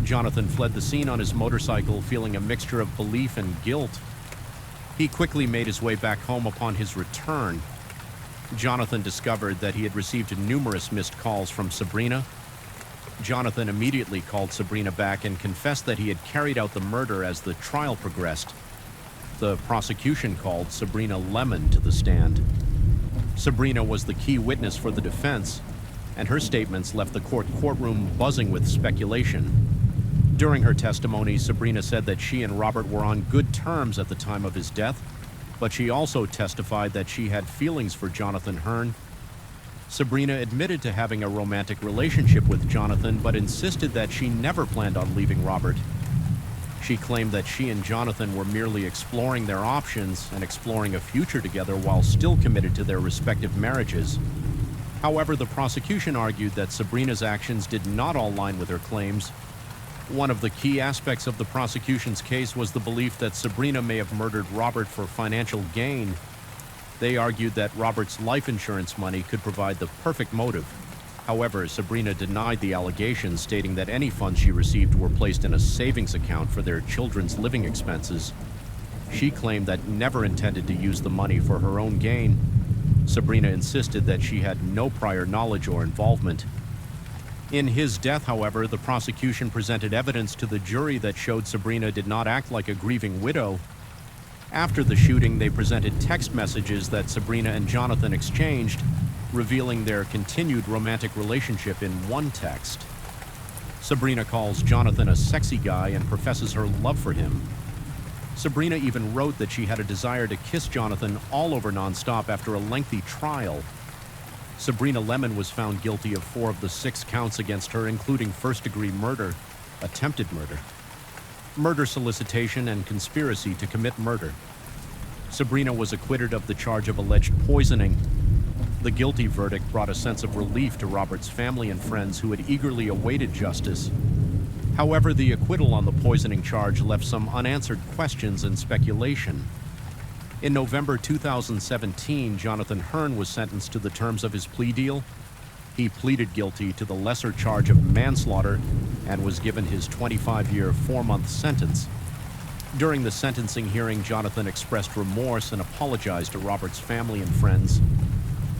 [SPEAKER 1] Jonathan fled the scene on his motorcycle, feeling a mixture of belief and guilt. He quickly made his way back home. Upon his return, Jonathan discovered that he had received numerous missed calls from Sabrina. Jonathan immediately called Sabrina back and confessed that he had carried out the murder. As the trial progressed, The prosecution called Sabrina Lemon to the stand. Sabrina was the key witness for the defense, and her statements left the courtroom buzzing with speculation. During her testimony, Sabrina said that she and Robert were on good terms at the time of his death, but she also testified that she had feelings for Jonathan Hearn. Sabrina admitted to having a romantic relationship with Jonathan, but insisted that she never planned on leaving Robert. She claimed that she and Jonathan were merely exploring their options and exploring a future together while still committed to their respective marriages. However, the prosecution argued that Sabrina's actions did not all line with her claims. One of the key aspects of the prosecution's case was the belief that Sabrina may have murdered Robert for financial gain. They argued that Robert's life insurance money could provide the perfect motive. However, Sabrina denied the allegations, stating that any funds she received were placed in a savings account for their children's living expenses. She claimed that never intended to use the money for her own gain. Sabrina insisted that she had no prior knowledge or involvement. In his death, however, the prosecution presented evidence to the jury that showed Sabrina did not act like a grieving widow. After the shooting, they presented text messages that Sabrina and Jonathan exchanged, revealing their continued romantic relationship in one text. Sabrina calls Jonathan a sexy guy and professes her love for him. Sabrina even wrote that she had a desire to kiss Jonathan all over nonstop after a lengthy trial. Sabrina Lemon was found guilty of 4 of the 6 counts against her, including first-degree murder, attempted murder, solicitation, and conspiracy to commit murder. Sabrina was acquitted of the charge of alleged poisoning. The guilty verdict brought a sense of relief to Robert's family and friends who had eagerly awaited justice. However, the acquittal on the poisoning charge left some unanswered questions and speculation. In November 2017, Jonathan Hearn was sentenced to the terms of his plea deal. He pleaded guilty to the lesser charge of manslaughter and was given his 25-year, 4-month sentence. During the sentencing hearing, Jonathan expressed remorse and apologized to Robert's family and friends.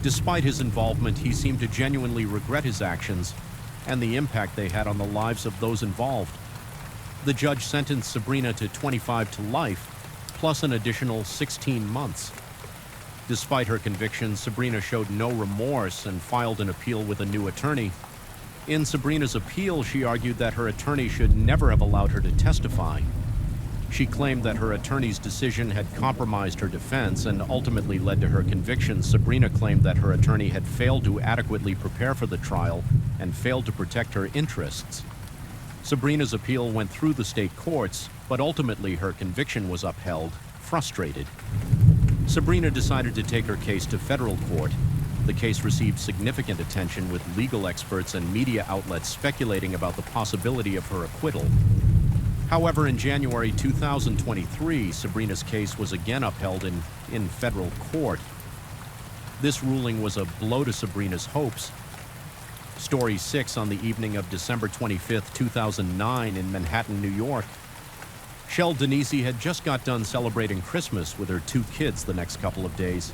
[SPEAKER 1] Despite his involvement, he seemed to genuinely regret his actions and the impact they had on the lives of those involved. The judge sentenced Sabrina to 25 to life, plus an additional 16 months. Despite her conviction, Sabrina showed no remorse and filed an appeal with a new attorney. In Sabrina's appeal, she argued that her attorney should never have allowed her to testify. She claimed that her attorney's decision had compromised her defense and ultimately led to her conviction. Sabrina claimed that her attorney had failed to adequately prepare for the trial and failed to protect her interests. Sabrina's appeal went through the state courts, but ultimately her conviction was upheld, frustrated. Sabrina decided to take her case to federal court. The case received significant attention, with legal experts and media outlets speculating about the possibility of her acquittal. However, in January 2023, Sabrina's case was again upheld in federal court. This ruling was a blow to Sabrina's hopes. Story 6 on the evening of December 25, 2009 in Manhattan, New York. Shell Denisi had just got done celebrating Christmas with her 2 kids the next couple of days.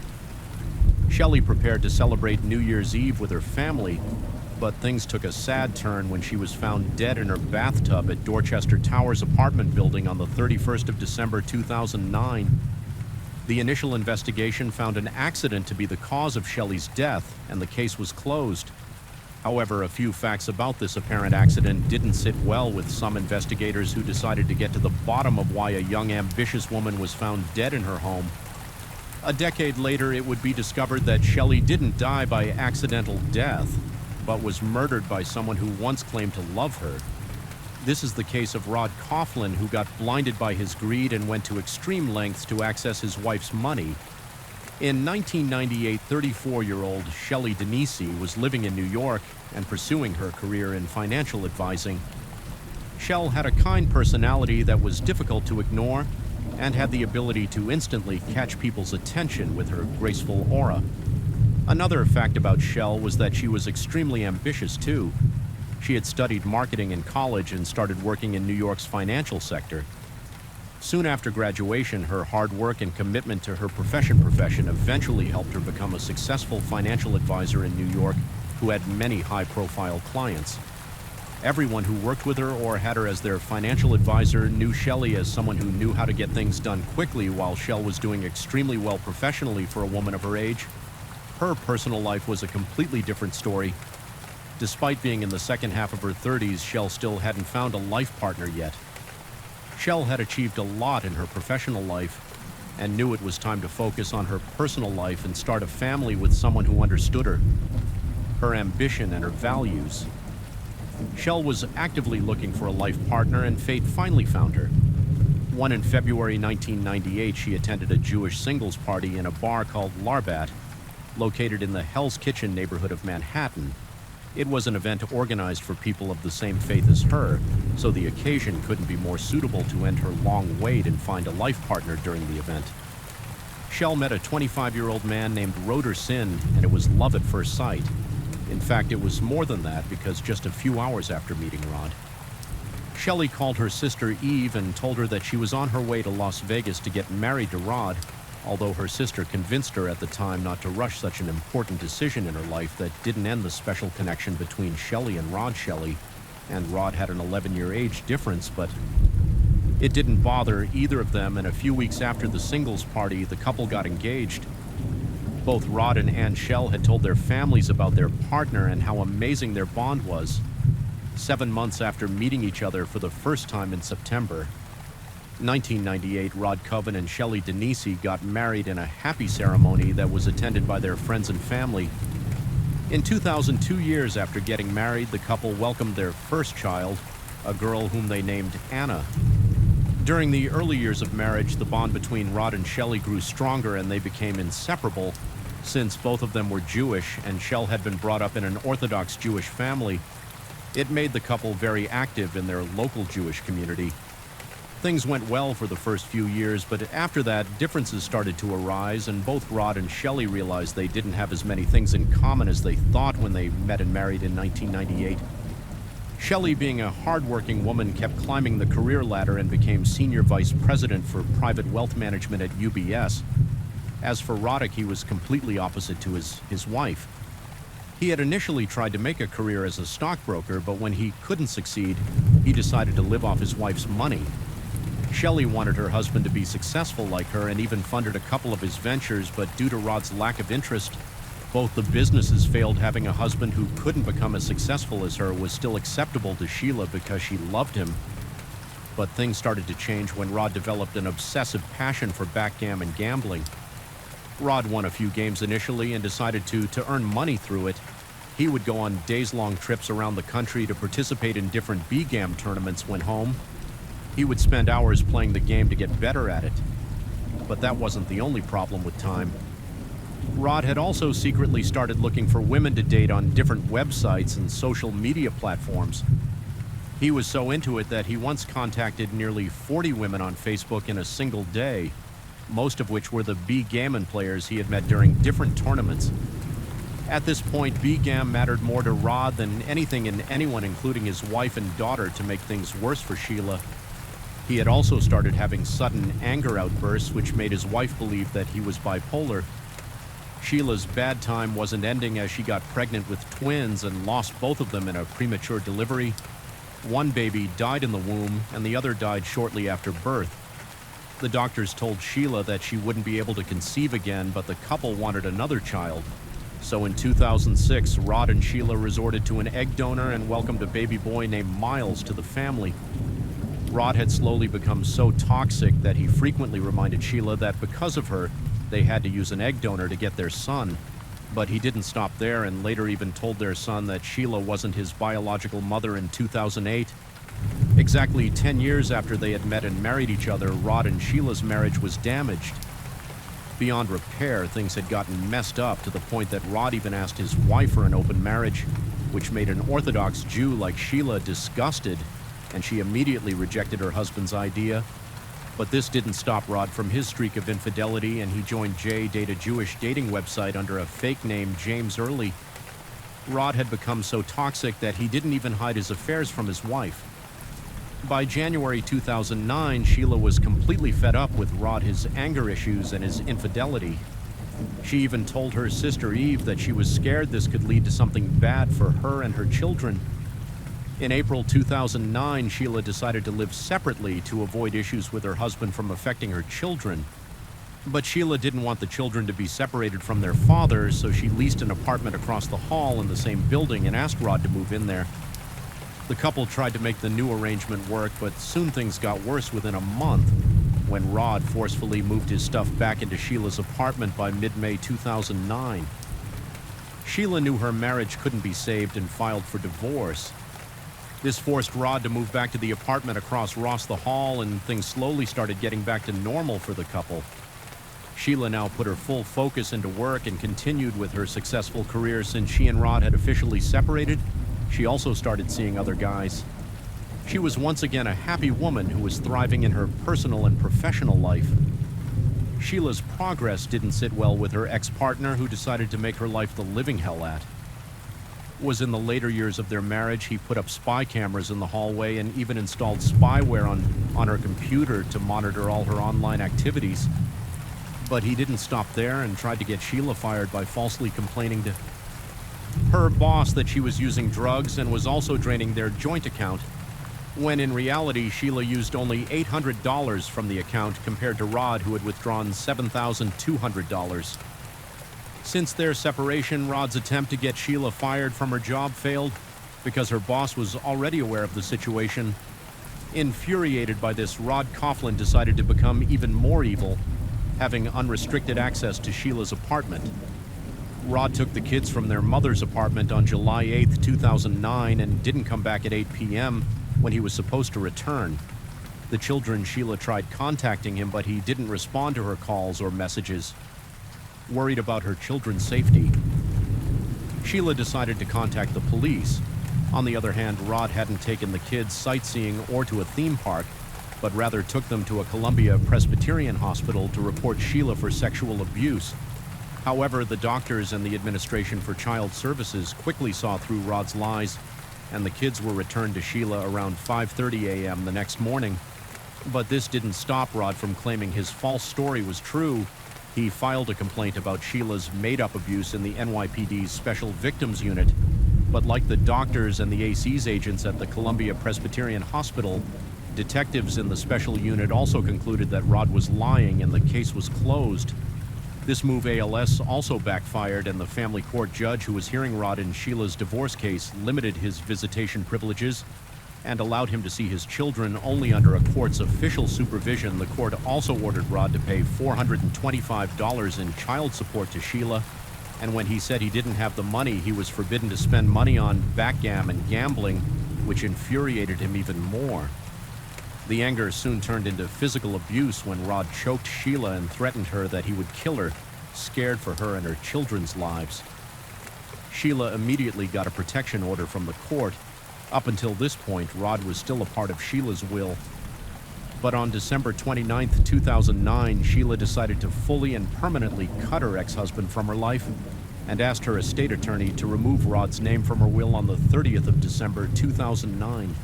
[SPEAKER 1] Shelley prepared to celebrate New Year's Eve with her family, but things took a sad turn when she was found dead in her bathtub at Dorchester Towers apartment building on the 31st of December 2009. The initial investigation found an accident to be the cause of Shelley's death, and the case was closed. However, a few facts about this apparent accident didn't sit well with some investigators, who decided to get to the bottom of why a young, ambitious woman was found dead in her home. A decade later, it would be discovered that Shelley didn't die by accidental death, but was murdered by someone who once claimed to love her. This is the case of Rod Coughlin, who got blinded by his greed and went to extreme lengths to access his wife's money. In 1998, 34-year-old Shelley Denisi was living in New York and pursuing her career in financial advising. Shell had a kind personality that was difficult to ignore and had the ability to instantly catch people's attention with her graceful aura. Another fact about Shell was that she was extremely ambitious too. She had studied marketing in college and started working in New York's financial sector. Soon after graduation, her hard work and commitment to her profession eventually helped her become a successful financial advisor in New York who had many high-profile clients. Everyone who worked with her or had her as their financial advisor knew Shelley as someone who knew how to get things done quickly while Shell was doing extremely well professionally for a woman of her age. Her personal life was a completely different story. Despite being in the second half of her 30s, Shell still hadn't found a life partner yet. Shell had achieved a lot in her professional life and knew it was time to focus on her personal life and start a family with someone who understood her, her ambition and her values. Shell was actively looking for a life partner, and fate finally found her. One in February 1998, she attended a Jewish singles party in a bar called Larbat, located in the Hell's Kitchen neighborhood of Manhattan. It was an event organized for people of the same faith as her, so the occasion couldn't be more suitable to end her long wait and find a life partner during the event. Shell met a 25-year-old man named Roder Sin, and it was love at first sight. In fact, it was more than that, because just a few hours after meeting Rod, Shelley called her sister Eve and told her that she was on her way to Las Vegas to get married to Rod, although her sister convinced her at the time not to rush such an important decision in her life that didn't end the special connection between Shelley and Rod Shelley, and Rod had an 11-year age difference, but it didn't bother either of them, and a few weeks after the singles party, the couple got engaged. Both Rod and Ann Shell had told their families about their partner and how amazing their bond was. 7 months after meeting each other for the first time in September 1998, Rod Coven and Shelley Denisi got married in a happy ceremony that was attended by their friends and family. In 2000, 2 years after getting married, the couple welcomed their first child, a girl whom they named Anna. During the early years of marriage, the bond between Rod and Shelley grew stronger, and they became inseparable. Since both of them were Jewish and Shell had been brought up in an Orthodox Jewish family, it made the couple very active in their local Jewish community. Things went well for the first few years, but after that, differences started to arise, and both Rod and Shelley realized they didn't have as many things in common as they thought when they met and married in 1998. Shelley, being a hardworking woman, kept climbing the career ladder and became senior vice president for private wealth management at UBS. As for Roddick, he was completely opposite to his wife. He had initially tried to make a career as a stockbroker, but when he couldn't succeed, he decided to live off his wife's money. Shelley wanted her husband to be successful like her and even funded a couple of his ventures, but due to Rod's lack of interest, both the businesses failed. Having a husband who couldn't become as successful as her was still acceptable to Sheila because she loved him. But things started to change when Rod developed an obsessive passion for backgammon gambling. Rod won a few games initially and decided to earn money through it. He would go on days-long trips around the country to participate in different B-gam tournaments when home. He would spend hours playing the game to get better at it. But that wasn't the only problem with time. Rod had also secretly started looking for women to date on different websites and social media platforms. He was so into it that he once contacted nearly 40 women on Facebook in a single day, most of which were the B-gammon players he had met during different tournaments. At this point, B-gam mattered more to Rod than anything and anyone, including his wife and daughter, to make things worse for Sheila. He had also started having sudden anger outbursts, which made his wife believe that he was bipolar. Sheila's bad time wasn't ending as she got pregnant with twins and lost both of them in a premature delivery. One baby died in the womb, and the other died shortly after birth. The doctors told Sheila that she wouldn't be able to conceive again, but the couple wanted another child. So in 2006, Rod and Sheila resorted to an egg donor and welcomed a baby boy named Miles to the family. Rod had slowly become so toxic that he frequently reminded Sheila that because of her, they had to use an egg donor to get their son. But he didn't stop there, and later even told their son that Sheila wasn't his biological mother in 2008. Exactly 10 years after they had met and married each other, Rod and Sheila's marriage was damaged. Beyond repair, things had gotten messed up to the point that Rod even asked his wife for an open marriage, which made an Orthodox Jew like Sheila disgusted, and she immediately rejected her husband's idea. But this didn't stop Rod from his streak of infidelity, and he joined J-Date, a Jewish dating website, under a fake name, James Early. Rod had become so toxic that he didn't even hide his affairs from his wife. By January 2009, Sheila was completely fed up with Rod, his anger issues, and his infidelity. She even told her sister Eve that she was scared this could lead to something bad for her and her children. In April 2009, Sheila decided to live separately to avoid issues with her husband from affecting her children. But Sheila didn't want the children to be separated from their father, so she leased an apartment across the hall in the same building and asked Rod to move in there. The couple tried to make the new arrangement work, but soon things got worse within a month when Rod forcefully moved his stuff back into Sheila's apartment by mid-May 2009. Sheila knew her marriage couldn't be saved and filed for divorce. This forced Rod to move back to the apartment across Ross the Hall, and things slowly started getting back to normal for the couple. Sheila now put her full focus into work and continued with her successful career. Since she and Rod had officially separated, she also started seeing other guys. She was once again a happy woman who was thriving in her personal and professional life. Sheila's progress didn't sit well with her ex-partner, who decided to make her life the living hell at. It was in the later years of their marriage he put up spy cameras in the hallway and even installed spyware on her computer to monitor all her online activities. But he didn't stop there and tried to get Sheila fired by falsely complaining to her boss that she was using drugs and was also draining their joint account, when in reality Sheila used only $800 from the account compared to Rod, who had withdrawn $7,200. Since their separation, Rod's attempt to get Sheila fired from her job failed because her boss was already aware of the situation. Infuriated by this, Rod Coughlin decided to become even more evil, having unrestricted access to Sheila's apartment. Rod took the kids from their mother's apartment on July 8, 2009, and didn't come back at 8 p.m. when he was supposed to return. The children, Sheila tried contacting him, but he didn't respond to her calls or messages. Worried about her children's safety, Sheila decided to contact the police. On the other hand, Rod hadn't taken the kids sightseeing or to a theme park, but rather took them to a Columbia Presbyterian hospital to report Sheila for sexual abuse. However, the doctors and the Administration for Child Services quickly saw through Rod's lies, and the kids were returned to Sheila around 5:30 a.m. the next morning. But this didn't stop Rod from claiming his false story was true. He filed a complaint about Sheila's made-up abuse in the NYPD's Special Victims Unit. But like the doctors and the AC's agents at the Columbia Presbyterian Hospital, detectives in the special unit also concluded that Rod was lying and the case was closed. This move ALS also backfired, and the family court judge who was hearing Rod in Sheila's divorce case limited his visitation privileges and allowed him to see his children only under a court's official supervision. The court also ordered Rod to pay $425 in child support to Sheila, and when he said he didn't have the money, he was forbidden to spend money on backgammon and gambling, which infuriated him even more. The anger soon turned into physical abuse when Rod choked Sheila and threatened her that he would kill her, scared for her and her children's lives. Sheila immediately got a protection order from the court. Up until this point, Rod was still a part of Sheila's will. But on December 29, 2009, Sheila decided to fully and permanently cut her ex-husband from her life and asked her estate attorney to remove Rod's name from her will on the 30th of December 2009.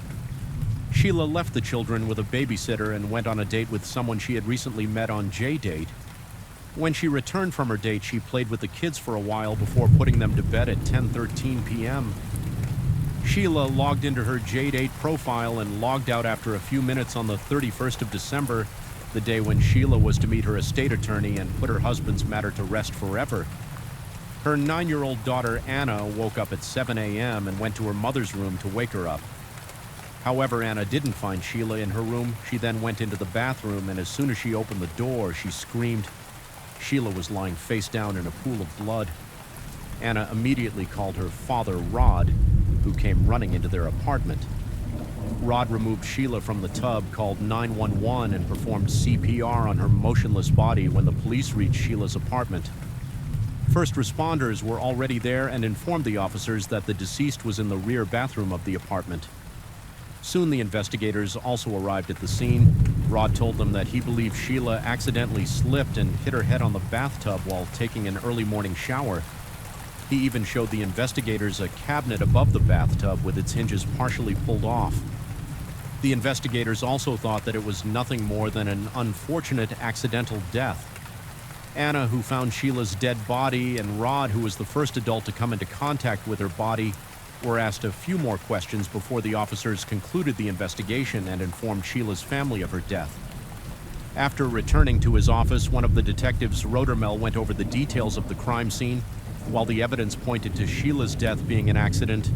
[SPEAKER 1] Sheila left the children with a babysitter and went on a date with someone she had recently met on J-Date. When she returned from her date, she played with the kids for a while before putting them to bed at 10:13 p.m. Sheila logged into her J-Date profile and logged out after a few minutes on the 31st of December, the day when Sheila was to meet her estate attorney and put her husband's matter to rest forever. Her 9-year-old daughter Anna woke up at 7 a.m. and went to her mother's room to wake her up. However, Anna didn't find Sheila in her room. She then went into the bathroom, and as soon as she opened the door, she screamed. Sheila was lying face down in a pool of blood. Anna immediately called her father, Rod, who came running into their apartment. Rod removed Sheila from the tub, called 911, and performed CPR on her motionless body when the police reached Sheila's apartment. First responders were already there and informed the officers that the deceased was in the rear bathroom of the apartment. Soon the investigators also arrived at the scene. Rod told them that he believed Sheila accidentally slipped and hit her head on the bathtub while taking an early morning shower. He even showed the investigators a cabinet above the bathtub with its hinges partially pulled off. The investigators also thought that it was nothing more than an unfortunate accidental death. Anna, who found Sheila's dead body, and Rod, who was the first adult to come into contact with her body, were asked a few more questions before the officers concluded the investigation and informed Sheila's family of her death. After returning to his office, one of the detectives, Rodermel, went over the details of the crime scene. While the evidence pointed to Sheila's death being an accident,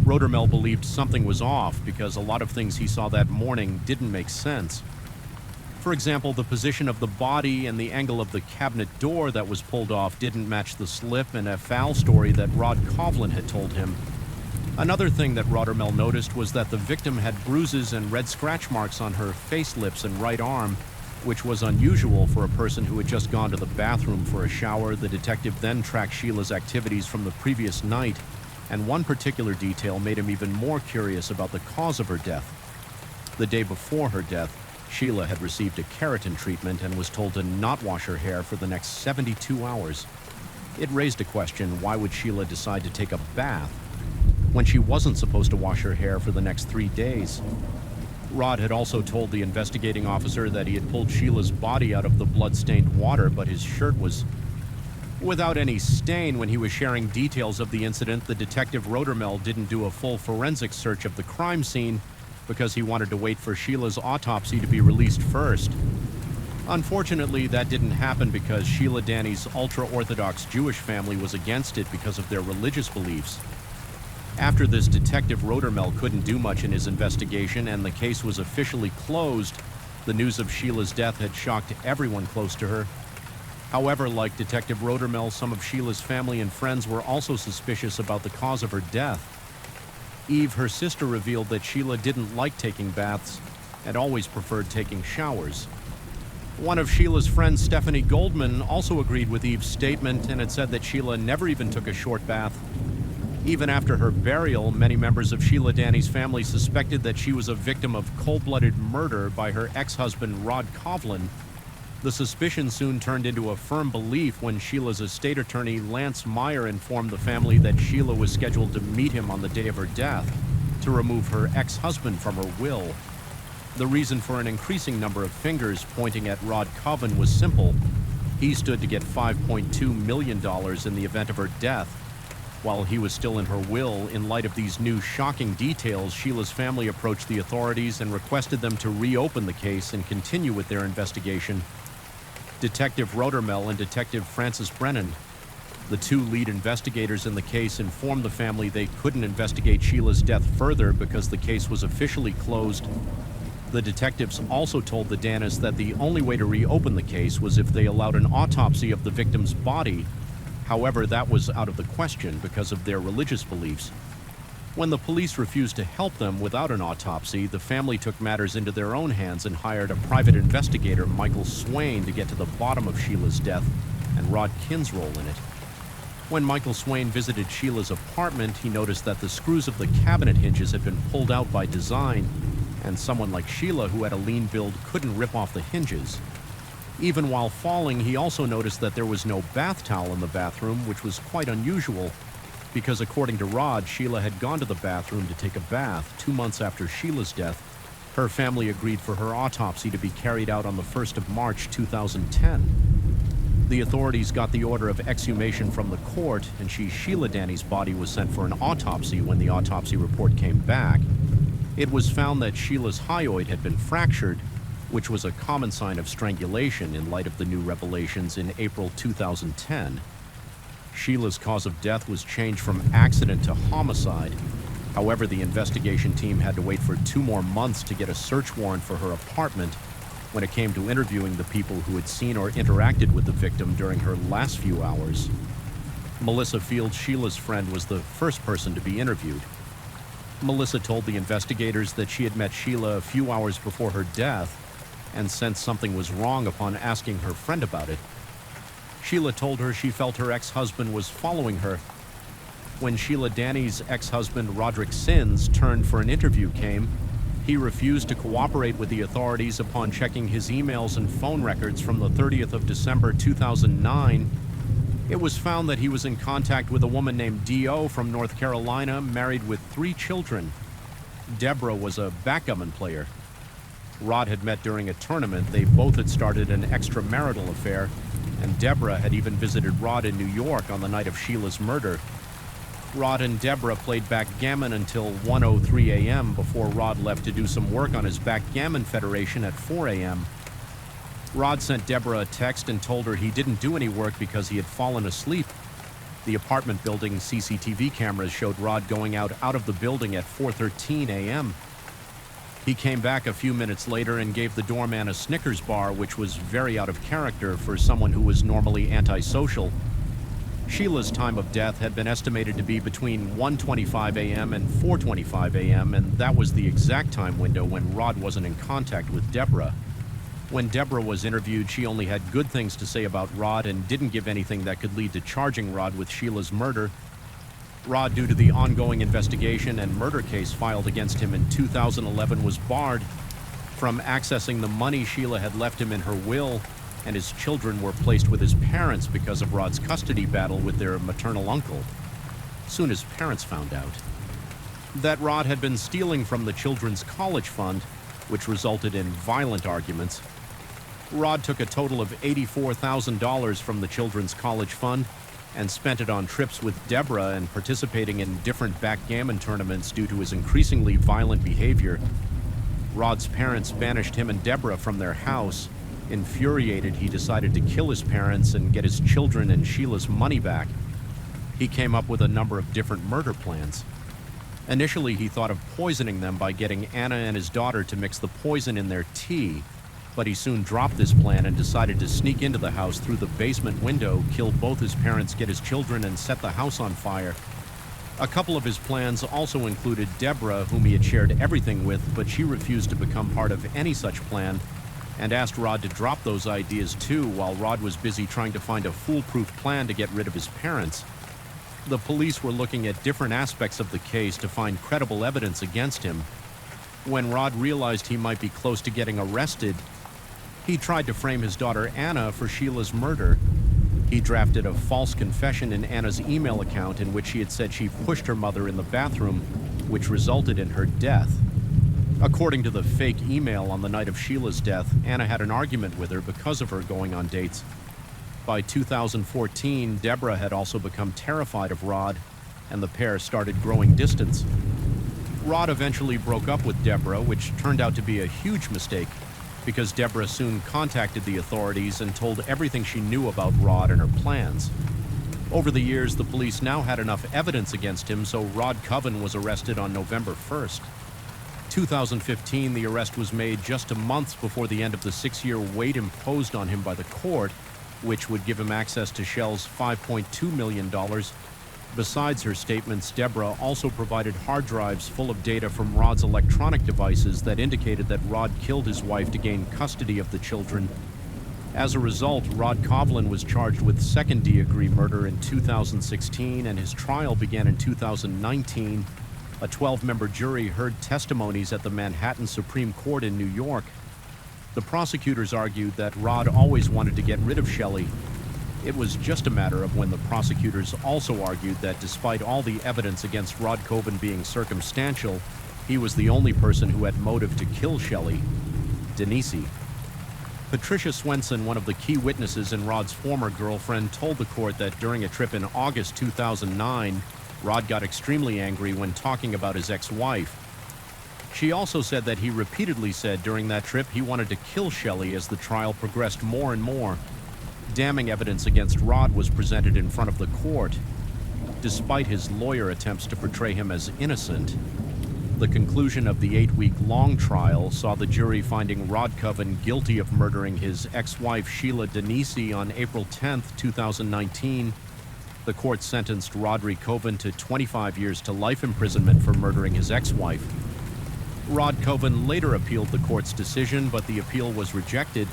[SPEAKER 1] Rodermel believed something was off because a lot of things he saw that morning didn't make sense. For example, the position of the body and the angle of the cabinet door that was pulled off didn't match the slip and a foul story that Rod Coughlin had told him. Another thing that Rodermel noticed was that the victim had bruises and red scratch marks on her face, lips, and right arm, which was unusual for a person who had just gone to the bathroom for a shower. The detective then tracked Sheila's activities from the previous night, and one particular detail made him even more curious about the cause of her death. The day before her death, Sheila had received a keratin treatment and was told to not wash her hair for the next 72 hours. It raised a question: why would Sheila decide to take a bath when she wasn't supposed to wash her hair for the next 3 days? Rod had also told the investigating officer that he had pulled Sheila's body out of the blood-stained water, but his shirt was without any stain. When he was sharing details of the incident, the detective Rodermel didn't do a full forensic search of the crime scene because he wanted to wait for Sheila's autopsy to be released first. Unfortunately, that didn't happen because Sheila Danny's ultra-Orthodox Jewish family was against it because of their religious beliefs. After this, Detective Rodermel couldn't do much in his investigation, and the case was officially closed. The news of Sheila's death had shocked everyone close to her. However, like Detective Rodermel, some of Sheila's family and friends were also suspicious about the cause of her death. Eve, her sister, revealed that Sheila didn't like taking baths and always preferred taking showers. One of Sheila's friends, Stephanie Goldman, also agreed with Eve's statement and had said that Sheila never even took a short bath. Even after her burial, many members of Sheila Danny's family suspected that she was a victim of cold-blooded murder by her ex-husband, Rod Coughlin. The suspicion soon turned into a firm belief when Sheila's estate attorney, Lance Meyer, informed the family that Sheila was scheduled to meet him on the day of her death to remove her ex-husband from her will. The reason for an increasing number of fingers pointing at Rod Coughlin was simple. He stood to get $5.2 million in the event of her death. While he was still in her will, in light of these new shocking details, Sheila's family approached the authorities and requested them to reopen the case and continue with their investigation. Detective Rodermel and Detective Francis Brennan, the two lead investigators in the case, informed the family they couldn't investigate Sheila's death further because the case was officially closed. The detectives also told the Dannis that the only way to reopen the case was if they allowed an autopsy of the victim's body. However, that was out of the question because of their religious beliefs. When the police refused to help them without an autopsy, the family took matters into their own hands and hired a private investigator, Michael Swain, to get to the bottom of Sheila's death and Rod Kinn's role in it. When Michael Swain visited Sheila's apartment, he noticed that the screws of the cabinet hinges had been pulled out by design, and someone like Sheila, who had a lean build, couldn't rip off the hinges. Even while falling, he also noticed that there was no bath towel in the bathroom, which was quite unusual, because according to Rod, Sheila had gone to the bathroom to take a bath 2 months after Sheila's death. Her family agreed for her autopsy to be carried out on the 1st of March 2010. The authorities got the order of exhumation from the court, and Sheila Danny's body was sent for an autopsy. When the autopsy report came back, it was found that Sheila's hyoid had been fractured, which was a common sign of strangulation in light of the new revelations in April 2010. Sheila's cause of death was changed from accident to homicide. However, the investigation team had to wait for 2 more months to get a search warrant for her apartment when it came to interviewing the people who had seen or interacted with the victim during her last few hours. Melissa Fields, Sheila's friend, was the first person to be interviewed. Melissa told the investigators that she had met Sheila a few hours before her death and sensed something was wrong upon asking her friend about it. Sheila told her she felt her ex-husband was following her. When Sheila Danny's ex-husband, Roderick Sins, turned for an interview came, he refused to cooperate with the authorities. Upon checking his emails and phone records from the 30th of December 2009, it was found that he was in contact with a woman named D.O. from North Carolina, married with 3 children. Deborah was a backgammon player. Rod had met during a tournament. They both had started an extramarital affair, and Deborah had even visited Rod in New York on the night of Sheila's murder. Rod and Deborah played backgammon until 1:03 a.m. before Rod left to do some work on his backgammon federation at 4 a.m. Rod sent Deborah a text and told her he didn't do any work because he had fallen asleep. The apartment building's CCTV cameras showed Rod going out of the building at 4:13 a.m. He came back a few minutes later and gave the doorman a Snickers bar, which was very out of character for someone who was normally antisocial. Sheila's time of death had been estimated to be between 1:25 a.m. and 4:25 a.m., and that was the exact time window when Rod wasn't in contact with Deborah. When Deborah was interviewed, she only had good things to say about Rod and didn't give anything that could lead to charging Rod with Sheila's murder. Rod, due to the ongoing investigation and murder case filed against him in 2011, was barred from accessing the money Sheila had left him in her will, and his children were placed with his parents because of Rod's custody battle with their maternal uncle. Soon his parents found out that Rod had been stealing from the children's college fund, which resulted in violent arguments. Rod took a total of $84,000 from the children's college fund and spent it on trips with Deborah and participating in different backgammon tournaments due to his increasingly violent behavior. Rod's parents banished him and Deborah from their house. Infuriated, he decided to kill his parents and get his children and Sheila's money back. He came up with a number of different murder plans. Initially, he thought of poisoning them by getting Anna and his daughter to mix the poison in their tea, but he soon dropped this plan and decided to sneak into the house through the basement window, kill both his parents, get his children, and set the house on fire. A couple of his plans also included Deborah, whom he had shared everything with, but she refused to become part of any such plan and asked Rod to drop those ideas too, while Rod was busy trying to find a foolproof plan to get rid of his parents. The police were looking at different aspects of the case to find credible evidence against him. When Rod realized he might be close to getting arrested, he tried to frame his daughter Anna for Sheila's murder. He drafted a false confession in Anna's email account in which she had said she pushed her mother in the bathroom, which resulted in her death. According to the fake email on the night of Sheila's death, Anna had an argument with her because of her going on dates. By 2014, Deborah had also become terrified of Rod, and the pair started growing distance. Rod eventually broke up with Deborah, which turned out to be a huge mistake, because Deborah soon contacted the authorities and told everything she knew about Rod and her plans. Over the years, the police now had enough evidence against him, so Rod Coven was arrested on November 1st. 2015, the arrest was made just a month before the end of the 6-year wait imposed on him by the court, which would give him access to Shell's $5.2 million. Besides her statements, Deborah also provided hard drives full of data from Rod's electronic devices that indicated that Rod killed his wife to gain custody of the children. As a result, Rod Coughlin was charged with second-degree murder in 2016, and his trial began in 2019. A 12-member jury heard testimonies at the Manhattan Supreme Court in New York. The prosecutors argued that Rod always wanted to get rid of Shelley. It was just a matter of when the prosecutors also argued that despite all the evidence against Rod Coven being circumstantial, he was the only person who had motive to kill Shelley, Denise. Patricia Swenson, one of the key witnesses and Rod's former girlfriend, told the court that during a trip in August 2009, Rod got extremely angry when talking about his ex-wife. She also said that he repeatedly said during that trip he wanted to kill Shelley as the trial progressed more and more. Damning evidence against Rod was presented in front of the court. Despite his lawyer attempts to portray him as innocent, the conclusion of the 8-week-long trial saw the jury finding Rod Coven guilty of murdering his ex-wife Sheila Denise on April 10, 2019. The court sentenced Roderick Coven to 25 years to life imprisonment for murdering his ex-wife. Rod Coven later appealed the court's decision, but the appeal was rejected.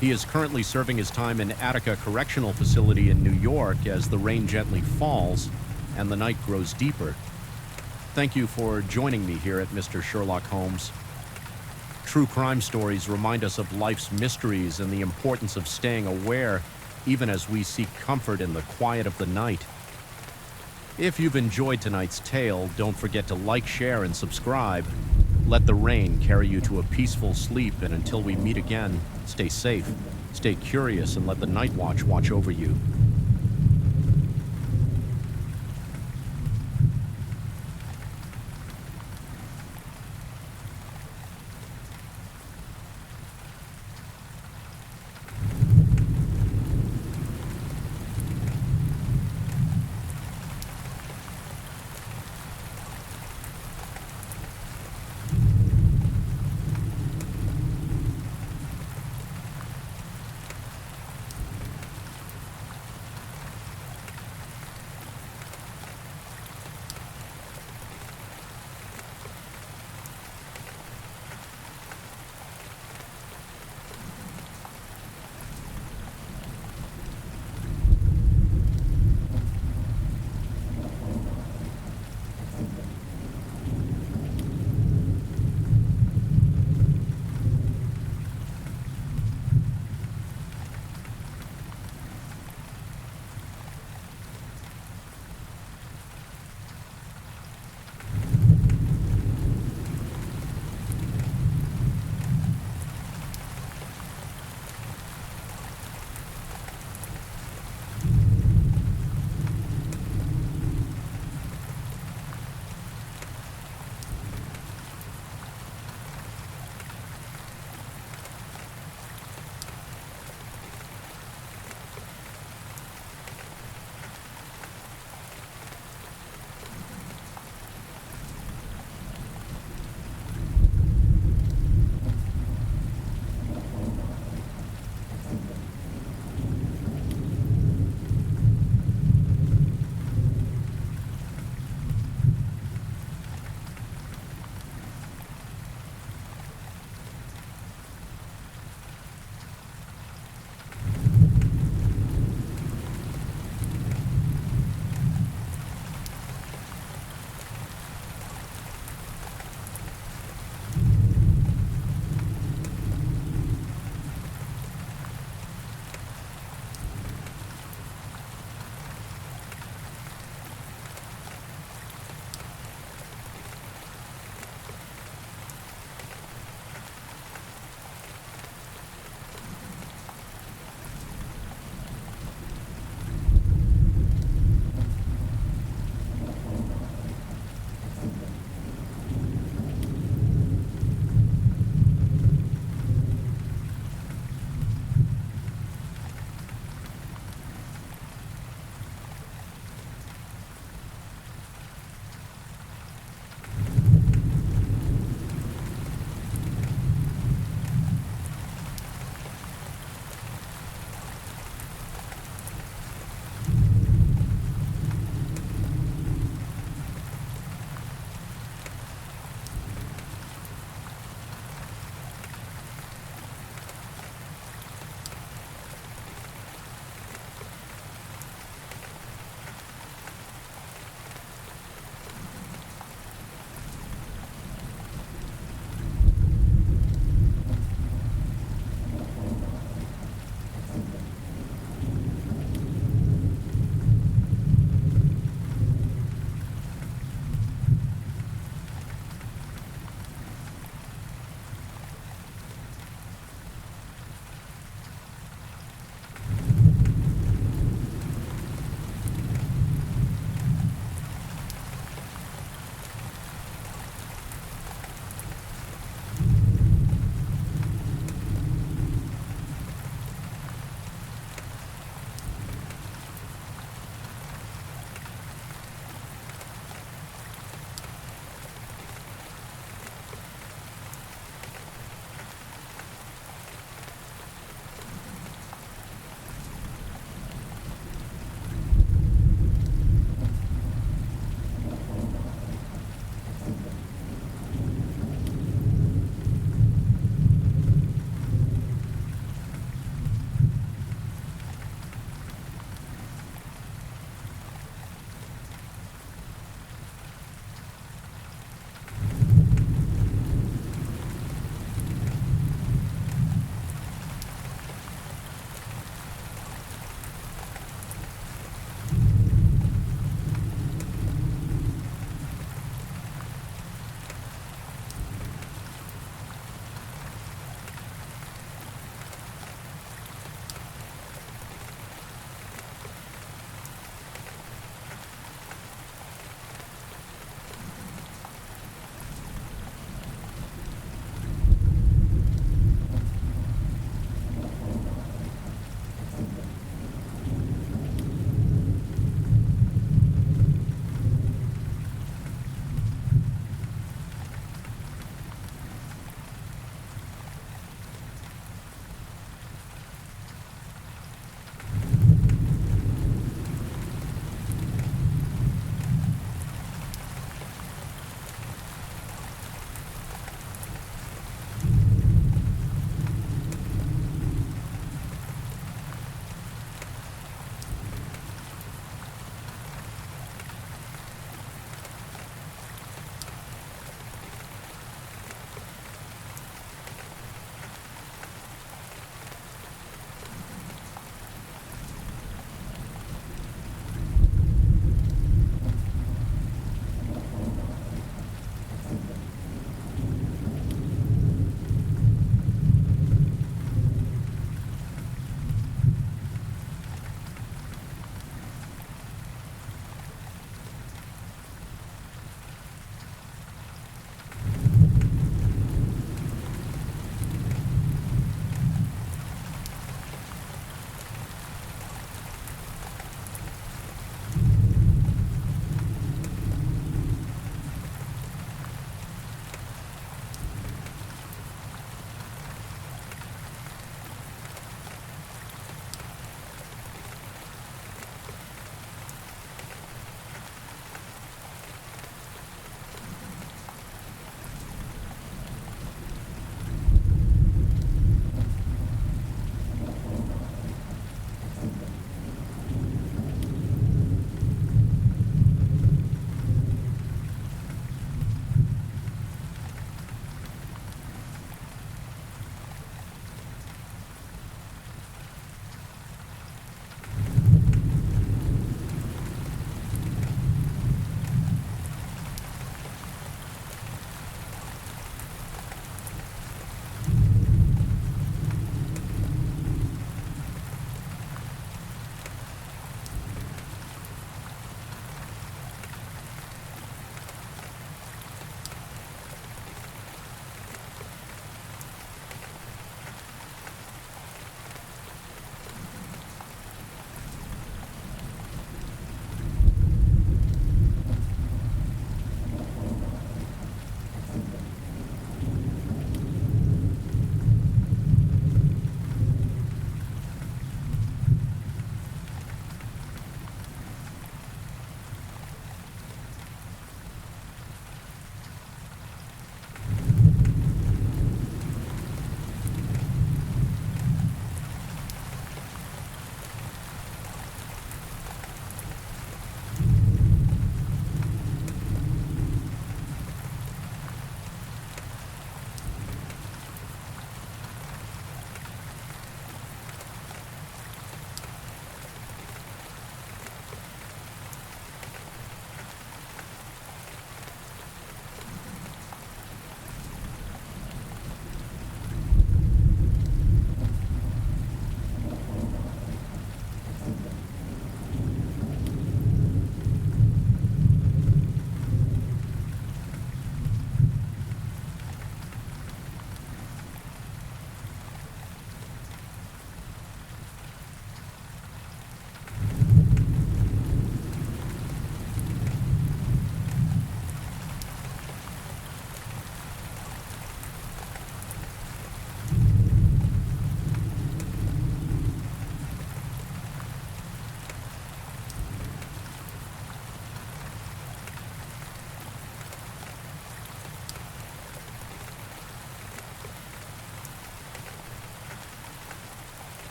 [SPEAKER 1] He is currently serving his time in Attica Correctional Facility in New York as the rain gently falls and the night grows deeper. Thank you for joining me here at Mr. Sherlock Holmes. True crime stories remind us of life's mysteries and the importance of staying aware, even as we seek comfort in the quiet of the night. If you've enjoyed tonight's tale, don't forget to like, share, and subscribe. Let the rain carry you to a peaceful sleep, and until we meet again, stay safe, stay curious, and let the Night Watch watch over you.